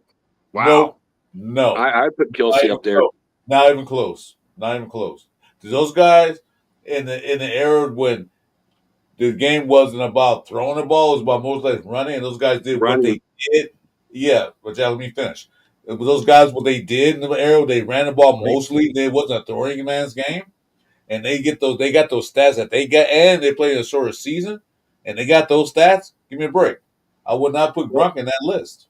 Wow. No. I put Kelsey up there. Not even close. Those guys in the era when the game wasn't about throwing the ball, it was about most like running, and those guys did what they did. Yeah, but let me finish. It was those guys what they did in the era, they ran the ball mostly. They wasn't a throwing man's game. And they got those stats that they got, and they played a shorter season, and they got those stats. Give me a break. I would not put Gronk in that list.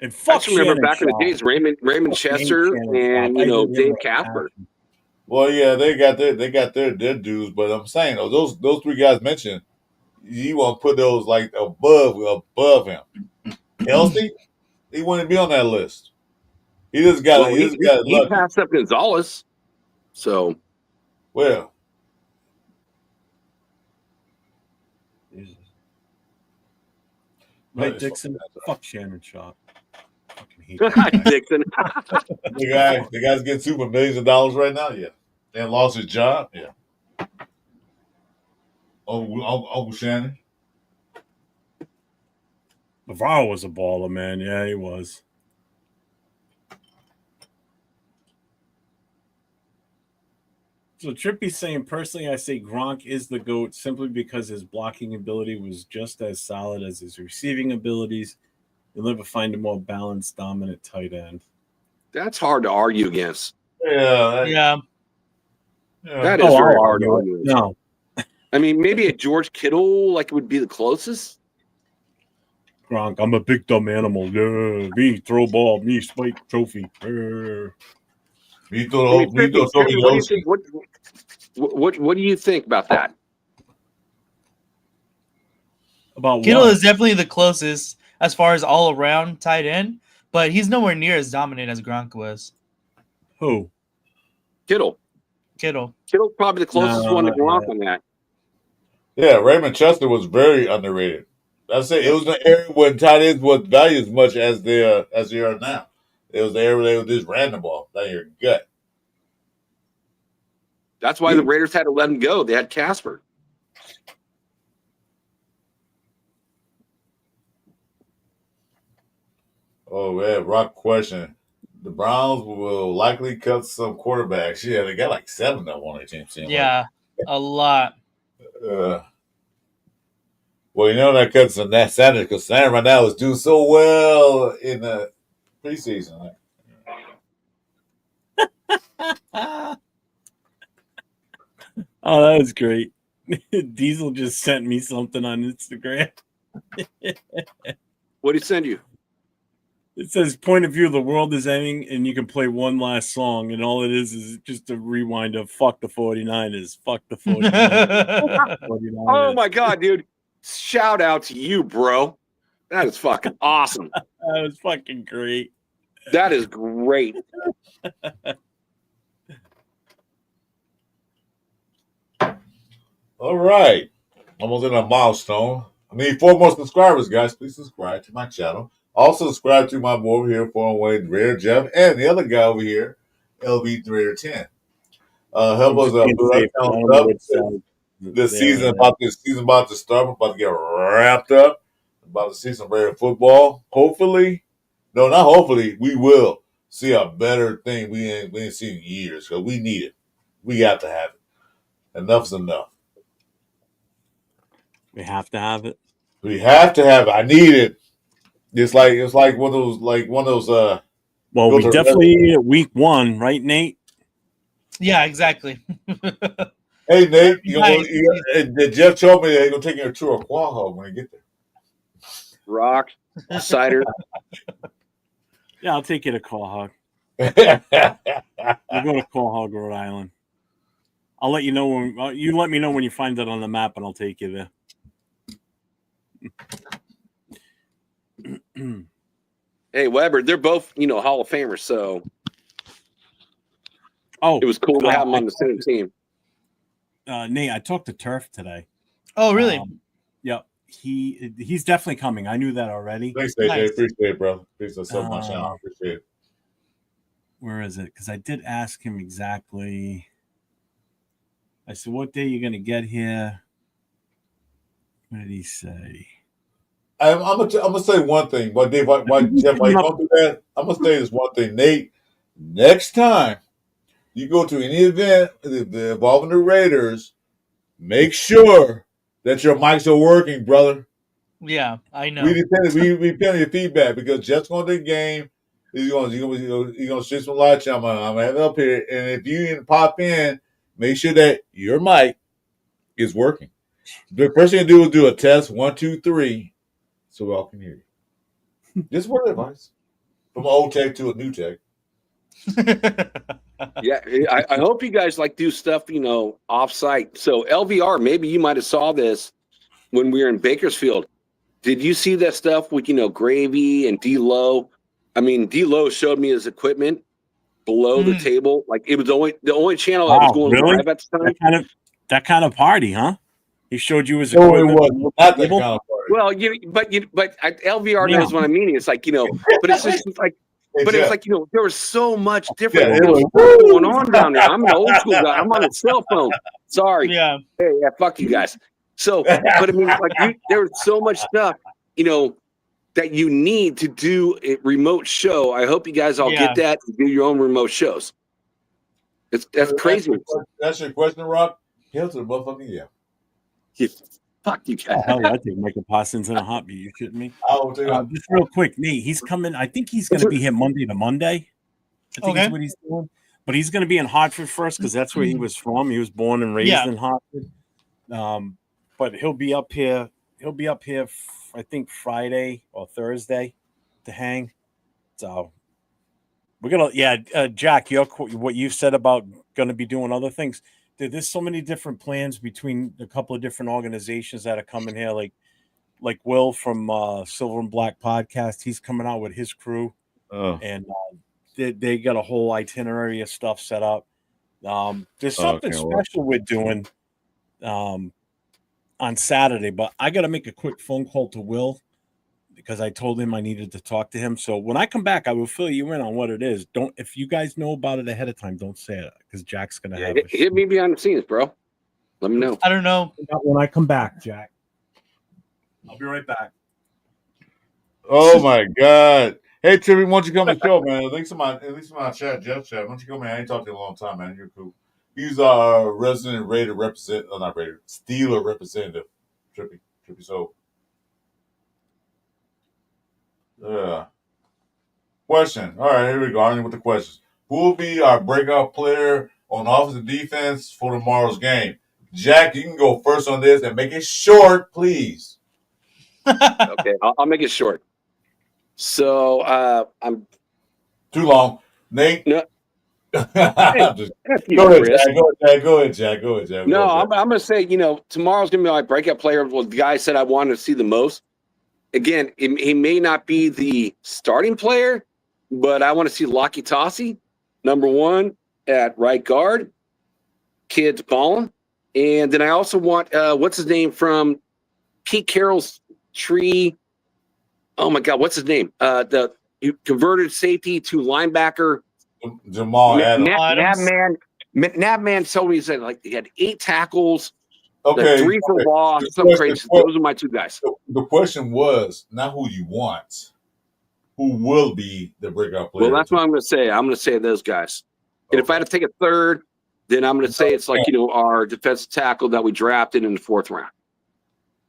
And I just remember back in the days, Raymond Chester and Dave Casper. Well, yeah, they got their dues, but I'm saying those 3 guys mentioned, you want to put those like above him. Kelsey, he wouldn't be on that list. He just got he passed up Gonzalez. So, well, right, Dixon. Fuck Shannon Sharp. Fucking hate Dixon. the guy's getting super millions of dollars right now. Yeah, and lost his job. Yeah. Uncle Shannon. LeVar was a baller, man. Yeah, he was. So Trippy's saying, personally, I say Gronk is the GOAT simply because his blocking ability was just as solid as his receiving abilities. You'll never find a more balanced, dominant tight end. That's hard to argue against. Yeah. That is very hard to argue against. No. I mean, maybe a George Kittle would be the closest. Gronk, I'm a big dumb animal. Yeah, me throw ball, me spike trophy. What do you think about that? About Kittle is definitely the closest as far as all around tight end, but he's nowhere near as dominant as Gronk was. Who? Kittle. Kittle's Probably the closest one to Gronk yeah. on that. Yeah, Raymond Chester was very underrated. I say it was an era when tight ends was valued as much as they are now. It was the era they would just ran the ball down your gut. That's why the Raiders had to let him go. They had Casper. Oh man, rock question. The Browns will likely cut some quarterbacks. Yeah, they got like 7 of them on their team. Yeah, a lot. Well, you know that cuts on that Sanders because Sanders right now is doing so well in the preseason. Oh, that was great. Diesel just sent me something on Instagram. What did he send you? It says point of view, the world is ending, and you can play one last song, and all it is just a rewind of fuck the 49ers. Fuck the 49ers. 49ers. Oh my God, dude. Shout out to you, bro. That is fucking awesome. That was fucking great. That is great. All right. Almost in a milestone. I need 4 more subscribers, guys. Please subscribe to my channel. Also subscribe to my boy over here, 401 Rare Jeff, and the other guy over here, LB310. Help us build our channel up. This season about to start. We're about to get wrapped up. About to see some rare football. Hopefully, no, not hopefully. We will see a better thing we ain't seen in years because we need it. We got to have it. Enough's enough. We have to have it. We have to have it. I need it. It's like one of those. Well, we definitely need it week 1, right, Nate? Yeah, exactly. Hey Nate, Jeff told me they're gonna take you to a Quaho when you get there. Rock, cider. Yeah, I'll take you to Quahog. We're going to Quahog, Rhode Island. I'll let you know when you let me know when you find it on the map, and I'll take you there. Hey, Weber, they're both, Hall of Famers, so it was cool to have them on the same team. Nate, I talked to Turf today. Oh, really? Yep. He's definitely coming. I knew that already. Thanks, AJ. Nice. Appreciate it, bro. Appreciate so much. I appreciate it. Where is it? Because I did ask him exactly. I said, "What day are you going to get here?" What did he say? I'm gonna say one thing. Why Jeff? Why you don't do that? I'm gonna say this one thing, Nate. Next time you go to any event involving the Raiders, make sure that your mics are working, brother. Yeah, I know. We depend on your feedback because Jeff's going to the game. He's gonna shoot some lights. I'm gonna have it up here, and if you pop in, make sure that your mic is working. The first thing to do is do a test 1, 2, 3, so we all can hear you. Just word of advice from an old tech to a new tech. Yeah, I hope you guys do stuff, off site. So LVR, maybe you might have saw this when we were in Bakersfield. Did you see that stuff with Gravy and D-Lo? I mean, D-Lo showed me his equipment below the table. It was the only channel that was going live at the time. That kind of party, huh? He showed you his equipment. It was not that kind of party. Well, but LVR knows what I mean. It's but it's just but it was there was so much different going on down there. I'm an old school guy. I'm on a cell phone. Sorry. Yeah. Hey, fuck you guys. So, but I mean, there was so much stuff, that you need to do a remote show. I hope you guys all get that and do your own remote shows. That's crazy. That's your question, Rob? Hell to the motherfucking yeah. Fuck you guys. Hell yeah, I take Michael Parsons in a heartbeat. You shitting me? Just real quick, Nate. He's coming. I think he's going to be here Monday to Monday. I think that's what he's doing. But he's going to be in Hartford first because that's where he was from. He was born and raised in Hartford. But he'll be up here. He'll be up here, I think, Friday or Thursday to hang. So we're gonna, Jack. What you said about going to be doing other things. There's so many different plans between a couple of different organizations that are coming here, like Will from Silver and Black Podcast. He's coming out with his crew, and they got a whole itinerary of stuff set up. There's something special we're doing on Saturday, but I got to make a quick phone call to Will because I told him I needed to talk to him. So when I come back, I will fill you in on what it is. If you guys know about it ahead of time, don't say it because Jack's gonna have hit me behind the scenes, bro. Let me know. I don't know. When I come back, Jack. I'll be right back. Oh my God. Hey Trippy, why don't you come to the show, man? At least in my chat, Jeff chat. Why don't you come, man? I ain't talked to you in a long time, man. You're cool. He's our resident Raider not Raider, Steeler representative. Trippy so. Question. All right, here we go. I'm with the questions. Who will be our breakout player on offense and defense for tomorrow's game? Jack, you can go first on this and make it short, please. Okay, I'll make it short. So I'm too long. Nate? No. Go ahead, Jack. No, I'm going to say, tomorrow's going to be my breakout player. Well, the guy said I wanted to see the most. Again, he may not be the starting player, but I want to see Lockie Tossie, number 1 at right guard. Kid's balling. And then I also want, what's his name from Pete Carroll's tree? Oh, my God, what's his name? The converted safety to linebacker. Jamal Adams. Nabman told me he said he had 8 tackles. Okay. 3 for loss. Something crazy. Those are my 2 guys. The question was not who you want. Who will be the breakout player? Well, that's what I'm going to say. I'm going to say those guys. Okay. And if I had to take a third, then I'm going to say it's our defensive tackle that we drafted in the 4th round.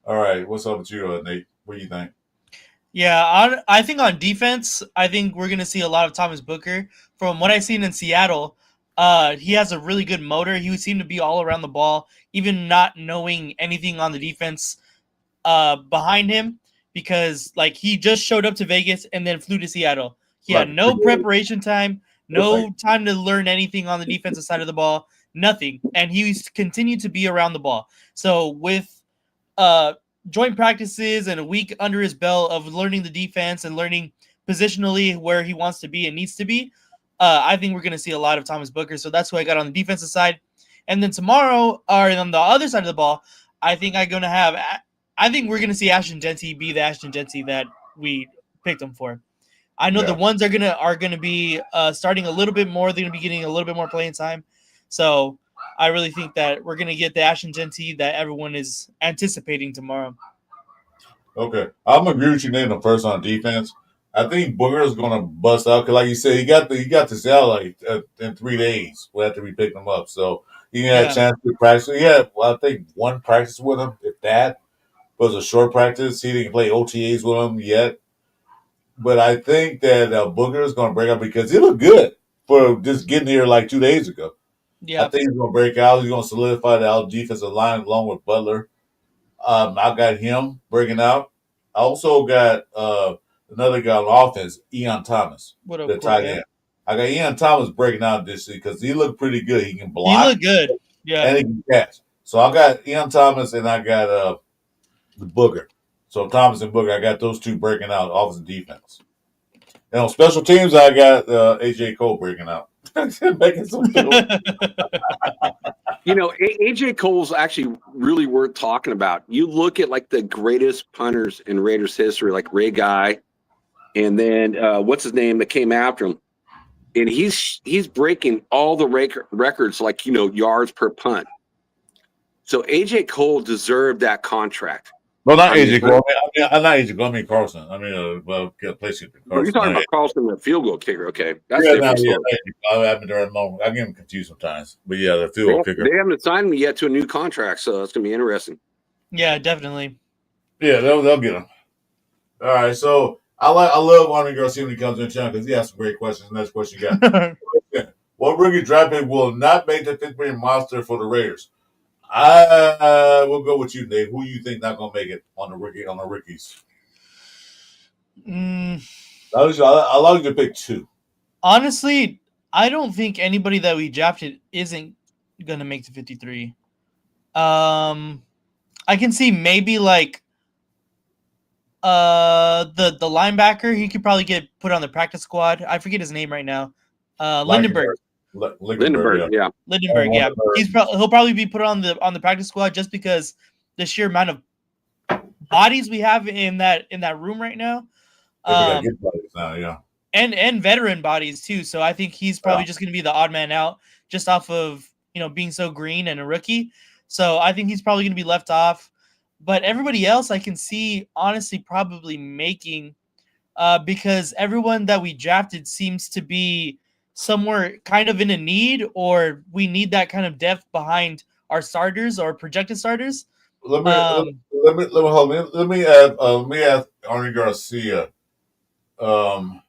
All right. What's up with you, Nate? What do you think? Yeah, I think on defense, I think we're going to see a lot of Thomas Booker. From what I've seen in Seattle, he has a really good motor. He would seem to be all around the ball, even not knowing anything on the defense behind him, because he just showed up to Vegas and then flew to Seattle. He had no preparation time, no time to learn anything on the defensive side of the ball, nothing. And he continued to be around the ball. So with joint practices and a week under his belt of learning the defense and learning positionally where he wants to be and needs to be, I think we're going to see a lot of Thomas Booker. So that's who I got on the defensive side. And then tomorrow, or on the other side of the ball, I think we're going to see Ashton Jeanty be the Ashton Jeanty that we picked him for. I know the ones are gonna be starting a little bit more. They're gonna be getting a little bit more playing time. So I really think that we're gonna get the Ashton Jeanty that everyone is anticipating tomorrow. Okay, I'm gonna agree with you, Nate, on first on defense. I think Booger is gonna bust out because, like you said, he got this out in 3 days after we picked him up, so he had a chance to practice. He had, I think, 1 practice with him, if that. It was a short practice. He didn't play OTAs with him yet, but I think that Booger is gonna break out because he looked good for just getting here 2 days ago. Yeah, I think he's gonna break out. He's gonna solidify the defensive line along with Butler. I got him breaking out. I also got another guy on offense, Ian Thomas, the tight end. I got Ian Thomas breaking out this year because he looked pretty good. He can block. He looked good. Yeah. And he can catch. So I got Ian Thomas and I got the Booger. So Thomas and Booger, I got those 2 breaking out, offense and defense. And on special teams, I got AJ Cole breaking out. Making some AJ Cole's actually really worth talking about. You look at the greatest punters in Raiders history, like Ray Guy, and then what's his name that came after him, and he's breaking all the records, yards per punt. So AJ Cole deserved that contract. Well, not AJ Cole. I'm not AJ Cole. I mean Carlson. I mean, place Carlson. You're talking about Carlson, the field goal kicker. Okay, that's different. I've been there a moment. I get him confused sometimes, but the field goal kicker. They haven't assigned me yet to a new contract, so it's gonna be interesting. Yeah, definitely. Yeah, they'll get him. All right, so I love Arnie Garcia when he comes in town because he has some great questions. Next question you got. What rookie draft pick will not make the 5th-man roster for the Raiders? I will go with you, Dave. Who you think not gonna make it on the rookies? I'll allow you to pick 2. Honestly, I don't think anybody that we drafted isn't gonna make the 53. I can see maybe the linebacker. He could probably get put on the practice squad. I forget his name right now. Lindenberg. Lindenberg, yeah. Lindenberg, yeah. He'll probably be put on the practice squad just because the sheer amount of bodies we have in that room right now. We got good bodies now, yeah. And veteran bodies too. So I think he's probably just going to be the odd man out just off of, being so green and a rookie. So I think he's probably going to be left off. But everybody else I can see honestly probably making because everyone that we drafted seems to be somewhere kind of in a need, or we need that kind of depth behind our starters or projected starters. Let me ask Arnie Garcia. Oh,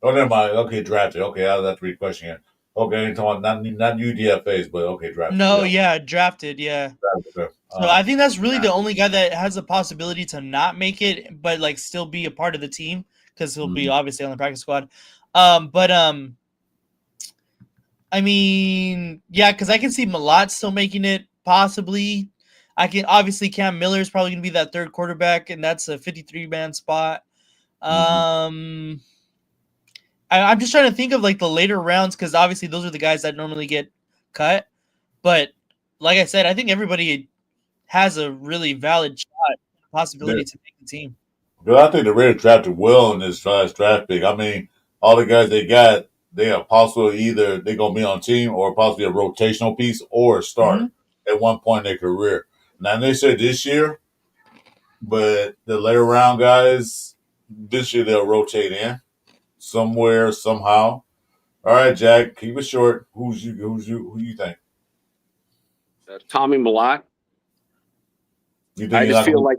never mind. Okay, drafted. Okay, that's the question here. Okay, not UDFA's, but okay, drafted. No, yeah, drafted, yeah. Drafted. So I think that's really the only guy that has a possibility to not make it, but like still be a part of the team because he'll be obviously on the practice squad. I mean, yeah, because I can see Malott still making it possibly. I can obviously Cam Miller is probably going to be that third quarterback, and that's a 53-man spot. I'm just trying to think of like the later rounds because obviously those are the guys that normally get cut. But like I said, I think everybody has a really valid shot possibility to make the team. But I think the Raiders drafted well in this draft pick. I mean, all the guys they got, they are possibly either they're going to be on team or possibly a rotational piece or a starter at one point in their career. Now, they said this year, but the later round guys, this year they'll rotate in somewhere, somehow. All right, Jack, keep it short. Who you think? Tommy Malott. I just feel like,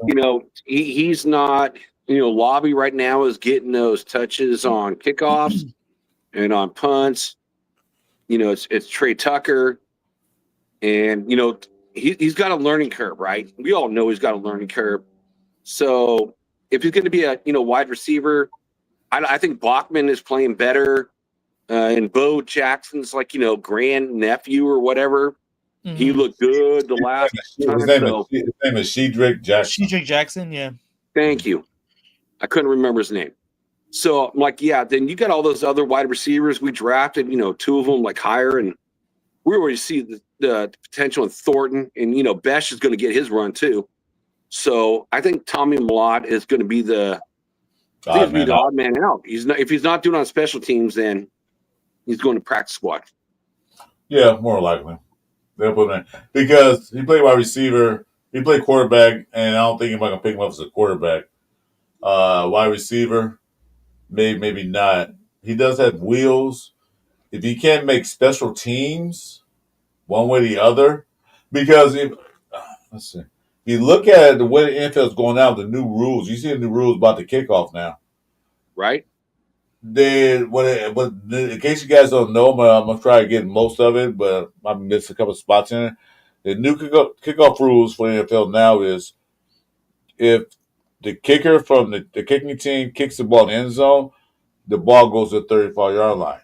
he's not, Lobby right now is getting those touches on kickoffs and on punts. It's Trey Tucker. And, he's got a learning curve, right? We all know he's got a learning curve. So if he's going to be a, wide receiver, I think Bachman is playing better. And Bo Jackson's like, grandnephew or whatever. He looked good the last time. His name is Shedrick Jackson. Shedrick Jackson, yeah. Thank you. I couldn't remember his name. So I'm like, yeah, then you got all those other wide receivers we drafted, two of them like higher, and we already see the potential in Thornton, and Besh is going to get his run too. So I think Tommy Malott is going to be the odd man out. If he's not doing on special teams, then he's going to practice squad. Yeah, more likely. They'll put him in because he played wide receiver, he played quarterback, and I don't think anybody can pick him up as a quarterback. Wide receiver, maybe not. He does have wheels. If he can't make special teams, one way or the other, because let's see, if you look at the way the NFL is going out, the new rules. You see the new rules about the kickoff now, right? In case you guys don't know, I'm gonna try to get most of it, but I missed a couple of spots in it. The new kickoff rules for the NFL now is if the kicker from the kicking team kicks the ball in the end zone, the ball goes to the 35-yard line.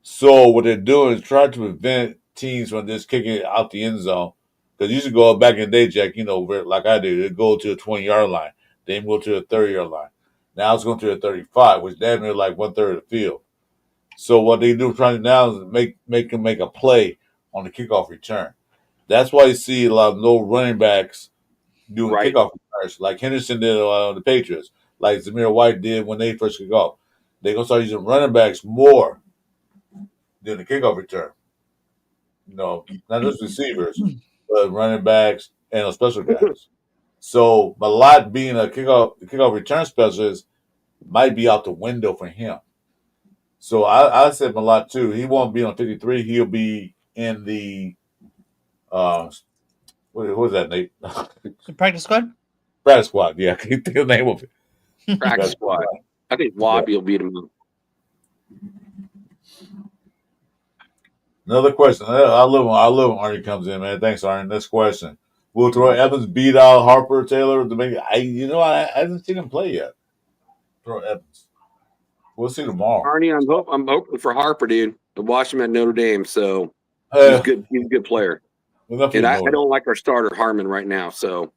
So what they're doing is trying to prevent teams from just kicking it out the end zone. Because you used to go back in the day, Jack, like I did, it'd go to the 20-yard line, then go to the 30-yard line. Now it's going to the 35, which damn near like 1/3 of the field. So what they do trying now is make them make a play on the kickoff return. That's why you see a lot of no running backs doing kickoff returns, like Henderson did on the Patriots, like Zamir White did when they first kick off. They're going to start using running backs more than the kickoff return. Not just receivers, but running backs and special guys. So Malott being a kickoff return specialist might be out the window for him. So I said Malott too. He won't be on 53. He'll be in the what was that, Nate? The practice squad? Practice squad, yeah. Can you think of the name of it? Practice squad. I think Lobby will beat him up. Another question. I love when Arnie comes in, man. Thanks, Arnie. Next question. Will Troy Evans beat out Harper Taylor to make it? I haven't seen him play yet. Troy Evans. We'll see tomorrow. Arnie, I'm hoping for Harper, dude. I watched him at Notre Dame, so he's good. He's a good player. And I don't like our starter Harmon right now, so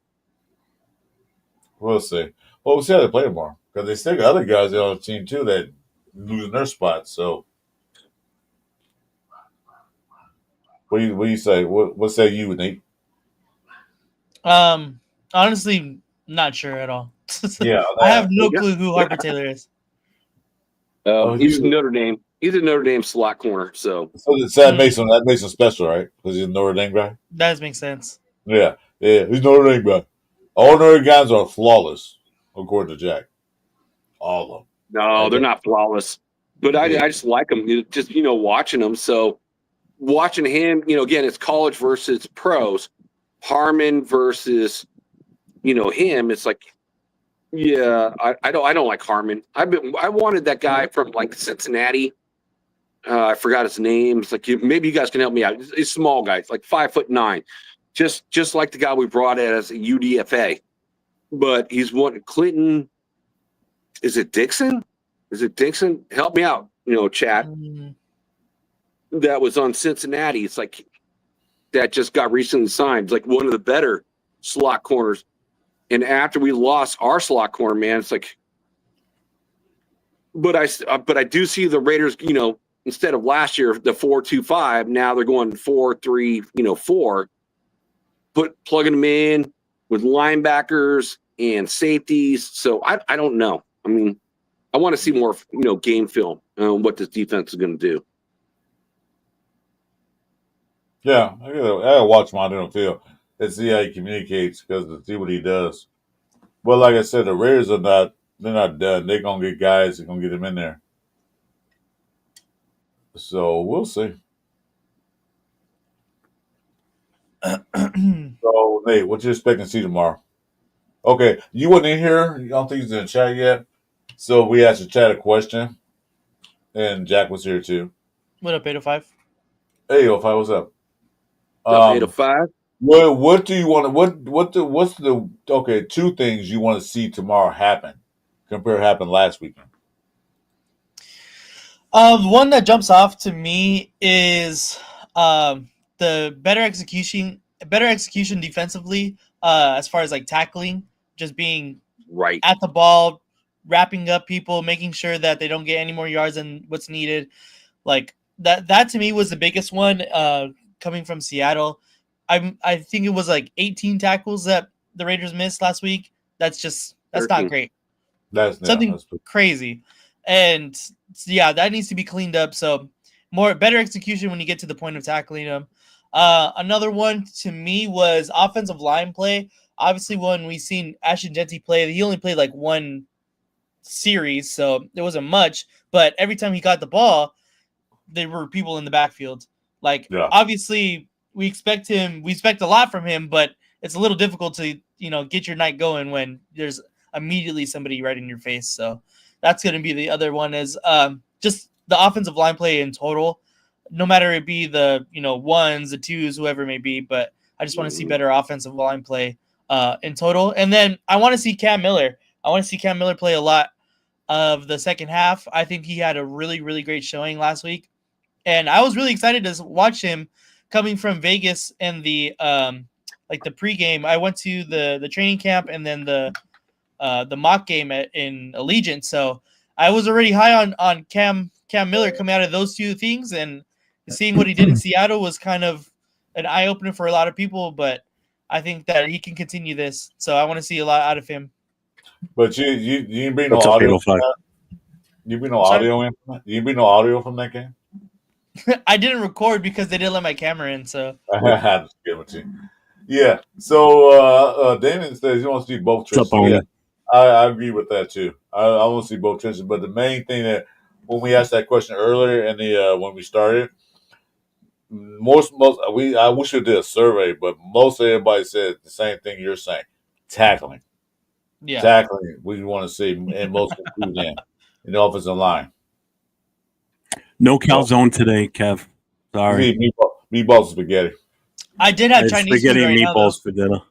we'll see. Well, we'll see how they play tomorrow because they still got other guys on the team too that losing their spots. So What do you say? What say you, Nate? Honestly, not sure at all. Yeah, I have no Yeah. clue who Harper Taylor is. He's Notre Dame. He's a Notre Dame slot corner. So that makes him special, right? Because he's a Notre Dame guy. That does make sense. Yeah, he's Notre Dame guy. All Notre Dame guys are flawless, according to Jack. All of them. no, they're not flawless. But I just like him. Just watching him. So watching him, again, it's college versus pros. Harmon versus him. It's like, yeah, I don't like Harmon. I wanted that guy from like Cincinnati. I forgot his name. It's like maybe you guys can help me out. He's small guy. It's like 5'9", just like the guy we brought in as a UDFA. But he's one Clinton. Is it Dixon? Help me out, chat. That was on Cincinnati. It's like that just got recently signed. It's like one of the better slot corners. And after we lost our slot corner, man, it's like. But I do see the Raiders, instead of last year the 4-2-5, now they're going 4-3-4. Plugging them in with linebackers and safeties. So I don't know. I mean, I want to see more, game film on what this defense is going to do. Yeah, I gotta watch him out on the field and see how he communicates because to see what he does. But like I said, the Raiders they're not done. They're gonna get guys. They're gonna get them in there. So we'll see. So Nate, what you expecting to see tomorrow? Okay, you wasn't in here. I don't think he's in the chat yet. So we asked the chat a question, and Jack was here too. What up, 805? Hey, 805, what's up? 805. What do you want to? What's the okay? Two things you want to see tomorrow happen compared to happen last weekend. One that jumps off to me is the better execution defensively. As far as like tackling, just being right at the ball, wrapping up people, making sure that they don't get any more yards than what's needed. Like that to me was the biggest one. Coming from Seattle, I think it was like 18 tackles that the Raiders missed last week. That's 13. Not great. That's crazy. And yeah, that needs to be cleaned up. So better execution when you get to the point of tackling them. Another one to me was offensive line play. Obviously, when we seen Ashton Jeanty play, he only played like one series, so there wasn't much. But every time he got the ball, there were people in the backfield. Obviously, we expect a lot from him, but it's a little difficult to get your night going when there's immediately somebody right in your face. So that's going to be the other one is just the offensive line play in total, no matter it be the ones, the twos, whoever it may be. But I just want to see better offensive line play in total. And then I want to see Cam Miller. I want to see Cam Miller play a lot of the second half. I think he had a really, really great showing last week. And I was really excited to watch him coming from Vegas and the pregame. I went to the training camp and then the mock game in Allegiant. So I was already high on Cam Miller coming out of those two things, and seeing what he did in Seattle was kind of an eye opener for a lot of people. But I think that he can continue this. So I want to see a lot out of him. But you didn't bring no audio. You bring no audio in. You didn't bring no audio from that game. I didn't record because they didn't let my camera in. So I had to give it to you. Yeah. So Damon says he wants to see both trenches. Yeah, I agree with that too. I want to see both trenches. But the main thing that when we asked that question earlier and when we started, I wish we did a survey, but most everybody said the same thing you're saying: tackling. Yeah, tackling. We want to see, and most include in the offensive line. No calzone today, Kev. Sorry. Meatballs spaghetti. I did have Chinese spaghetti food right meatballs for dinner.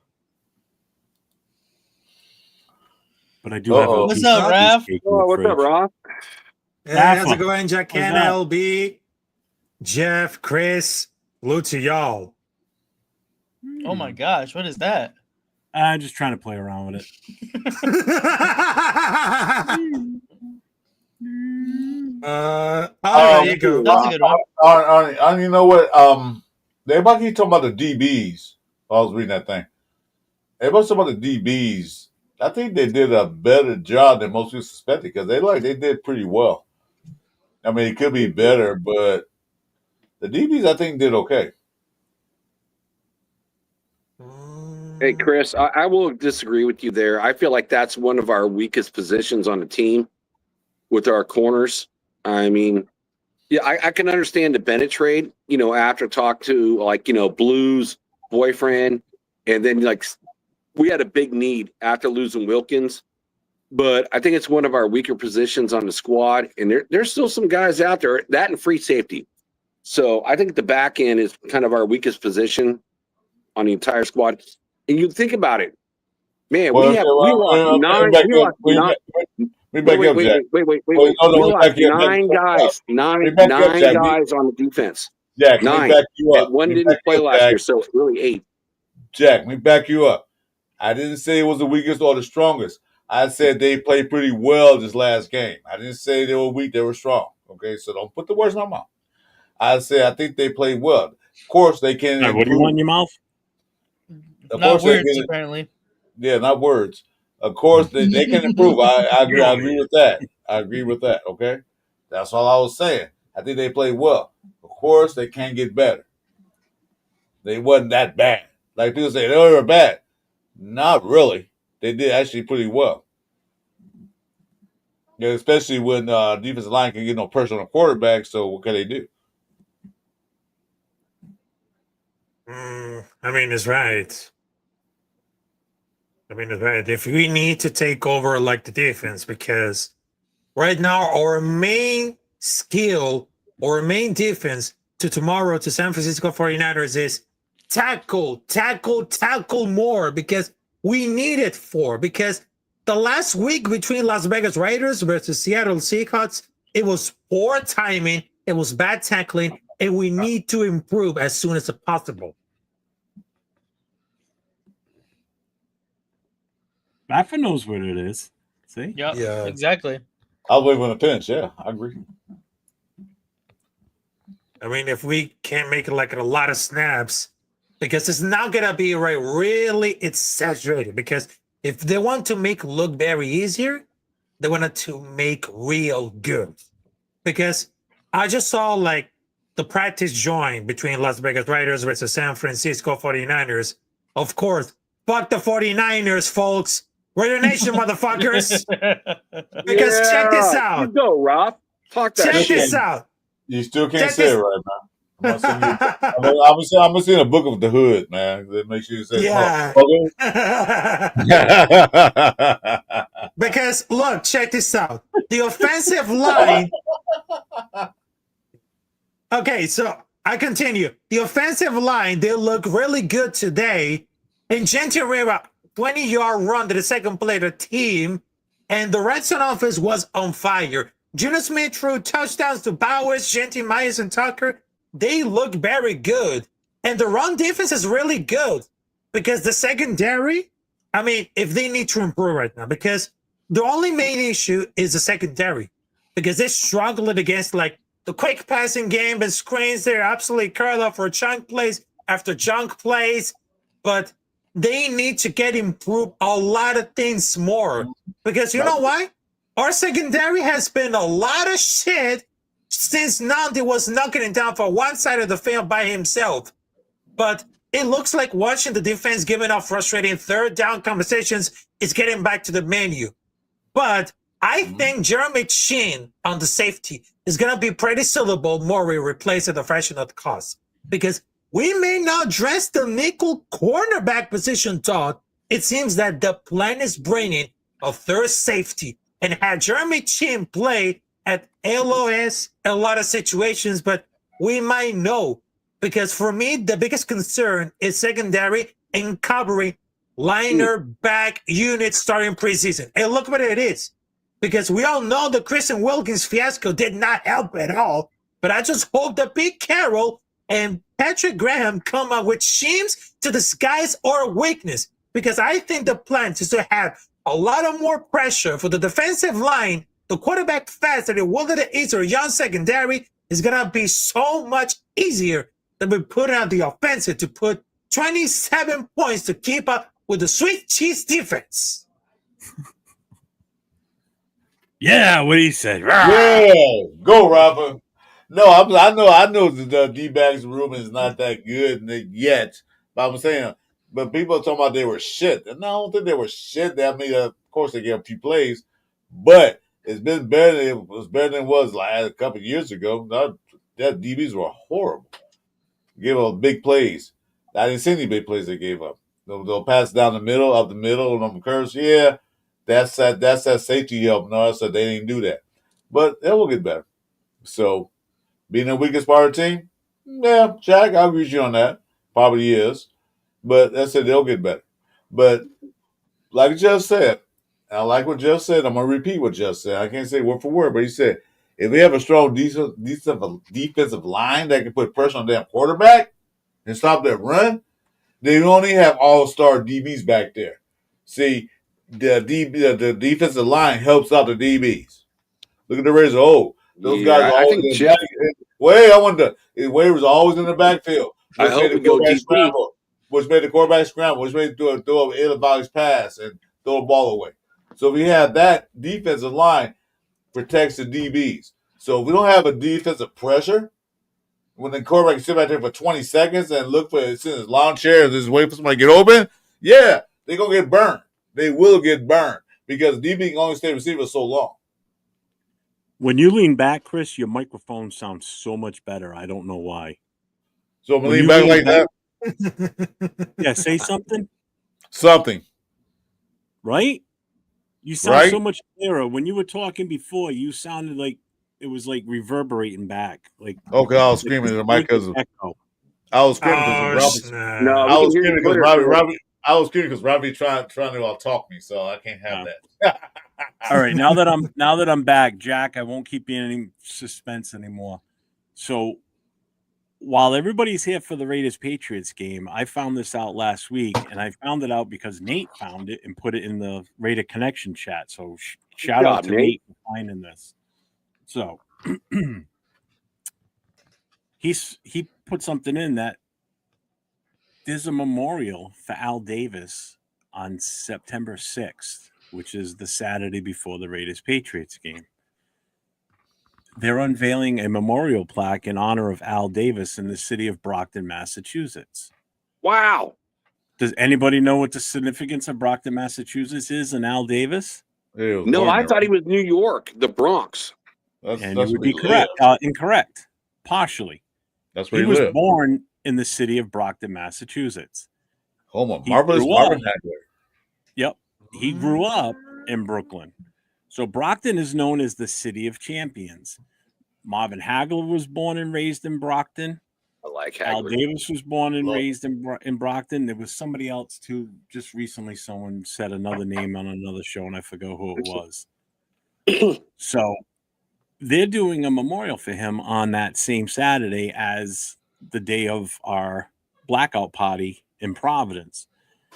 But I do have a What's up, Raff? What's up, Rob? Hey, how's it going, Jack and LB? Jeff, Chris, salute to y'all. Oh my gosh, what is that? I'm just trying to play around with it. There you go. That's a good one. You know what? Everybody keep talking about the DBs. I was reading that thing. Everybody's talking about the DBs. I think they did a better job than most people suspected because they did pretty well. I mean, it could be better, but the DBs I think did okay. Hey, Chris, I will disagree with you there. I feel like that's one of our weakest positions on the team with our corners. I mean, yeah, I can understand the Bennett trade, after talk to Blue's boyfriend, and then we had a big need after losing Wilkins. But I think it's one of our weaker positions on the squad, and there's still some guys out there, that and free safety. So I think the back end is kind of our weakest position on the entire squad. And you think about it, man, we lost nine. We lost nine guys. Nine guys on the defense. Jack, nine. Back you up. And one didn't play last year, so it's really 8. Jack, let me back you up. I didn't say it was the weakest or the strongest. I said they played pretty well this last game. I didn't say they were weak, they were strong. Okay, so don't put the words in my mouth. I said I think they played well. Of course, they can. Right, what do you want in your mouth? Not words, apparently. Yeah, not words. Of course, they can improve. I agree with that. I agree with that. Okay, that's all I was saying. I think they played well. Of course, they can get better. They wasn't that bad. Like people say, they were bad. Not really. They did actually pretty well. Yeah, especially when defensive line can get no pressure on the quarterback. So what can they do? I mean, it's right. If we need to take over the defense, because right now our main skill or main defense to tomorrow to San Francisco 49ers is tackle more, because we need it because the last week between Las Vegas Raiders versus Seattle Seahawks, it was poor timing, it was bad tackling, and we need to improve as soon as possible. Raffle knows what it is. See? Yep, yeah, exactly. I'll wait on the pinch. Yeah, I agree. I mean, if we can't make it a lot of snaps, because it's not gonna be really exaggerated. Because if they want to make look very easier, they want to make real good. Because I just saw the practice join between Las Vegas Raiders versus San Francisco 49ers. Of course, fuck the 49ers, folks. Raider Nation, motherfuckers. Because check this out. You go, Rob. Talk that check shit. This out. You still can't say it right now. I'm gonna see a book of the hood, man. That makes you say, yeah. Because look, check this out. The offensive line. Okay, so I continue. The offensive line, they look really good today. And Genty Rivera, 20-yard run to the second play of the team, and the red zone offense was on fire. Junior Smith threw touchdowns to Bowers, Genty, Myers, and Tucker. They look very good. And the run defense is really good, because the secondary, I mean, if they need to improve right now, because the only main issue is the secondary, because they're struggling against the quick passing game and screens. They're absolutely curled up for chunk plays after chunk plays, but they need to get improved a lot of things more, because you know why? Our secondary has been a lot of shit since Nandi was knocking it down for one side of the field by himself. But it looks like watching the defense giving up frustrating third down conversations is getting back to the menu. But I think Jeremy Chin on the safety is going to be pretty suitable more we replace at the fraction of the cost, because we may not dress the nickel cornerback position, Todd. It seems that the plan is bringing a third safety and had Jeremy Chin play at LOS in a lot of situations, but we might know, because for me, the biggest concern is secondary and covering liner back units starting preseason. And look what it is, because we all know the Christian Wilkins fiasco did not help at all, but I just hope that Pete Carroll and Patrick Graham come up with schemes to disguise our weakness, because I think the plan is to have a lot of more pressure for the defensive line, the quarterback fast, that it will to the east or young secondary is going to be so much easier that we put on the offensive to put 27 points to keep up with the sweet cheese defense. Yeah, what he said. Yeah, go, Rafa. No, I know the D-backs room is not that good yet. But I'm saying, but people are talking about they were shit. And I don't think they were shit. I mean, of course they get a few plays, but it's been better than it was like a couple of years ago. That DBs were horrible. Gave up big plays. I didn't see any big plays they gave up. They'll pass down the middle, up the middle, and on the curves. Yeah, that's that safety help. No, so they didn't do that. But it will get better. So, being the weakest part of the team, yeah, Jack, I'll agree with you on that. Probably is. But that's it, they'll get better. But like Jeff said, I like what Jeff said. I'm going to repeat what Jeff said. I can't say word for word, but he said, if they have a strong defensive line that can put pressure on their quarterback and stop that run, they only have all-star DBs back there. See, the defensive line helps out the DBs. Look at the Raiders. Oh, those guys are always in the back. Wade was always in the backfield. I hope we go DB. Which made the quarterback scramble, which made him throw an ill-advised pass and throw the ball away. So we have that defensive line protects the DBs. So if we don't have a defensive pressure, when the quarterback can sit back there for 20 seconds and look for his lawn chair and just wait for somebody to get open, yeah, they're going to get burned. They will get burned because DB can only stay receiver so long. When you lean back, Chris, your microphone sounds so much better. I don't know why. So I'm going to lean back like that? Yeah, say something. Something. Right? You sound so much clearer. When you were talking before, you sounded like it was like reverberating back. Like okay, I was screaming at the mic because I was screaming because I was screaming because Robbie trying to talk me, so I can't have that. All right, now that I'm back, Jack, I won't keep you in any suspense anymore. So while everybody's here for the Raiders-Patriots game, I found this out last week, and I found it out because Nate found it and put it in the Raider Connection chat. So shout out to Nate for finding this. So he put something in that there's a memorial for Al Davis on September 6th, which is the Saturday before the Raiders-Patriots game. They're unveiling a memorial plaque in honor of Al Davis in the city of Brockton, Massachusetts. Wow. Does anybody know what the significance of Brockton, Massachusetts is and Al Davis? No, I thought he was New York, the Bronx. That's you would be correct. Incorrect. Partially. That's where he was born in the city of Brockton, Massachusetts. Home of marvelous Marvin Hagler. Yep. He grew up in Brooklyn. So Brockton is known as the City of Champions. Marvin Hagler was born and raised in Brockton. I like Hagler. Al Davis was born and raised in Brockton. There was somebody else too. Just recently, someone said another name on another show, and I forgot who it was. So they're doing a memorial for him on that same Saturday as the day of our blackout party in Providence.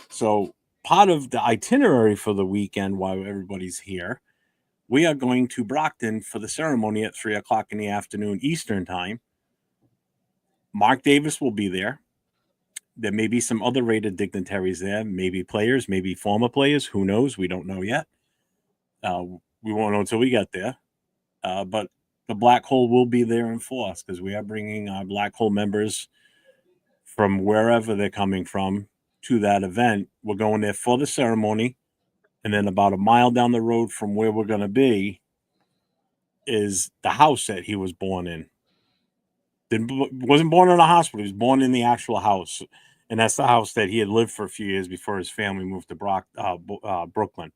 So part of the itinerary for the weekend while everybody's here, we are going to Brockton for the ceremony at 3:00 in the afternoon Eastern time. Mark Davis will be there. There may be some other Raider dignitaries there, maybe players, maybe former players. Who knows? We don't know yet. We won't know until we get there. But the Black Hole will be there in force because we are bringing our Black Hole members from wherever they're coming from to that event. We're going there for the ceremony. And then about a mile down the road from where we're going to be is the house that he was born in. Wasn't born in a hospital. He was born in the actual house. And that's the house that he had lived for a few years before his family moved to Brooklyn.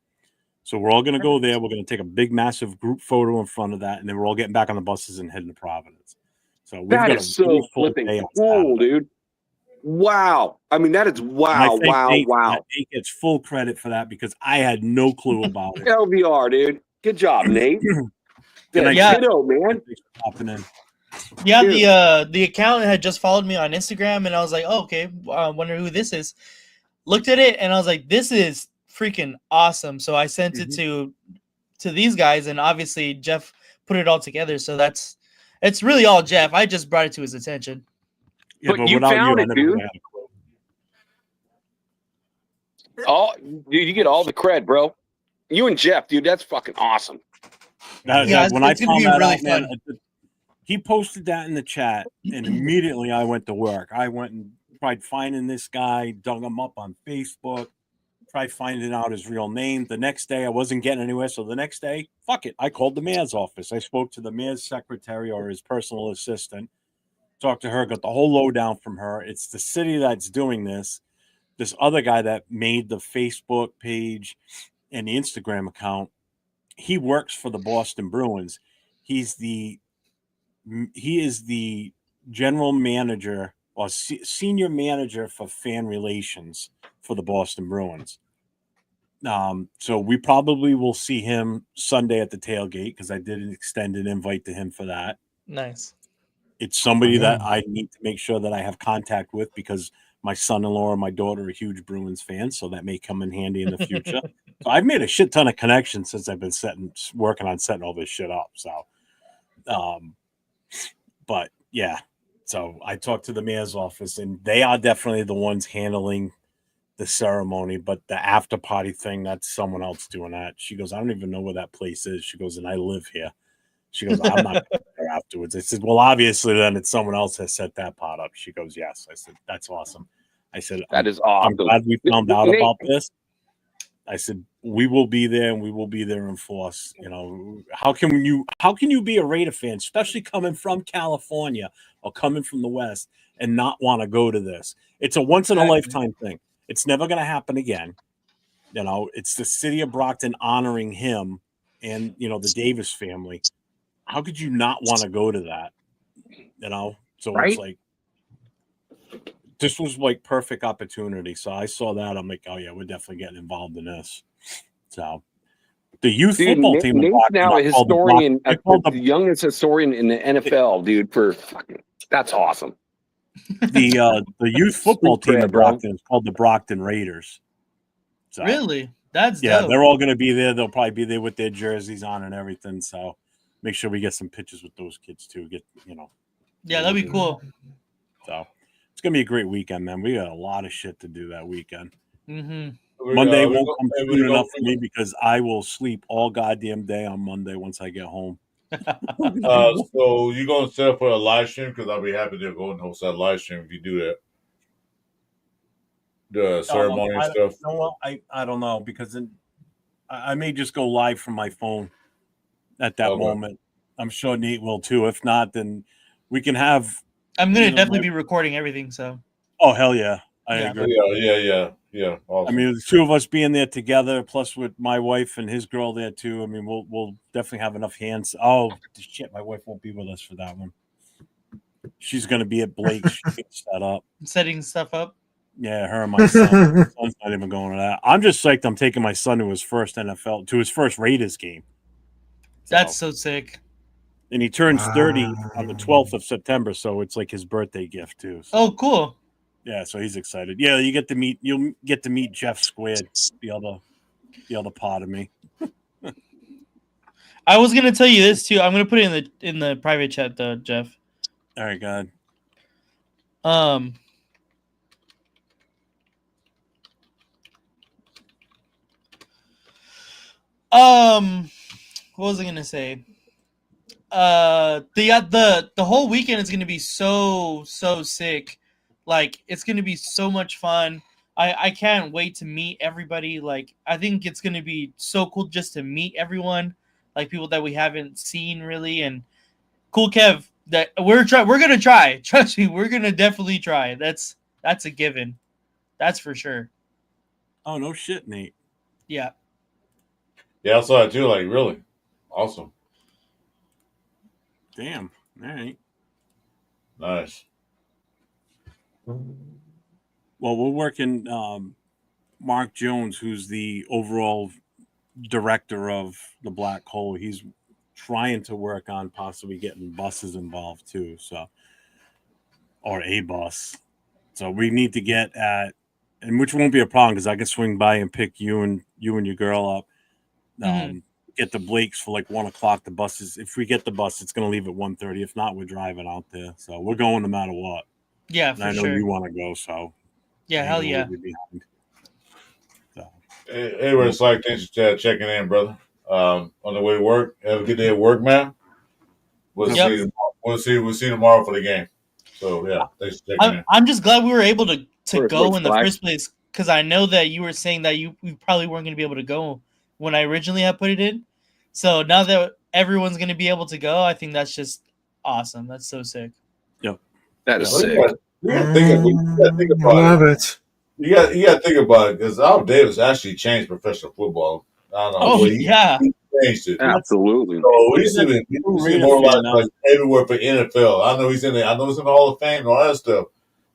So we're all going to go there. We're going to take a big, massive group photo in front of that. And then we're all getting back on the buses and heading to Providence. So we've got is so flipping cool, dude. Wow. I mean, that is wow. Nate gets full credit for that because I had no clue about it. LVR, dude. Good job, Nate. Kiddo, man. Yeah, the account had just followed me on Instagram, and I was like, oh, okay, I wonder who this is. Looked at it, and I was like, this is freaking awesome. So I sent it to these guys, and obviously Jeff put it all together. So it's really all Jeff. I just brought it to his attention. Yeah, But but you without found you, I it, never dude. would have had a clue. Dude, you get all the cred, bro. You and Jeff, dude, that's fucking awesome. Yeah, When I it's gonna found be that really out, man, fun. he posted that in the chat, and immediately I went to work. I went and tried finding this guy, dug him up on Facebook, tried finding out his real name. The next day, I wasn't getting anywhere, so the next day, fuck it, I called the mayor's office. I spoke to the mayor's secretary or his personal assistant, talked to her, got the whole lowdown from her. It's the city that's doing this. This other guy that made the Facebook page and the Instagram account, he works for the Boston Bruins. He's the he is the general manager or senior manager for fan relations for the Boston Bruins. So we probably will see him Sunday at the tailgate because I did extend an invite to him for that. Nice. It's somebody that I need to make sure that I have contact with because my son-in-law and my daughter are huge Bruins fans, so that may come in handy in the future. So I've made a shit ton of connections since I've been working on setting all this shit up. So, but yeah, so I talked to the mayor's office, and they are definitely the ones handling the ceremony, but the after party thing, that's someone else doing that. She goes, I don't even know where that place is. She goes, and I live here. She goes, I'm not there afterwards. I said, well, obviously then it's someone else has set that part up. She goes, yes. I said, that's awesome. I said, That is awesome. I'm glad we found out about this. I said, we will be there and we will be there in force. You know, how can you be a Raider fan, especially coming from California or coming from the West and not want to go to this? It's a once in a lifetime thing. It's never going to happen again. You know, it's the city of Brockton honoring him and, you know, the Davis family. How could you not want to go to that? You know, so Right? it's like this was like perfect opportunity. So I saw that. I'm like, oh yeah, we're definitely getting involved in this. So the youth football team Nate's now a historian, the youngest historian in the NFL, dude. For fucking, that's awesome. The youth football team in Brockton is called the Brockton Raiders. So, really? That's yeah, dope. they're all going to be there. They'll probably be there with their jerseys on and everything. So make sure we get some pictures with those kids too. Yeah, that'd be cool. So it's gonna be a great weekend, man. We got a lot of shit to do that weekend. Mm-hmm. Monday won't come soon enough for me because I will sleep all goddamn day on Monday once I get home. So you're gonna set up for a live stream because I'll be happy to go and host that live stream if you do that. The ceremony and stuff. No, I don't know because I may just go live from my phone at that moment. I'm sure Nate will too. If not, then we can have. I'm gonna definitely be recording everything. So. Oh hell yeah! I agree. Yeah. Awesome. I mean, the two of us being there together, plus with my wife and his girl there too. I mean, we'll definitely have enough hands. Oh shit! My wife won't be with us for that one. She's gonna be at Blake's set up, setting stuff up. Yeah, her and my son. My son's not even going to that. I'm just psyched. I'm taking my son to his first Raiders game. That's so sick. And he turns 30 on the 12th of September, so it's like his birthday gift too. So. Oh, cool. Yeah, so he's excited. Yeah, you'll get to meet Jeff Squared, the other part of me. I was gonna tell you this too. I'm gonna put it in the private chat though, Jeff. All right, God. What was I gonna say? The whole weekend is gonna be so sick. Like it's gonna be so much fun. I can't wait to meet everybody. Like I think it's gonna be so cool just to meet everyone, like people that we haven't seen really. And cool, Kev, that we're gonna try. Trust me, we're gonna definitely try. That's a given. That's for sure. Oh no shit, Nate. Yeah. Yeah, I saw that too. Like really, awesome. Damn. All right. Nice. Well, we're working. Mark Jones, who's the overall director of the Black Hole, he's trying to work on possibly getting buses involved too. So, or a bus. So we need to get at, and which won't be a problem because I can swing by and pick you and your girl up. Get the Blakes for like 1:00. The buses, if we get the bus, it's going to leave at 1:30. If not, we're driving out there. So we're going no matter what. Yeah, And for I know sure. you want to go, so Yeah, hell yeah. Hey, Red Slack, thanks for checking in, brother. On the way to work. Have a good day at work, man. We'll Yep. see you tomorrow. We'll see you tomorrow for the game. So yeah, thanks for checking in. I'm just glad we were able to go in the Slack. first place, because I know that you were saying that you probably weren't going to be able to go when I originally had put it in. So now that everyone's going to be able to go, I think that's just awesome. That's so sick. Yep. That is Well, sick. you gotta think about Love it. it. You got to think about it because Al Davis actually changed professional football. I don't know. Oh, Well, he yeah. changed it. Absolutely. So we see more like everywhere for NFL. I know he's in the Hall of Fame and all that stuff,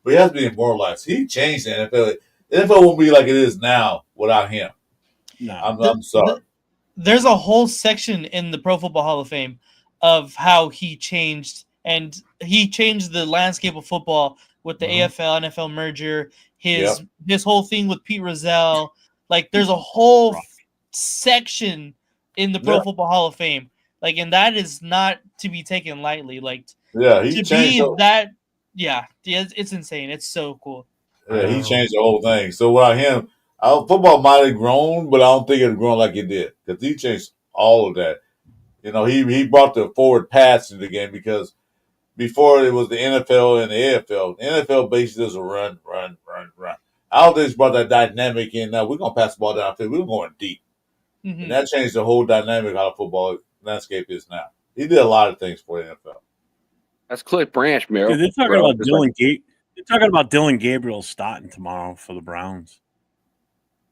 but he has to be immortalized. He changed the NFL. The NFL won't be like it is now without him. No, I'm sorry. There's a whole section in the Pro Football Hall of Fame of how he changed, and he changed the landscape of football with the AFL NFL merger. His whole thing with Pete Rozelle. Like, there's a whole section in the Pro Football Hall of Fame. Like, and that is not to be taken lightly. Like, he to changed be that, it's insane. It's so cool. Yeah, he changed the whole thing. So without him, football might have grown, but I don't think it had grown like it did because he changed all of that. You know, he brought the forward pass to the game because before it was the NFL and the AFL. The NFL basically does a run. Al Davis brought that dynamic in. Now we're gonna pass the ball downfield. We're going deep, and that changed the whole dynamic of how the football landscape is now. He did a lot of things for the NFL. That's Cliff Branch, Merrill. Dude, they're talking about Dylan They're talking about Dylan Gabriel starting tomorrow for the Browns.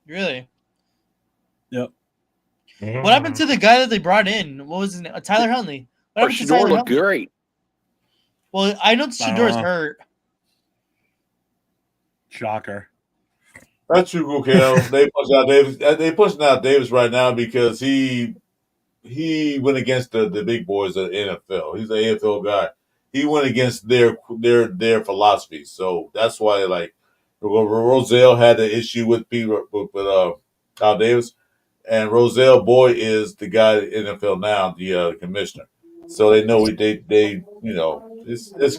Really? Yep. What happened to the guy that they brought in? What was his name? Tyler Huntley. What happened to Tyler Shador looked Huntley? great. Well, I know Shador's hurt. Shocker. That's true, Cal. They pushed out Davis. They pushing out Davis right now because he went against the big boys of the NFL. He's an AFL guy. He went against their philosophy. So that's why, like, Rozelle had an issue with Al Davis, and Rozelle Boy is the guy at NFL now, the commissioner. So they know they you know it's a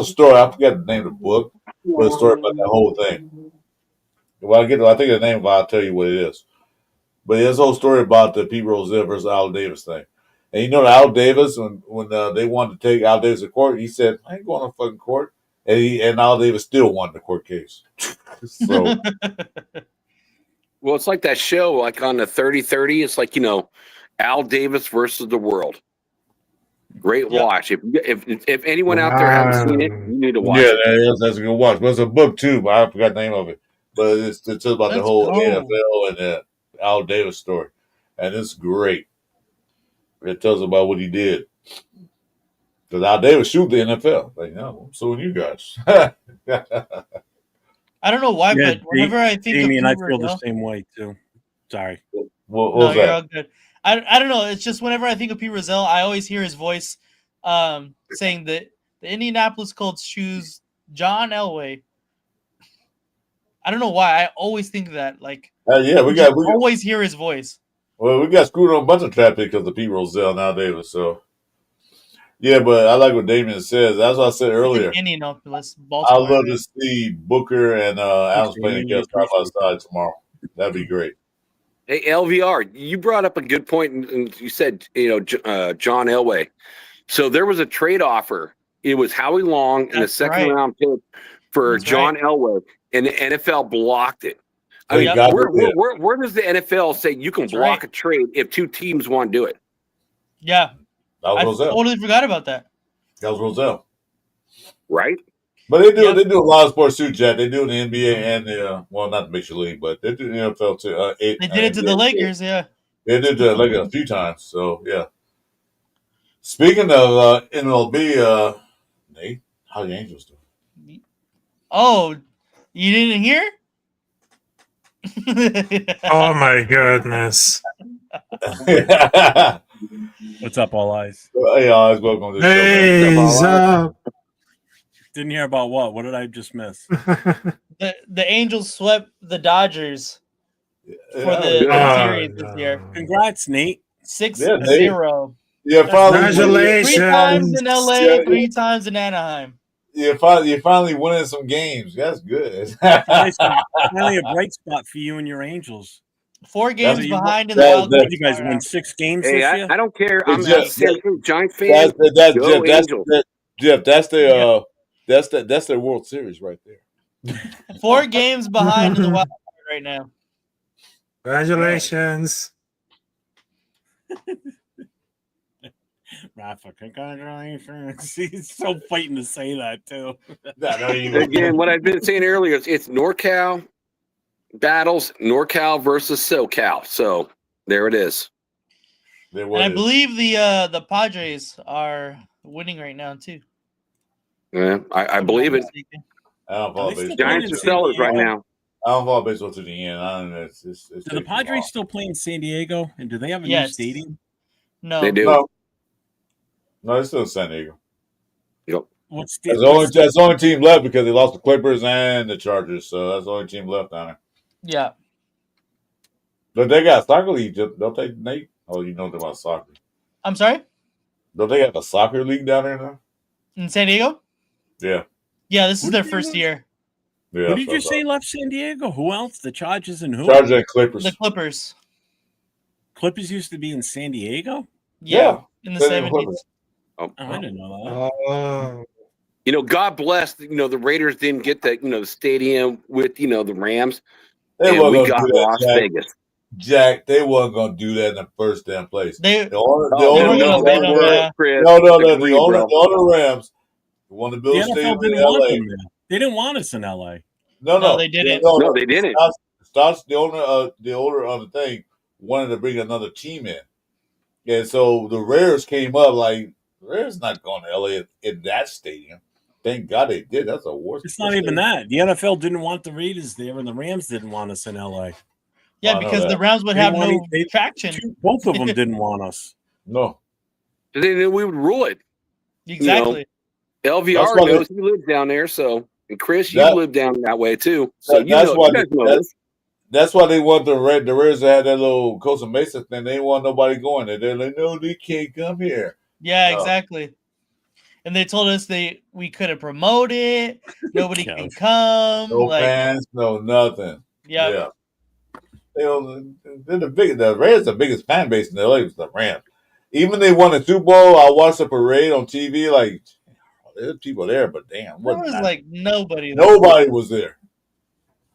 story. I forgot the name of the book, but it's a story about that whole thing. Well, I think the name, I'll tell you what it is. But there's a whole story about the Pete Rozelle versus Al Davis thing. And you know, Al Davis, when they wanted to take Al Davis to court, he said, "I ain't going to fucking court." And Al Davis still won the court case. So, well, it's like that show, like on the 30-30. It's like, you know, Al Davis versus the world. Great watch. If anyone out there hasn't seen it, you need to watch it. Yeah, that's a good watch. But it's a book too, but I forgot the name of it. But it's about the whole NFL and the Al Davis story, and it's great. It tells about what he did. Because Al Davis shoot the NFL. Like, no, I'm suing you guys. I don't know why, but whenever I think of Pete I feel the Rozelle, same way too. Sorry. What was you're that? all good. I don't know. It's just whenever I think of Pete Rozelle, I always hear his voice saying that the Indianapolis Colts choose John Elway. I don't know why. I always think that. Like, we always hear his voice. Well, we got screwed on a bunch of traffic because of Pete Rozelle now, Davis. So, yeah, but I like what Damien says. That's what I said earlier. Indianapolis, Baltimore. I'd love to see Booker and Adams playing together side by side tomorrow. That'd be great. Hey, LVR, you brought up a good point, and you said, you know, John Elway. So there was a trade offer. It was Howie Long and a second round pick for John Elway, and the NFL blocked it. I mean, where does the NFL say you can block a trade if two teams want to do it? Yeah. That was Rozelle. I totally forgot about that. That was Rozelle. Right? But they do a lot of sports too, Jack. They do in the NBA and the not the Major League, but they do the NFL too. They did it to the Lakers, yeah. They did the Lakers a few times, so yeah. Speaking of MLB, Nate, how the Angels doing? Oh, you didn't hear? Oh my goodness. What's up, All Eyes? Hey, All Eyes, welcome to the show. Didn't hear about what? What did I just miss? The Angels swept the Dodgers for the series this year. Congrats, Nate. 6-0. Yeah, probably. Congratulations. 3 times in LA, 3 times in Anaheim. you're finally winning some games. That's good. Finally a bright spot for you and your Angels. 4 games you- behind in the wild What card. did you guys win 6 games Hey, this year? I don't care. I'm Jeff, a San Francisco Giants fan. That's Go Angels. Jeff. That's their World Series right there. 4 games behind in the wild card right now. Congratulations. Raffle, congratulations. He's so fighting to say that too. Again, what I've been saying earlier is it's NorCal battles, NorCal versus SoCal. So there it is. And I believe the Padres are winning right now too. Yeah, I believe it. I don't follow baseball. Giants are sellers right now. I don't follow baseball to the end. I don't know. It's do the Padres still play in San Diego? And do they have a new stadium? No. They do. No, it's still San Diego. Yep. That's the only team left because they lost the Clippers and the Chargers. So that's the only team left down there. Yeah. But they got a soccer league. Don't they, Nate? Oh, you know about soccer. I'm sorry? Don't they have a soccer league down there now? In San Diego? Yeah. Yeah, this is their first year. Yeah. Who did you say left San Diego? Who else? The Chargers and who? Chargers and Clippers. The Clippers. Clippers used to be in San Diego? Yeah. In the 70s. Oh, I didn't know that. You know, God bless, the Raiders didn't get the stadium with, the Rams. They and we got Las Vegas. Jack, they wasn't going to do that in the first damn place. The owner Rams want to build a stadium in LA. They didn't want us in LA. No, they didn't. No, they didn't. Stotts, the owner of the thing, wanted to bring another team in. And so the Raiders came up like, the Raiders not going to LA in that stadium. Thank God they did. That's a worse. It's not even that. The NFL didn't want the Raiders there, and the Rams didn't want us in LA. Yeah, because the Rams would have no traction. Both of them didn't want us. No. They knew we would rule it. Exactly. LVR knows he lives down there, so and Chris, you live down that way too. So that's why they want the Raiders to have that little Costa Mesa thing. They didn't want nobody going there. They're like, no, they can't come here. Yeah, exactly. And they told us we couldn't promote it. Nobody can come. No fans, no nothing. Yeah. They're the Raiders, the biggest fan base in LA was the Rams. Even they won the Super Bowl. I watched the parade on TV. Like, there's people there, but damn, there was like nobody. Nobody was there.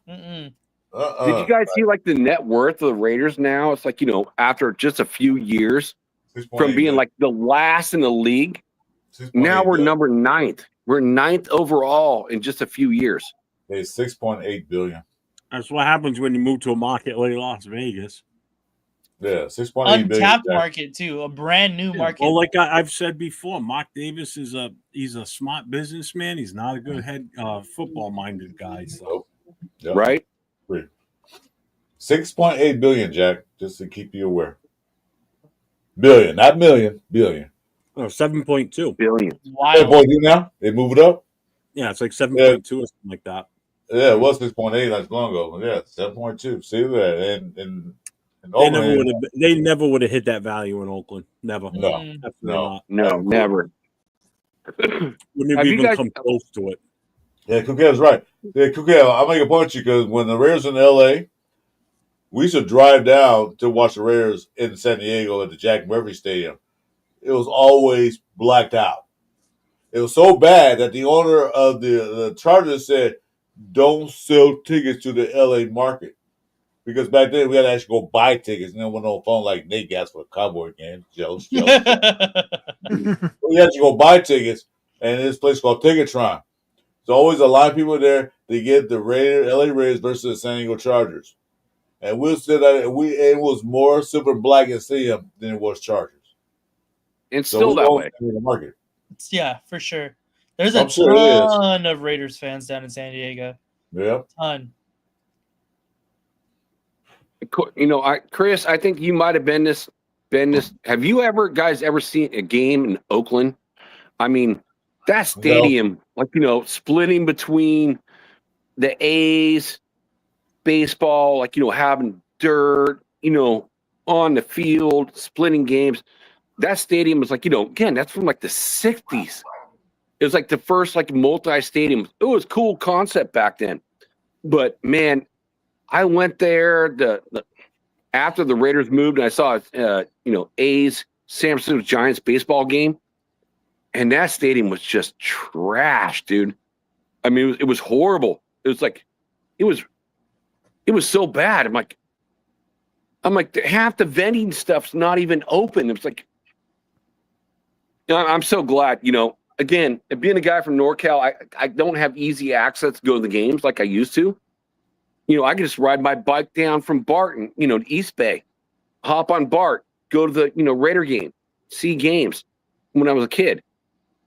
Mm-mm. Did you guys see like the net worth of the Raiders now? It's like, after just a few years from being like the last in the league, now we're number 9th. We're 9th overall in just a few years. It's $6.8 billion. That's what happens when you move to a market like Las Vegas. Yeah, $6.8 billion. Untapped market too, a brand new market. Well, like I've said before, Mark Davis he's a smart businessman. He's not a good head football minded guy. So right. $6.8 billion, Jack, just to keep you aware. Billion, not million, billion. Oh, 7.2 billion. Wow. 7.2 now? They move it up? Yeah, it's like 7.2 or something like that. Yeah, it was 6.8 not long ago. Yeah, 7.2. See that? And they never would have hit that value in Oakland. Never. No, never. Wouldn't have even come close to it. Yeah, Kukel's right. Yeah, Kukel, I'll make a point to you because when the Raiders in LA, we used to drive down to watch the Raiders in San Diego at the Jack Murphy Stadium. It was always blacked out. It was so bad that the owner of the Chargers said, don't sell tickets to the LA market. Because back then we had to actually go buy tickets. And there was no phone like Nate Gas for a Cowboy game. Joe. We had to go buy tickets. And this place called Ticketron. There's always a lot of people there to get the LA Raiders versus the San Diego Chargers. And we'll say that it was more silver and black in stadium than it was Chargers. It's still that way. In the market. Yeah, for sure. There's a ton of Raiders fans down in San Diego. Yeah. Ton. Chris, I think you might have been this. Have you guys ever seen a game in Oakland? I mean, that stadium, splitting between the A's, baseball, having dirt, on the field, splitting games. That stadium is again, that's from the 60s. It was like the first like multi-stadium. It was a cool concept back then. But man, I went there after the Raiders moved, and I saw A's San Francisco Giants baseball game, and that stadium was just trash, dude. I mean, it was horrible. It was like it was so bad. I'm like half the vending stuff's not even open. It's like, I'm so glad, again, being a guy from NorCal, I don't have easy access to go to the games like I used to. I can just ride my bike down from Barton, to East Bay, hop on BART, go to the, Raider game, see games when I was a kid.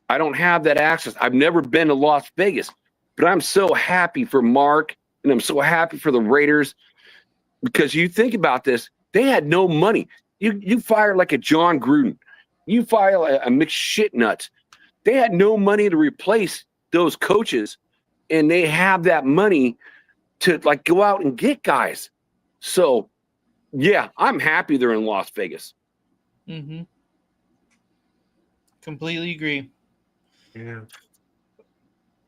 I don't have that access. I've never been to Las Vegas, but I'm so happy for Mark, and I'm so happy for the Raiders, because you think about this, they had no money. You fire like a John Gruden, you fire a McShitnuts. They had no money to replace those coaches, and they have that money to like go out and get guys. So, yeah, I'm happy they're in Las Vegas. Mm-hmm. Completely agree. Yeah.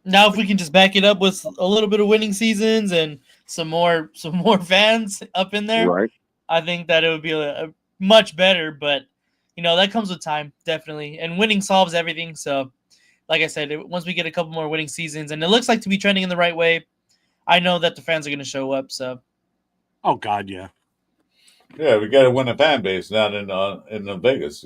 Now, if we can just back it up with a little bit of winning seasons and some more fans up in there, Right. I think that it would be a much better. But that comes with time, definitely, and winning solves everything. So, like I said, once we get a couple more winning seasons, and it looks like to be trending in the right way, I know that the fans are going to show up. So, oh God, yeah, Yeah, we got to win a fan base down in Vegas.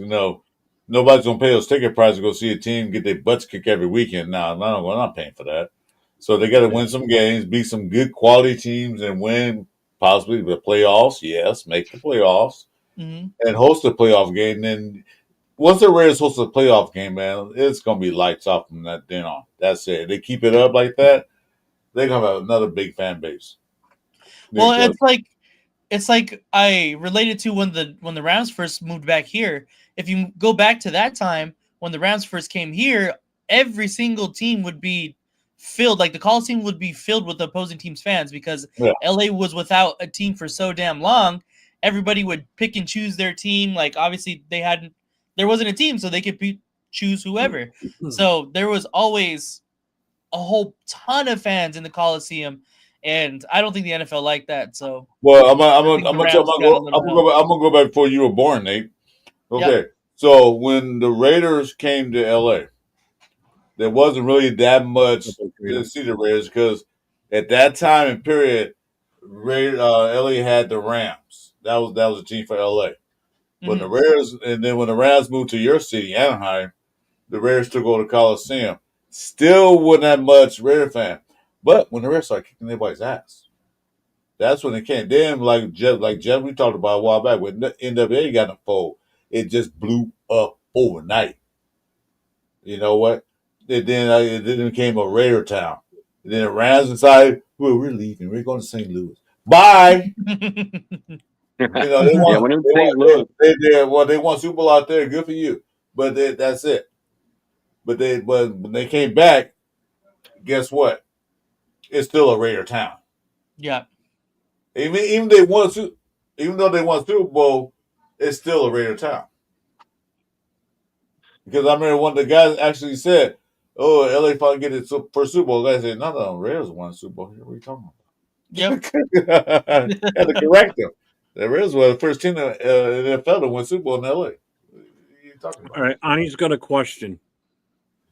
Nobody's gonna pay those ticket prices to go see a team get their butts kicked every weekend. Now, we're not paying for that. So they got to win some games, beat some good quality teams, and win possibly the playoffs. Yes, make the playoffs mm-hmm. and host a playoff game. And then once the Raiders host a playoff game, man, it's gonna be lights off from that then on. That's it. They keep it up like that, they're gonna have another big fan base. Well, it's like I related to when the Rams first moved back here. If you go back to that time when the Rams first came here, every single team would be filled. Like the Coliseum would be filled with the opposing team's fans because LA was without a team for so damn long. Everybody would pick and choose their team. Like obviously there wasn't a team, so they could choose whoever. So there was always a whole ton of fans in the Coliseum. And I don't think the NFL liked that. So, well, I'm gonna go back before you were born, Nate. Okay, yep. So when the Raiders came to LA, there wasn't really that much to see the Raiders because at that time and period, LA had the Rams. That was a team for LA. When the Raiders, and then when the Rams moved to your city, Anaheim, the Raiders took over the Coliseum. Still wasn't that much Raider fan. But when the Raiders started kicking everybody's ass, that's when it came. Then, like Jeff, we talked about a while back, when the NWA got in the fold, it just blew up overnight. You know what? It then became a Raider town. And then the Rams decided, well, we're leaving. We're going to St. Louis. Bye. They want Super Bowl out there. Good for you. But that's it. But when they came back, guess what? It's still a Raider town. Yeah. Even though they won Super Bowl, it's still a Raider town. Because I remember one of the guys actually said, "Oh, LA finally get its first Super Bowl." The guy said, "No, Raiders won Super Bowl. What are you talking about?" Yep. Had to correct him. The Raiders were the first team in the NFL to win Super Bowl in LA. What are you talking about? All right, Ani's got a question.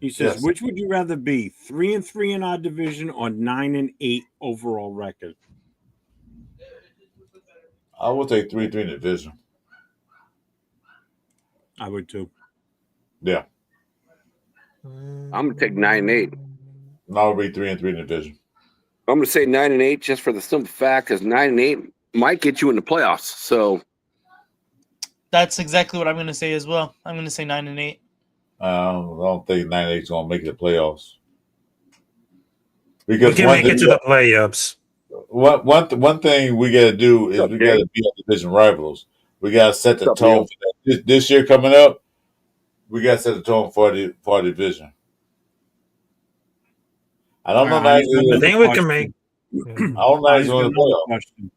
He says, yes. Which would you rather be, 3-3 in our division or 9-8 overall record? I would take 3-3 in the division. I would too. Yeah. I'm gonna take 9-8. I would be 3-3 in the division. I'm gonna say 9-8 just for the simple fact because 9-8 might get you in the playoffs. So that's exactly what I'm gonna say as well. I'm gonna say 9-8. I don't think 9-8 is gonna make it the playoffs. Because we can make it to the playoffs. One thing we got to do is we got to be our division rivals. We got to set the tone for that. This year coming up. We got to set the tone for the division. I don't know. I think we can make. I don't know. The question.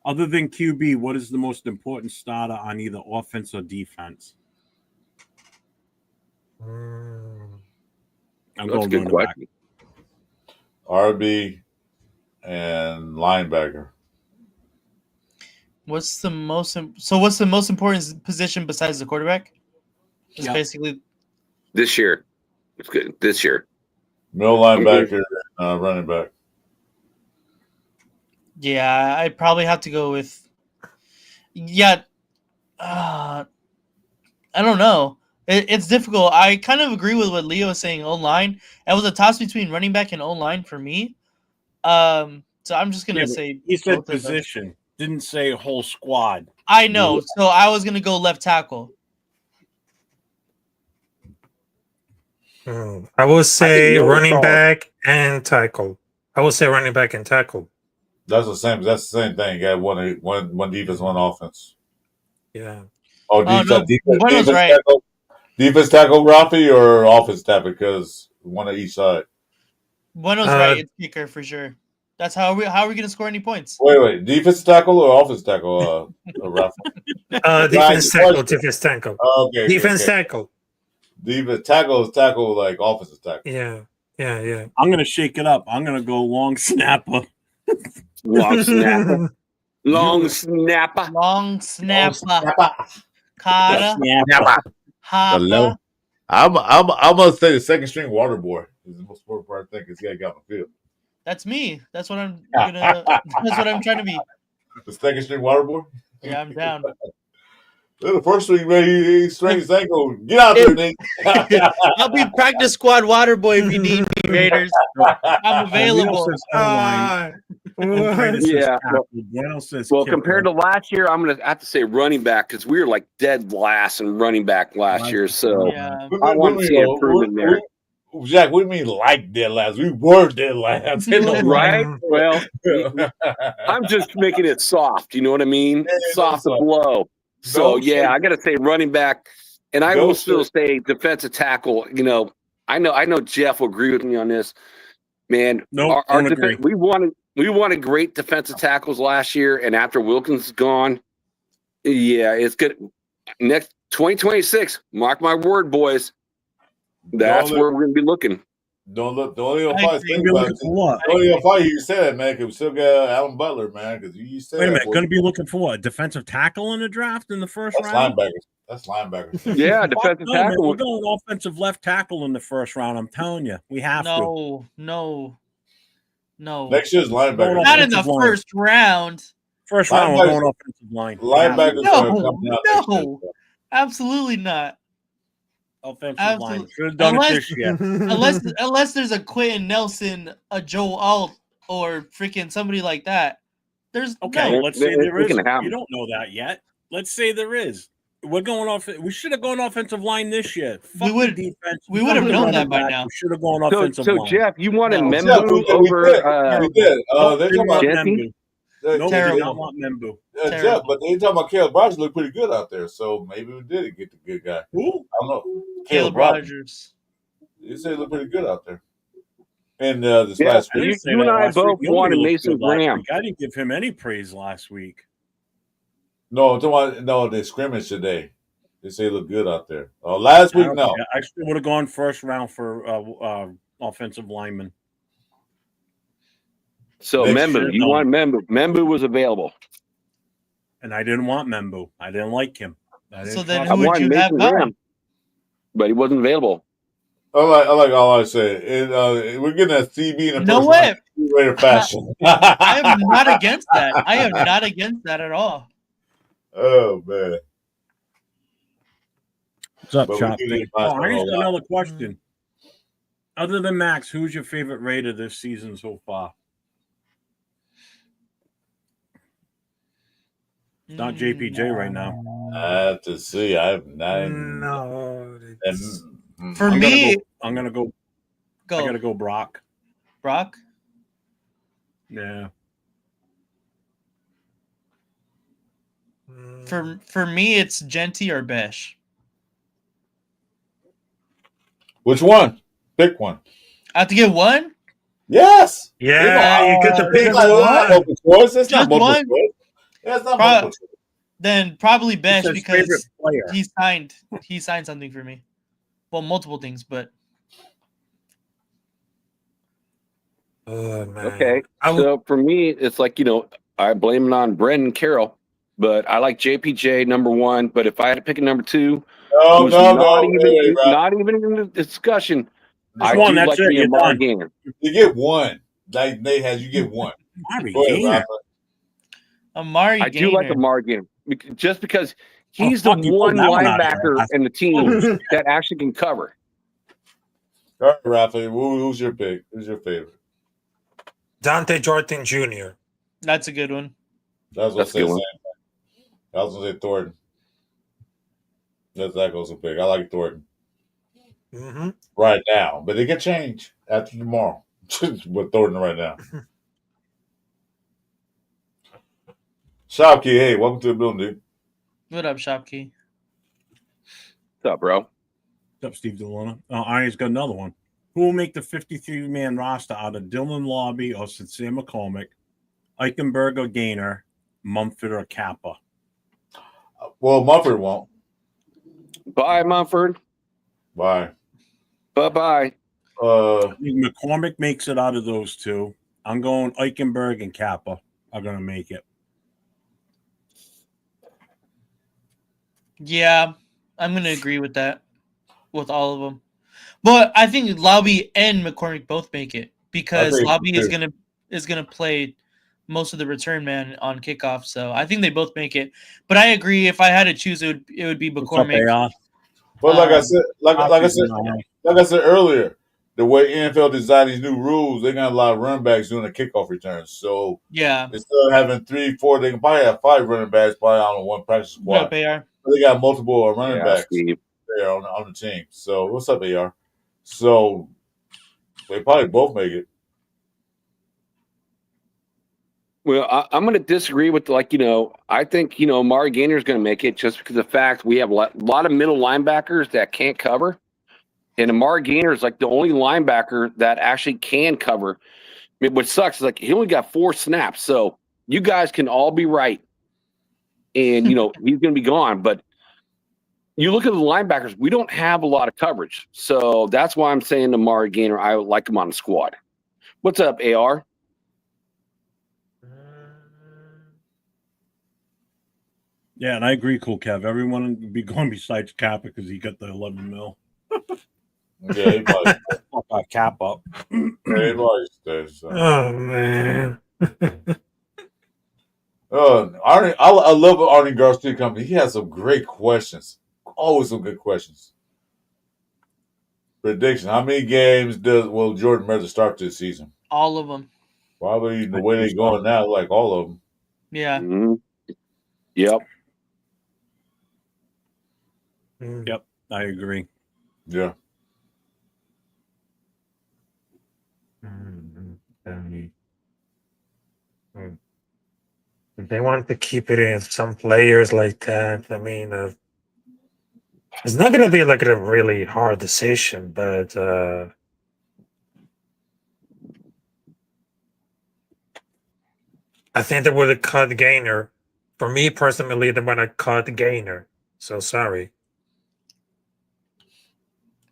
Other than QB, what is the most important starter on either offense or defense? I'm That's a going good running back. question. RB and linebacker. What's the most important position besides the quarterback? It's Yeah. basically This year. It's good. This year. Middle linebacker and running back. yeah. I probably have to go with I don't know. It's difficult. I kind of agree with what Leo was saying. O-line. It was a toss between running back and O-line for me. So I'm just gonna Yeah, but say he said both of them. position, didn't say whole squad. I know. So I was gonna go left tackle. I would say Noah running saw it. back and tackle. I would say running back and tackle. That's the same thing. You got one defense, one offense. Yeah. Oh, Oh, no, Bueno's right. tackle, defense tackle, Rafi, or offense tackle? Because one of each side. Bueno's right. It's kicker for sure. That's how are we gonna score any points? Wait, defense tackle or offense tackle? Rafi. Defense tackle. Defense tackle. Okay. Defense tackle. Defense tackle is tackle like offensive tackle. Yeah. I'm gonna shake it up. I'm gonna go long snapper. Long snapper. Long snapper. Long snapper. Snapper. Kata. Snapper. Hopper. I'm gonna say the second string water boy is the most important part. I think is got on the field. That's me. That's what I'm gonna. That's what I'm trying to be. The second string water boy. Yeah, I'm down. The first string, man, he strained his ankle. Get out there, Nate. I'll be practice squad water boy if you need me, Raiders. I'm available. Yeah. Well, compared to last year, I'm going to have to say running back because we were like dead last in running back last year. So Yeah. I want to see improvement there. Jack, what do you mean like dead last? We were dead last. Right? Well, I'm just making it soft. You know what I mean? Soft to blow. So, yeah, I got to say running back. And I will still say defensive tackle. You know, I know Jeff will agree with me on this. Man, No, don't agree. we wanted great defensive tackles last year, and after Wilkins is gone, yeah, it's good. Next 2026, mark my word, boys. That's where we're going to be looking. Don't only fight. What? Only fight. You said that, man. Because we still got Alan Butler, man. Because you said. Wait a minute, going to be looking for what? A defensive tackle in the draft in the first round? That's linebackers. Yeah, defensive tackle. Man, we're going offensive left tackle in the first round. I'm telling you, we have to. No. Next year's linebacker. Not in the first round. First round, we're going offensive line. Linebackers are coming out next year. Absolutely not. Offensive line. Should have done it this year. Unless there's a Quentin Nelson, a Joe Alt, or freaking somebody like that. There's let's say there is. You don't know that yet. Let's say there is. We're going off. We should have gone offensive line this year. We would have known that by now. We should have gone offensive line. So Jeff, you wanted Membu over? We did. They're talking about Membu. No, Terrible. we don't want Membu. Jeff, but they talking about Caleb Rogers look pretty good out there. So maybe we did get the good guy. Who? I don't know. Caleb Rogers. You said he looked pretty good out there. And this last week. You and I both wanted Mason Graham. I didn't give him any praise last week. No, the scrimmage today. They say he looked good out there. Last week, no. I still would have gone first round for offensive lineman. So Membu, you want Membu. Membu was available. And I didn't want Membu. I didn't like him. So then who would you have gone? But he wasn't available. I like all I said. We're getting a CB in a no way. Fashion. I am not against that. I am not against that at all. Oh, man. What's up, Chop? I just got another question. Other than Max, who's your favorite Raider this season so far? It's not JPJ right now. I have to see. I have nine. No. For me, I'm gonna go. I gotta go Brock. Brock? Yeah. For me, it's Genty or Besh. Which one? Pick one. I have to get one? Yes. Yeah, you get the pick one. It's not multiple one. choice. That's not multiple choice. Then probably Besh because player. he signed something for me. Well, multiple things, but Oh man. Okay. So for me, it's like, I blame it on Brendan Carroll, but I like JPJ number 1. But if I had to pick a number 2, No. not even in the discussion, I one, do that's like it, me a you're Mark done. Gainer. You get one. Like Nate has, you get one. Amari Go ahead, Gainer. Raffle. Amari I do like a Gainer. Mark Gainer just because he's the fuck, you pulled one that one out of your linebacker ass. in the team Oh, shit. that actually can cover. All right, Raffle. Who's your pick? Who's your favorite? Dante Jordan Jr. That's a good one. That's what I That's a said. good Same one. thing. I was gonna say Thornton. That's Echo's a pick. I like Thornton Mm-hmm. right now, but it can change after tomorrow. With Thornton right now. Shopkey, hey, welcome to the building, dude. What up, Shopkey? What's up, bro? What's up, Steve Delona? Arnie's got another one. Who will make the 53-man roster out of Dylan Lobby or Sincere McCormick, Eichenberg or Gainer, Mumford or Kappa? Well, Mumford won't. Bye, Mumford. Bye. Bye-bye. I think McCormick makes it out of those two. I'm going Eichenberg and Kappa are going to make it. Yeah, I'm gonna agree with that, with all of them. But I think Lobby and McCormick both make it because Lobby is gonna play most of the return man on kickoff. So I think they both make it. But I agree. If I had to choose, it would be McCormick. But like I said earlier, the way NFL designed these new rules, they got a lot of running backs doing the kickoff returns. So yeah, instead of having 3, 4, they can probably have 5 running backs probably on one practice squad. What up, AR? They got multiple running backs Steve. there on the team. So what's up, AR? So they probably both make it. Well, I'm going to disagree with, I think, Amari Gainer is going to make it just because of the fact we have a lot of middle linebackers that can't cover. And Amari Gainer is like the only linebacker that actually can cover. I mean, what sucks is like he only got 4 snaps. So you guys can all be right. And, he's going to be gone. But you look at the linebackers, we don't have a lot of coverage. So that's why I'm saying Amari Gainer, I would like him on the squad. What's up, AR? Yeah, and I agree, Cool Kev. Everyone would be going besides Kappa because he got the 11 mil. Yeah, he probably Fuck Kappa. stays. So. Oh man. Arnie, I love Arnie Garcia company. He has some great questions. Always some good questions. Prediction: how many games will Jordan Mercer start this season? All of them. Probably the way they're going now, like all of them. Yeah. Mm-hmm. Yep. Yep, I agree. Yeah. They want to keep it in some players like that. I mean, it's not going to be like a really hard decision, but I think they would have cut Gainer. For me personally, they want to cut Gainer. So sorry.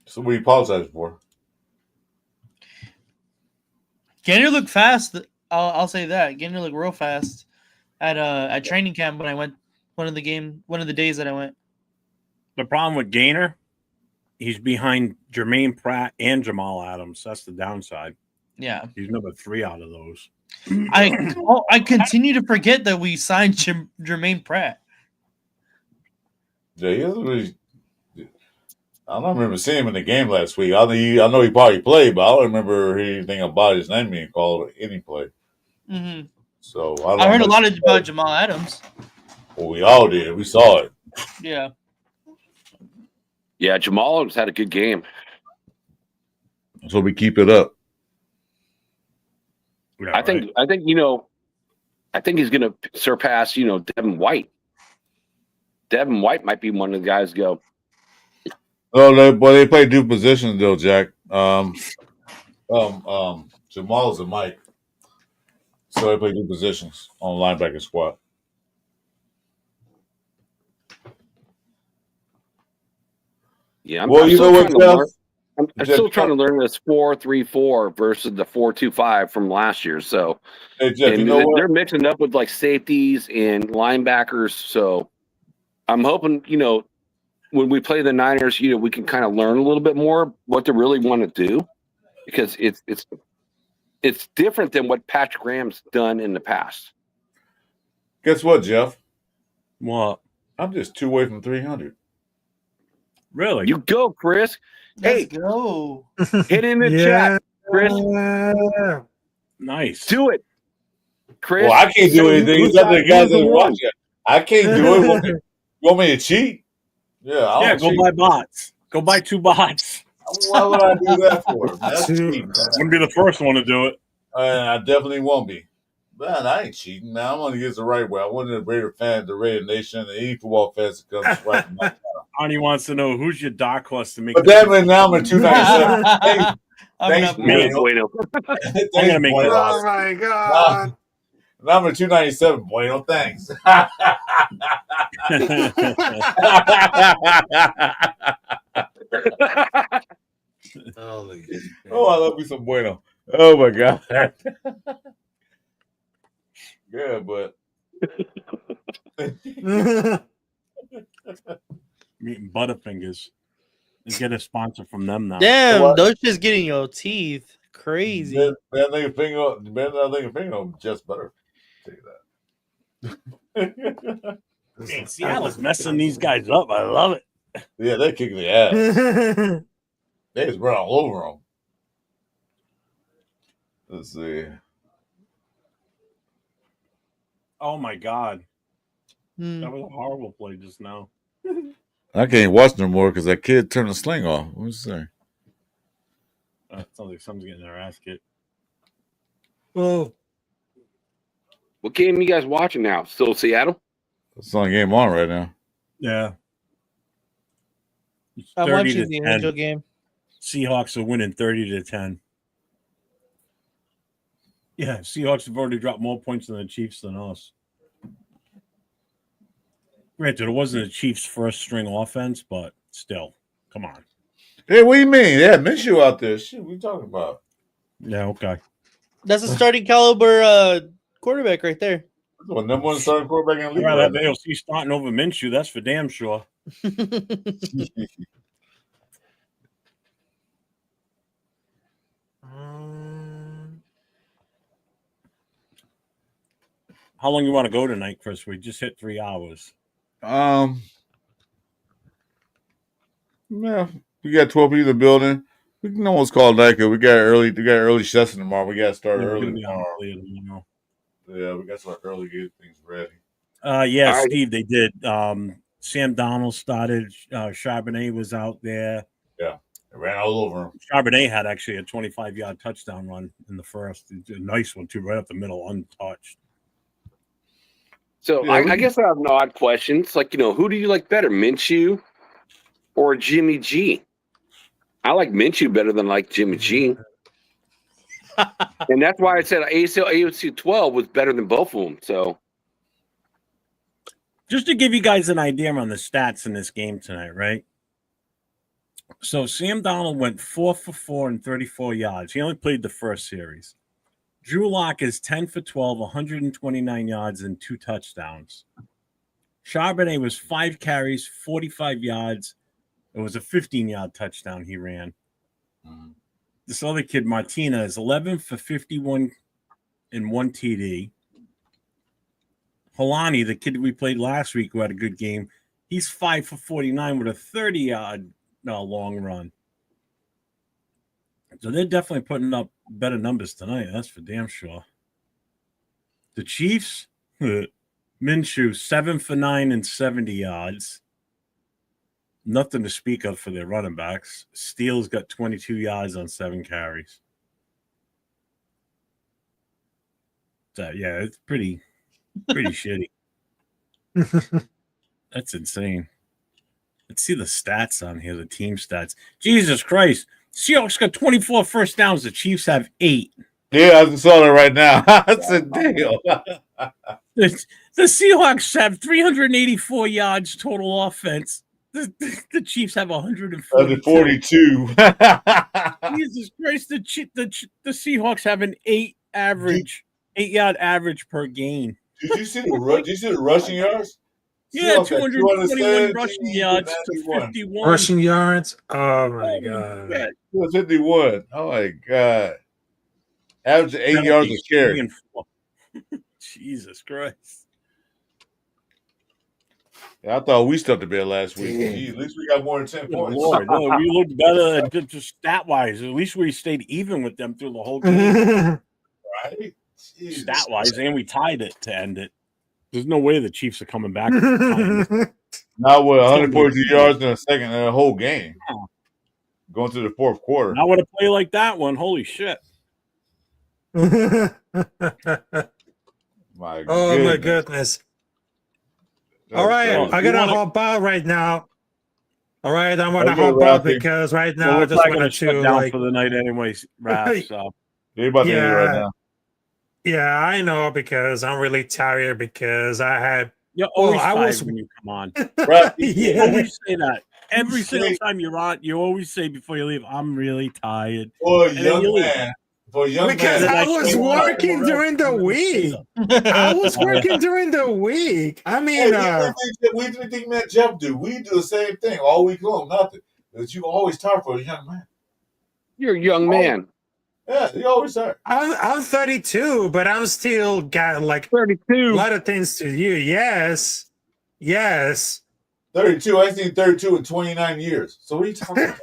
So we apologize for. Gainer looked fast. I'll say that. Gainer looked real fast at training camp when I went one of the days that I went. The problem with Gainer, he's behind Jermaine Pratt and Jamal Adams. That's the downside. Yeah. He's number 3 out of those. I continue to forget that we signed Jermaine Pratt. Yeah, he doesn't really. I don't remember seeing him in the game last week. I know he probably played, but I don't remember anything about his name being called any play. Mm-hmm. So I heard a lot about Jamal Adams. Well, we all did. We saw it. Yeah. Yeah, Jamal Adams had a good game. So we keep it up. Yeah, I think he's going to surpass, Devin White. Devin White might be one of the guys to go. Oh, they play two positions though, Jack. Jamal's a Mike, so they play two positions on linebacker squad. Yeah, Well, you know what, Jeff? I'm still trying to learn this 4-3-4 versus the 4-2-5 from last year. So, Hey, Jeff, and you know what? they're mixing up with like safeties and linebackers. So, I'm hoping when we play the Niners, we can kind of learn a little bit more what they really want to do, because it's different than what Patrick Graham's done in the past. Guess what, Jeff? What? I'm just 2 away from 300. Really? You go, Chris. Let's Hey, go. hit in the Yeah. chat, Chris. Nice. Do it, Chris. Well, I can't do anything. Who's It's up to the guys that won? watch it. I can't do it. You want me to cheat? Yeah, I don't Go cheat. buy bots. Go buy 2 bots. Why would I do that for? That's cheating. Wouldn't be the first one to do it. I definitely won't be. Man, I ain't cheating. Man, I'm gonna get the right way. I want the Raider fan, the Raider Nation, and any football fans that comes right from my town. Arnie wants to know who's your dark horse to make. But that way now I'm at 297. Thanks, Bueno. Bueno. I'm gonna make that Oh my god. Now I'm at 297. Bueno, thanks. Holy Oh, I love me some Bueno. Oh my god. Yeah, but Meeting Butterfingers. You get a sponsor from them now. Damn, What? those just getting your teeth. Crazy. man, I think a finger just better. Tell you that. Man, Seattle's messing these guys up. I love it. Yeah, they're kicking the ass. They just run all over them. Let's see. Oh my god, Hmm. that was a horrible play just now. I can't watch no more because that kid turned the sling off. What's that? Sounds like someone's getting their ass kicked. Oh, What game you guys watching now? Still Seattle? It's the only game on right now. Yeah. It's I'm 30 watching to the 10. Angel game. Seahawks are winning 30-10. Yeah, Seahawks have already dropped more points than the Chiefs than us. Granted, it wasn't the Chiefs' first string offense, but still, come on. Hey, what do you mean? Yeah, Minshew out there. Shit, what you talking about? Yeah, okay. That's a starting caliber quarterback right there. That's the number one starting quarterback in the I'd league. rather Right have now. AOC starting over Minshew, that's for damn sure. How long you want to go tonight, Chris? We just hit 3 hours. Yeah, we got 12 people in the building. We can almost call it night because we got early session tomorrow. We got to start Yeah, we're early gonna be on tomorrow. earlier tomorrow. Yeah, we got to start early, get things ready. Yeah, All right. Steve, they did. Sam Donald started. Charbonnet was out there. It ran all over him. Charbonnet had actually a 25-yard touchdown run in the first. A nice one, too, right up the middle, untouched. So Yeah, I guess I have an odd question. It's like, who do you like better, Minshew or Jimmy G? I like Minshew better than I like Jimmy G. And that's why I said AFC 12 was better than both of them. So Just to give you guys an idea on the stats in this game tonight, right? So Sam Donald went 4 for 4 and 34 yards. He only played the first series. Drew Lock is 10 for 12, 129 yards and 2 touchdowns. Charbonnet was 5 carries, 45 yards. It was a 15-yard touchdown he ran. This other kid, Martina, is 11 for 51 and 1 TD. Holani, the kid we played last week who had a good game, he's 5 for 49 with a 30-yard long run. So they're definitely putting up better numbers tonight. That's for damn sure. The Chiefs, Minshew, 7 for 9 and 70 yards. Nothing to speak of for their running backs. Steele's got 22 yards on 7 carries. So, yeah, it's pretty shitty. That's insane. Let's see the stats on here, the team stats. Jesus Christ. Seahawks got 24 first downs. The Chiefs have 8. Yeah, I just saw that right now. That's a deal. The Seahawks have 384 yards total offense. The Chiefs have 142. 142. Jesus Christ! The Seahawks have an 8-yard average per game. Did you see the rushing yards? Yeah, Seahawks had 221 rushing 217 yards to 91. 51. Rushing yards. Oh my Oh, god. shit. 251. Oh my god. Average 8 yards a carry. Jesus Christ. Yeah, I thought we stuck the bed last week. Gee, at least we got more than 10 Good points. Lord, no, we looked better just stat wise. At least we stayed even with them through the whole game. Right? Jesus. Stat wise, and we tied it to end it. There's no way the Chiefs are coming back. Now with 142 yards in a second in a whole game. Going to the fourth quarter. Not with a play like that one. Holy shit. My goodness. All right, I gotta hop out right now. All right, I'm gonna hop out because right now I just want to shut down for the night, anyways. Raph, so you're about to end it right now. Yeah, I know because I'm really tired because I had. You're always tired when you come on. Right? You always say that. Every single time you're on, you always say before you leave, "I'm really tired." For a young man. Because I was working during the week. I was working during the week. I mean, we think that Jeff do. We do the same thing all week long. Nothing. But you always tired for a young man. You're a young man. Yeah, you always tired. I'm 32, but I'm still got like 32. a lot of things to do. Yes. 32. I seen 32 in 29 years. So what are you talking about?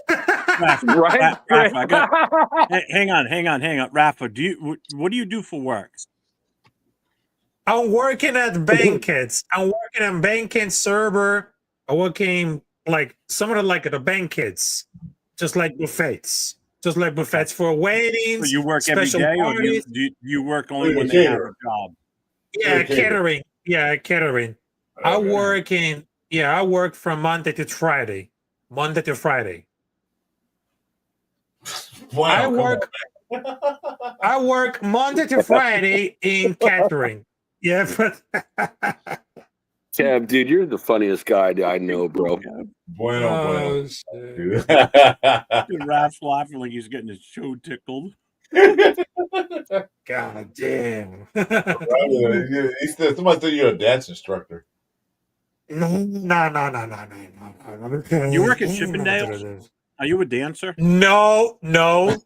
Right? Hang on. Rafa, what do you do for work? I'm working at banquets. I'm working on banquet server. I'm working like some of the banquets, just like buffets. Just like buffets for weddings. So you work every day, parties. or do you work only when they have a job? Yeah, catering. Yeah, catering. I work from Monday to Friday. Wow, I work Monday to Friday in catering. Yeah, but Kev, dude, you're the funniest guy I know, bro. Bueno. Dude, Raff's laughing like he's getting his show tickled. God damn. He said somebody said you're a dance instructor. No. You work at Chippendales? Are you a dancer? No. No,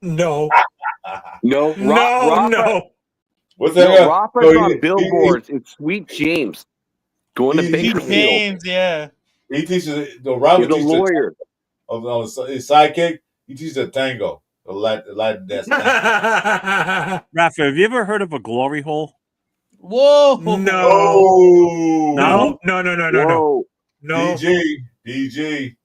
What's that? Rafa's on billboards in Sweet James. Going to Bakersfield. James, yeah. He teaches the Robert. He's a lawyer. On his sidekick, he teaches a tango, a Latin dance. Rafa, have you ever heard of a glory hole? Whoa. No. DG.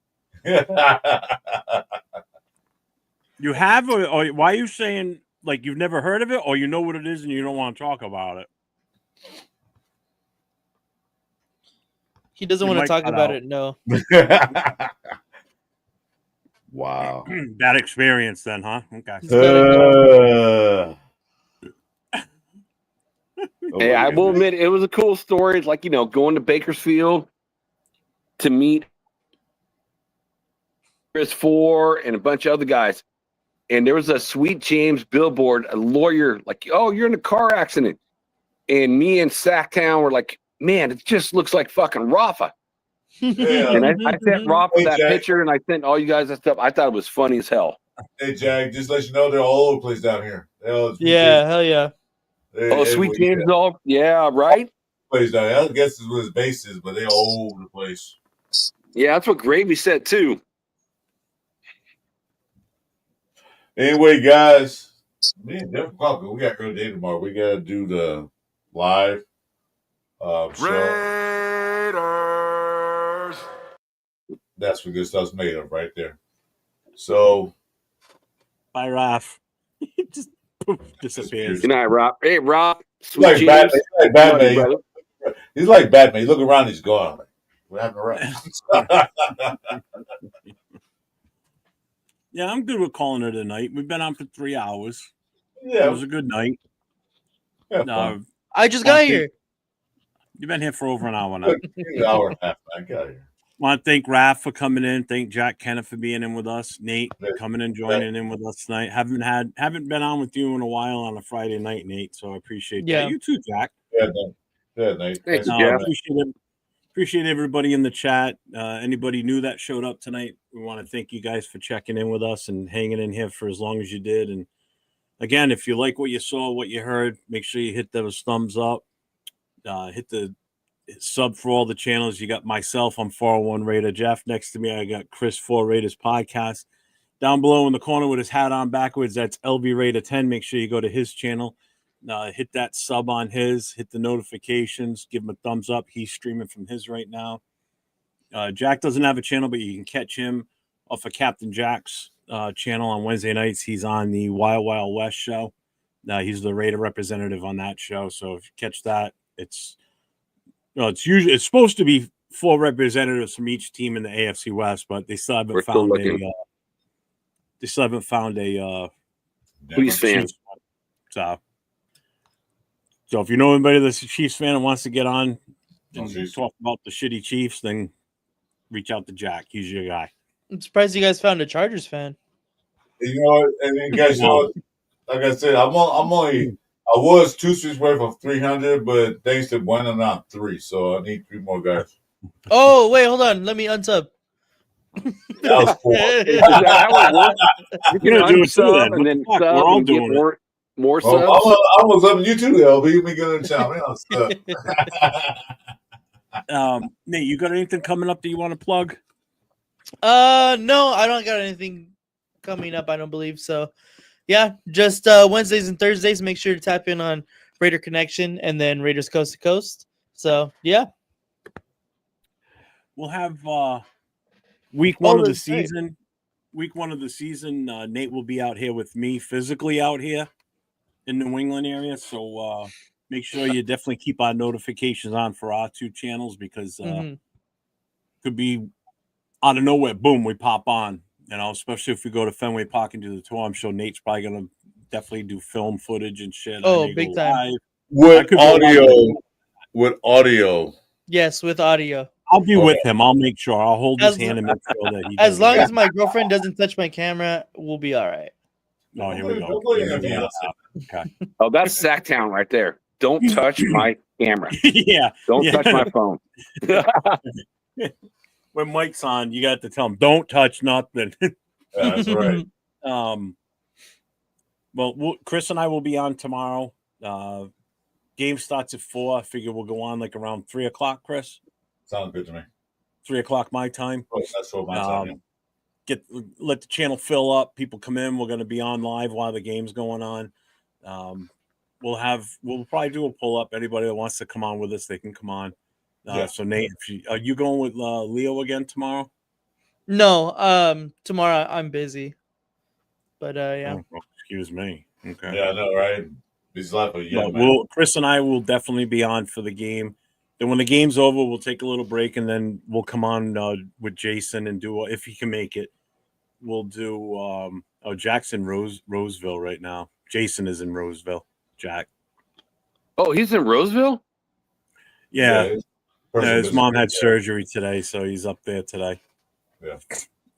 You have, or why are you saying like you've never heard of it, or you know what it is and you don't want to talk about it? He doesn't want to talk about it. No. Wow. Bad experience then, huh? Okay. Hey, I will admit it was a cool story. It's like, going to Bakersfield to meet Chris Four and a bunch of other guys. And there was a Sweet James billboard, a lawyer, like, oh, you're in a car accident. And me and Sacktown were like, man, it just looks like fucking Rafa. Yeah. And I sent Rafa that picture, and I sent all you guys that stuff. I thought it was funny as hell. Hey, Jack, just let you know they're all over the place down here. Hell yeah. Sweet James, all right. Place down here. I guess is where his base is, but they're all over the place. Yeah, that's what Gravy said too. Anyway, guys, me and Jeff Walker, we got early day tomorrow. We got to do the live show. Raiders. That's what good stuff's made of right there. So, bye, Raph. Just poof, disappears. Good night, Rob. Hey, Rob. He's like Batman. He's like Batman. You look around, he's gone. Like, what happened to Raph? Yeah, I'm good with calling it a night. We've been on for 3 hours. Yeah. It was a good night. I just got here. You've been here for over an hour now. An hour and a half. I got here. Want to thank Raph for coming in. Thank Jack Kenneth for being in with us. Nate coming and joining in with us tonight. Haven't been on with you in a while on a Friday night, Nate. So I appreciate that. You too, Jack. Yeah, Nate. Thanks, Jeff. Appreciate everybody in the chat. Anybody new that showed up tonight, we want to thank you guys for checking in with us and hanging in here for as long as you did. And again, if you like what you saw, what you heard, make sure you hit those thumbs up. Hit the sub for all the channels. You got myself, I'm 401 Raider Jeff. Next to me, I got Chris 4 Raiders Podcast. Down below in the corner with his hat on backwards, that's LB Raider 10. Make sure you go to his channel. Hit that sub on his. Hit the notifications. Give him a thumbs up. He's streaming from his right now. Jack doesn't have a channel, but you can catch him off of Captain Jack's channel on Wednesday nights. He's on the Wild Wild West show. He's the Raider representative on that show. So if you catch that, it's supposed to be 4 representatives from each team in the AFC West, but they still haven't found a Chiefs fan. So if you know anybody that's a Chiefs fan and wants to get on and talk about the shitty Chiefs, then reach out to Jack. He's your guy. I'm surprised you guys found a Chargers fan. You know, and then guys, like I said, I was 2 streets away from 300, but thanks to one, I'm not 3, so I need 3 more guys. Oh, wait, hold on. Let me unsub. That was 4. Is that how it works? You can do it too, unsub then. and then We're sub all and get doing it. more Well, subs. I was up you too, LB. You been getting a challenge. Nate, you got anything coming up that you want to plug? No, I don't got anything coming up, I don't believe so. Yeah, just Wednesdays and Thursdays. Make sure to tap in on Raider Connection and then Raiders Coast to Coast. So yeah, we'll have week one of the that's right. season. Week 1 of the season, Nate will be out here with me, physically out here in the New England area. So make sure you definitely keep our notifications on for our 2 channels because could be out of nowhere, boom, we pop on. You know, especially if we go to Fenway Park and do the tour. I'm sure Nate's probably gonna definitely do film footage and shit. Oh, big time. With audio. Yes, with audio. I'll be with him. I'll make sure. I'll hold his hand and make sure that he. As long as my girlfriend doesn't touch my camera, we'll be all right. Oh, here we go. Okay. Oh, that's Sacktown right there. Don't touch my camera. Yeah. Don't touch my phone. When Mike's on, you got to tell him, don't touch nothing. That's right. Well, Chris and I will be on tomorrow. Game starts at 4. I figure we'll go on like around 3 o'clock, Chris. Sounds good to me. 3 o'clock my time. Oh, that's what my time. Let the channel fill up. People come in. We're going to be on live while the game's going on. We'll probably do a pull up. Anybody that wants to come on with us, they can come on. So Nate, are you going with Leo again tomorrow? No, tomorrow I'm busy. But yeah. Oh, excuse me. Okay. Yeah, I know, right? He's laughing. Yeah, Chris and I will definitely be on for the game. Then when the game's over, we'll take a little break and then we'll come on with Jason and do if he can make it. We'll do Jackson Roseville right now. Jason is in Roseville. Jack. Oh, he's in Roseville? Yeah. His mom had surgery today, so he's up there today. Yeah.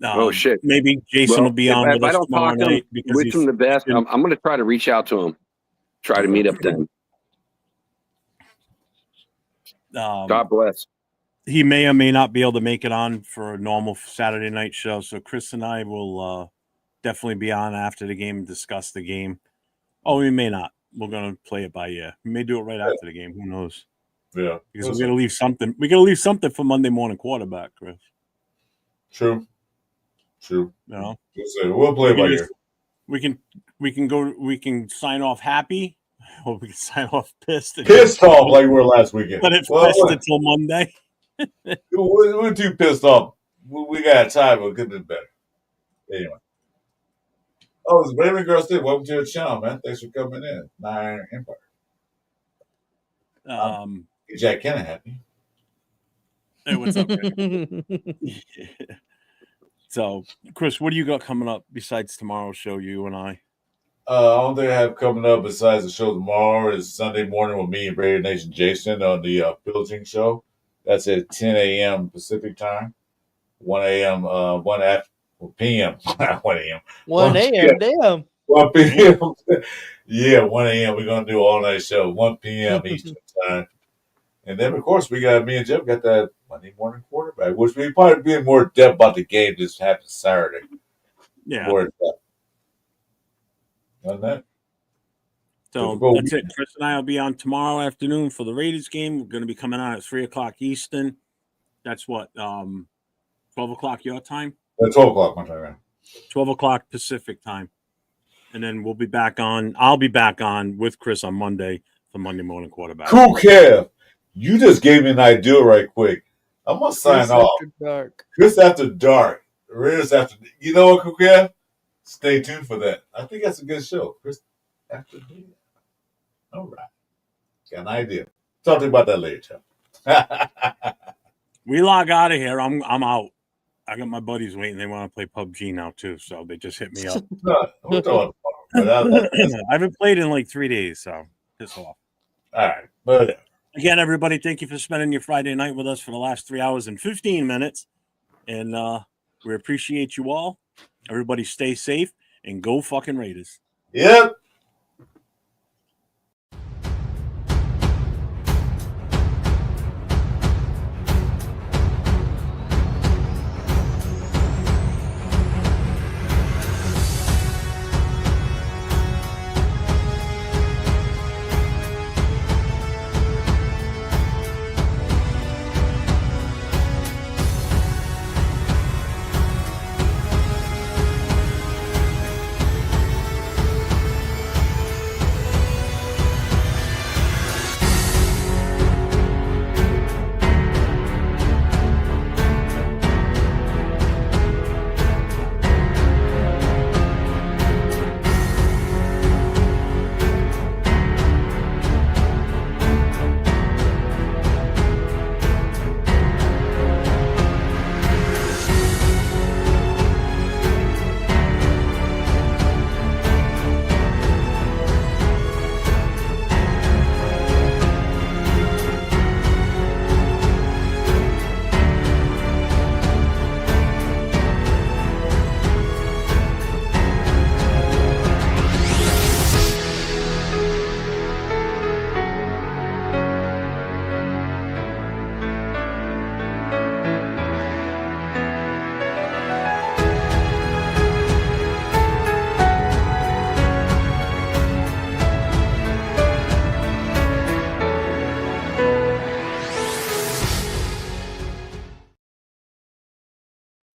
Oh shit! Maybe Jason will be on with us tomorrow night because wish him the best. I'm going to try to reach out to him, try to meet up then. God bless. He may or may not be able to make it on for a normal Saturday night show, so Chris and I will definitely be on after the game and discuss the game. Oh, we may not. We're going to play it by ear. We may do it right after the game. Who knows? Yeah, because we're gonna leave something. We're gonna leave something for Monday morning quarterback, Chris. True. You know, we'll play by ear. We can sign off happy, or we can sign off pissed. Pissed off like we were last weekend. But it's pissed until Monday. We're too pissed off. We got time, but it could have been better. Anyway. Oh, it's Raven Girl Stick. Welcome to the channel, man. Thanks for coming in. Nine Empire. Jack Kenneth happy. Hey, what's up? So, Chris, what do you got coming up besides tomorrow's show, you and I? Only thing I have coming up besides the show tomorrow is Sunday morning with me and Raider Nation Jason on the Pillaging show. That's at 10 a.m. Pacific time. 1 a.m. 1 after p.m. 1 a.m. 1 a.m. Damn. 1 p.m. Yeah, 1 a.m. We're gonna do all night show. 1 p.m. Eastern time. And then of course we got me and Jeff got that Monday morning quarterback, which we probably be in more depth about the game this happened Saturday. Yeah. More depth. On that. So that's it. Chris and I will be on tomorrow afternoon for the Raiders game. We're going to be coming out at 3:00 Eastern. That's what 12 o'clock your time. 12 o'clock my time. Right? 12 o'clock Pacific time, and then we'll be back on. I'll be back on with Chris on Monday for Monday morning quarterback. Cool, Kev. You just gave me an idea right quick. I'm gonna sign Chris off. After dark. Chris after dark. Raiders after. You know what, Cool Kev? Stay tuned for that. I think that's a good show. Chris after dark. All right. Got an idea. Talk to you about that later. We log out of here. I'm out. I got my buddies waiting. They want to play PUBG now too, so they just hit me up. No, I haven't played in like 3 days, so piss off. all right. But Again, everybody, thank you for spending your Friday night with us for the last 3 hours and 15 minutes. And we appreciate you all. Everybody stay safe and go fucking Raiders. yep.